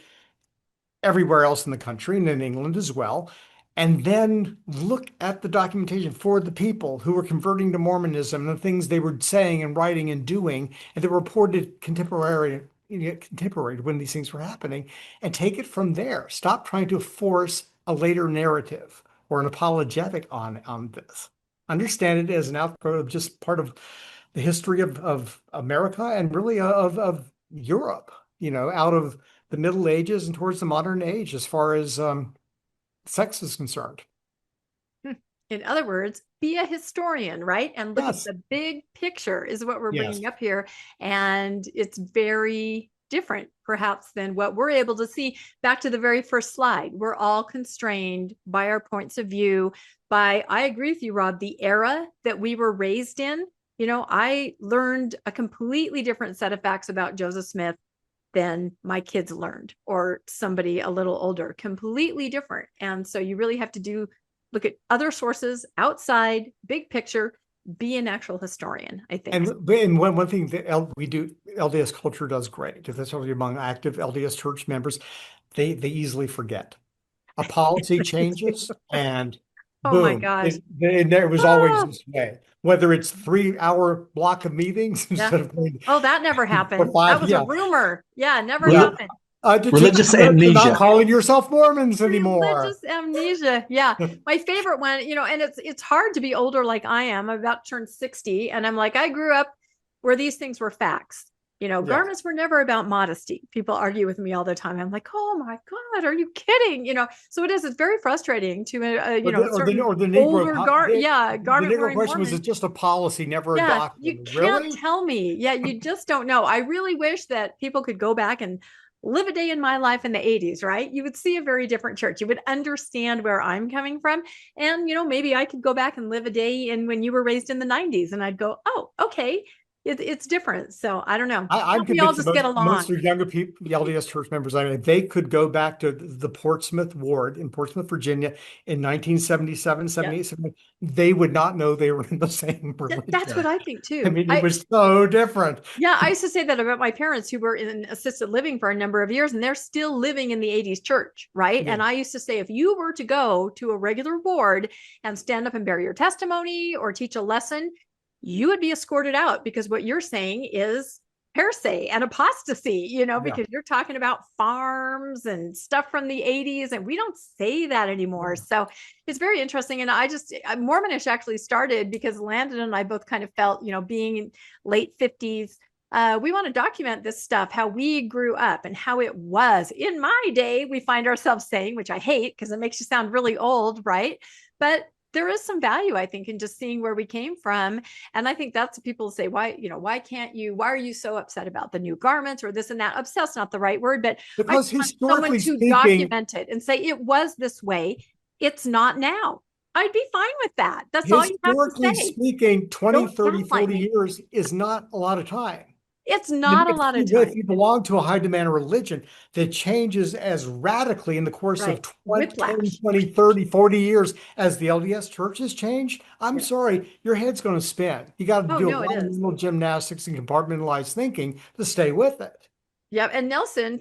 everywhere else in the country and in England as well, and then look at the documentation for the people who were converting to Mormonism and the things they were saying and writing and doing, and they were reported contemporary when these things were happening, and take it from there. Stop trying to force a later narrative or an apologetic on this. Understand it as an outgrowth of just part of the history of America and really of Europe, out of the Middle Ages and towards the modern age as far as sex is concerned. In other words, be a historian, right? And look Yes. at the big picture is what we're Yes. bringing up here. And it's very different, perhaps, than what we're able to see. Back to the very first slide, we're all constrained by our points of view, I agree with you, Rob, the era that we were raised in. I learned a completely different set of facts about Joseph Smith than my kids learned, or somebody a little older, completely different. And so you really have to look at other sources outside, big picture, be an actual historian, I think. And one thing that LDS culture does great, especially among active LDS church members, they easily forget. A policy changes and Oh boom, my gosh. it was always this way. Whether it's 3-hour block of meetings instead of that never happened. five, That was a rumor. Yeah, never Yeah. happened. Religious you're amnesia. not calling yourself Mormons anymore. Religious amnesia. Yeah. My favorite one, and it's hard to be older like I am. I'm about to turn 60. And I'm like, I grew up where these things were facts. Garments were never about modesty. People argue with me all the time. I'm like, oh my God, are you kidding? So it's very frustrating to, or the Negro older garment the wearing question was, Mormon. it's just a policy, never a doctrine. You can't tell me. Yeah, you just don't know. I really wish that people could go back and live a day in my life in the 80s, right? You would see a very different church. You would understand where I'm coming from. And, maybe I could go back and live a day in when you were raised in the 90s and I'd go, oh, okay. It's different. So I don't know. I'm we all convinced just get along. most of younger people, the LDS church members, they could go back to the Portsmouth ward in Portsmouth, Virginia in 1977, 78, 78. They would not know they were in the same religion. That's what I think too. I mean, it was so different. Yeah, I used to say that about my parents who were in assisted living for a number of years, and they're still living in the 80s church, right? Yeah. And I used to say, if you were to go to a regular ward and stand up and bear your testimony or teach a lesson, you would be escorted out, because what you're saying is heresy and apostasy, because you're talking about farms and stuff from the 80s, and we don't say that anymore. Yeah. So it's very interesting. And Mormonish actually started because Landon and I both kind of felt, being in late 50s, we want to document this stuff, how we grew up and how it was in my day, we find ourselves saying, which I hate because it makes you sound really old, right? But there is some value, I think, in just seeing where we came from. And I think that's what people say, why are you so upset about the new garments or this and that? Obsessed, not the right word, but because historically speaking, document it and say it was this way. It's not now. I'd be fine with that. That's all you have to say. Historically speaking, 20, 30, 40 years is not a lot of time. It's not a lot of time. If you belong to a high demand religion that changes as radically in the course of 20, 30, 40 years as the LDS church has changed, I'm sorry, your head's going to spin. You got to do a lot of mental gymnastics and compartmentalized thinking to stay with it. Yeah, and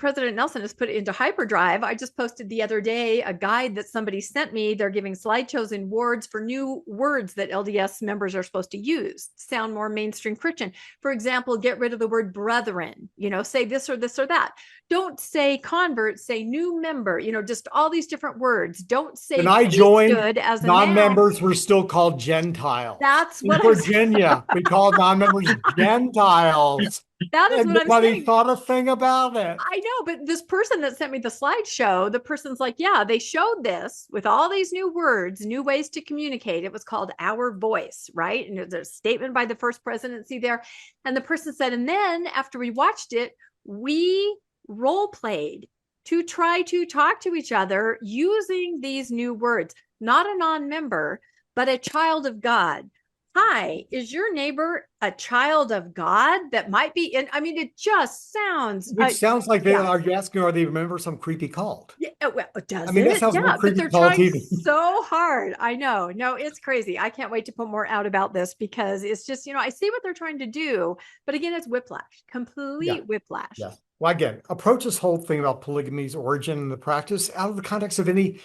President Nelson has put it into hyperdrive. I just posted the other day a guide that somebody sent me. They're giving slideshows and words for new words that LDS members are supposed to use, sound more mainstream Christian. For example, get rid of the word brethren, say this or this or that. Don't say convert, say new member, just all these different words. Don't say When I joined, priesthood as a noun. non-members were still called Gentiles. That's In what Virginia, we called non-members Gentiles. that is And what I'm nobody saying. thought a thing about it. I know, but this person that sent me the slideshow, the person's like, yeah, they showed this with all these new words, new ways to communicate. It was called Our Voice, right? And there's a statement by the first presidency there. And the person said, and then after we watched it, we role played to try to talk to each other using these new words, not a non-member, but a child of God. Hi, is your neighbor a child of God that might be in? I mean, it just sounds. Which sounds like yeah. are you asking, are they remember some creepy cult? Yeah, well, does I mean, that it? sounds more Yeah, but creepy they're cult trying even. so hard. I know. No, it's crazy. I can't wait to put more out about this because it's just, I see what they're trying to do, but again, it's whiplash, complete whiplash. Yeah. Well, again, approach this whole thing about polygamy's origin and the practice out of the context of any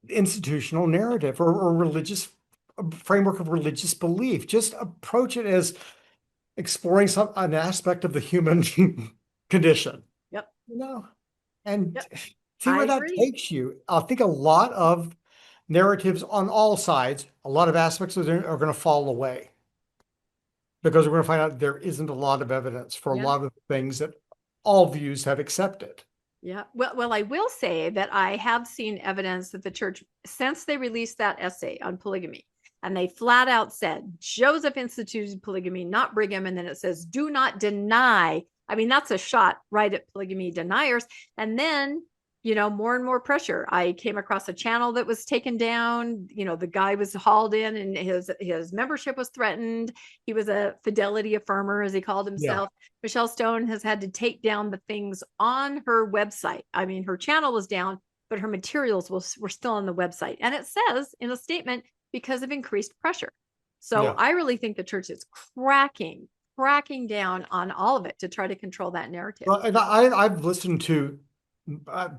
institutional narrative or religious framework of religious belief. Just approach it as exploring an aspect of the human condition. Yep. And see where that takes you. I think a lot of narratives on all sides, a lot of aspects of it are going to fall away because we're going to find out there isn't a lot of evidence for a lot of things that all views have accepted. Yeah. Well, I will say that I have seen evidence that the church, since they released that essay on polygamy, and they flat out said Joseph instituted polygamy, not Brigham. And then it says, do not deny. I mean, that's a shot right at polygamy deniers. And then, more and more pressure. I came across a channel that was taken down. The guy was hauled in and his membership was threatened. He was a fidelity affirmer, as he called himself. Yeah. Michelle Stone has had to take down the things on her website. I mean, her channel was down, but her materials were still on the website. And it says in a statement, because of increased pressure. So I really think the church is cracking down on all of it to try to control that narrative. Well, and I've listened to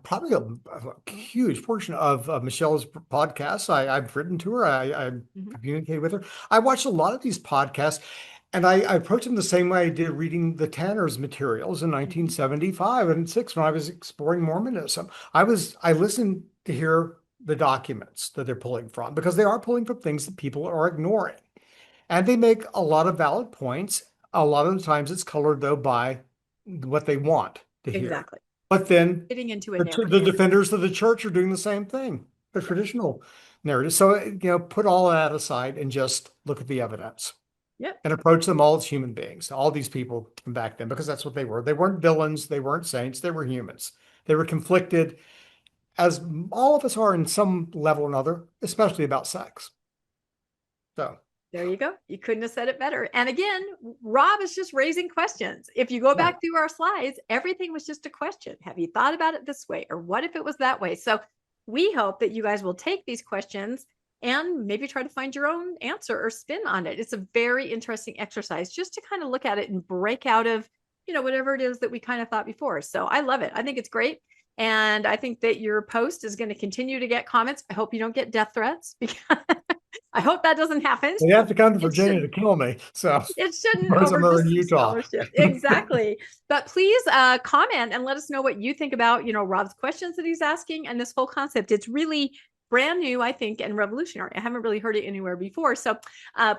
probably a huge portion of Michelle's podcasts. I've written to her. I communicate with her. I watched a lot of these podcasts, and I approached them the same way I did reading the Tanner's materials in 1975 and 6 when I was exploring Mormonism. I listened to hear the documents that they're pulling from, because they are pulling from things that people are ignoring. And they make a lot of valid points. A lot of the times it's colored, though, by what they want to hear. Exactly. But then fitting into the defenders of the church are doing the same thing, the traditional narrative. So, put all that aside and just look at the evidence. Yep. And approach them all as human beings. All these people come back then, because that's what they were. They weren't villains. They weren't saints. They were humans. They were conflicted, as all of us are in some level or another, especially about sex. So there you go. You couldn't have said it better. And again, Rob is just raising questions. If you go back through our slides, everything was just a question. Have you thought about it this way? Or what if it was that way? So we hope that you guys will take these questions and maybe try to find your own answer or spin on it. It's a very interesting exercise just to kind of look at it and break out of, whatever it is that we kind of thought before. So I love it. I think it's great. And I think that your post is going to continue to get comments. I hope you don't get death threats, because I hope that doesn't happen. They have to come to Virginia to kill me. So it shouldn't over Utah. Exactly. But please comment and let us know what you think about, Rob's questions that he's asking and this whole concept. It's really brand new, I think, and revolutionary. I haven't really heard it anywhere before. So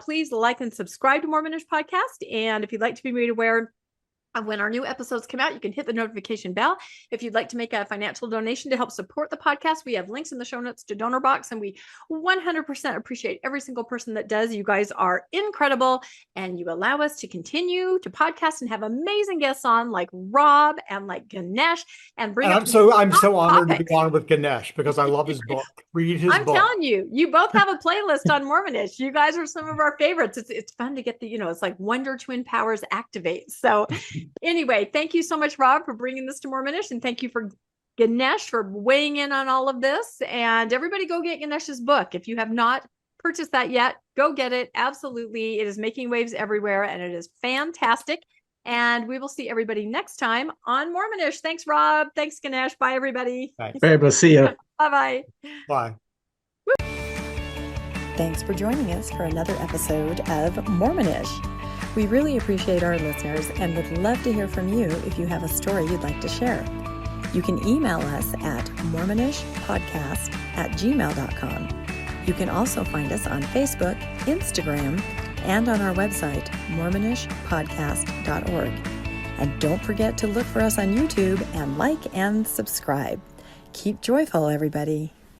please like and subscribe to Mormonish Podcast. And if you'd like to be made aware when our new episodes come out, you can hit the notification bell. If you'd like to make a financial donation to help support the podcast, we have links in the show notes to donor box, and we 100% appreciate every single person that does. You guys are incredible, and you allow us to continue to podcast and have amazing guests on, like Rob and like Ganesh, and bring. I'm so honored to be on with Ganesh, because I love his book. Read his book. I'm telling you, you both have a playlist on Mormonish. You guys are some of our favorites. It's fun to get the, it's like Wonder Twin Powers activate. So anyway, thank you so much, Rob, for bringing this to Mormonish, and thank you for Ganesh for weighing in on all of this. And everybody go get Ganesh's book. If you have not purchased that yet, go get it. Absolutely. It is making waves everywhere, and it is fantastic. And we will see everybody next time on Mormonish. Thanks, Rob. Thanks, Ganesh. Bye, everybody. Thanks. Very able to see you. Bye-bye. Bye. Thanks for joining us for another episode of Mormonish. We really appreciate our listeners and would love to hear from you if you have a story you'd like to share. You can email us at mormonishpodcast@gmail.com. You can also find us on Facebook, Instagram, and on our website, mormonishpodcast.org. And don't forget to look for us on YouTube and like and subscribe. Keep joyful, everybody.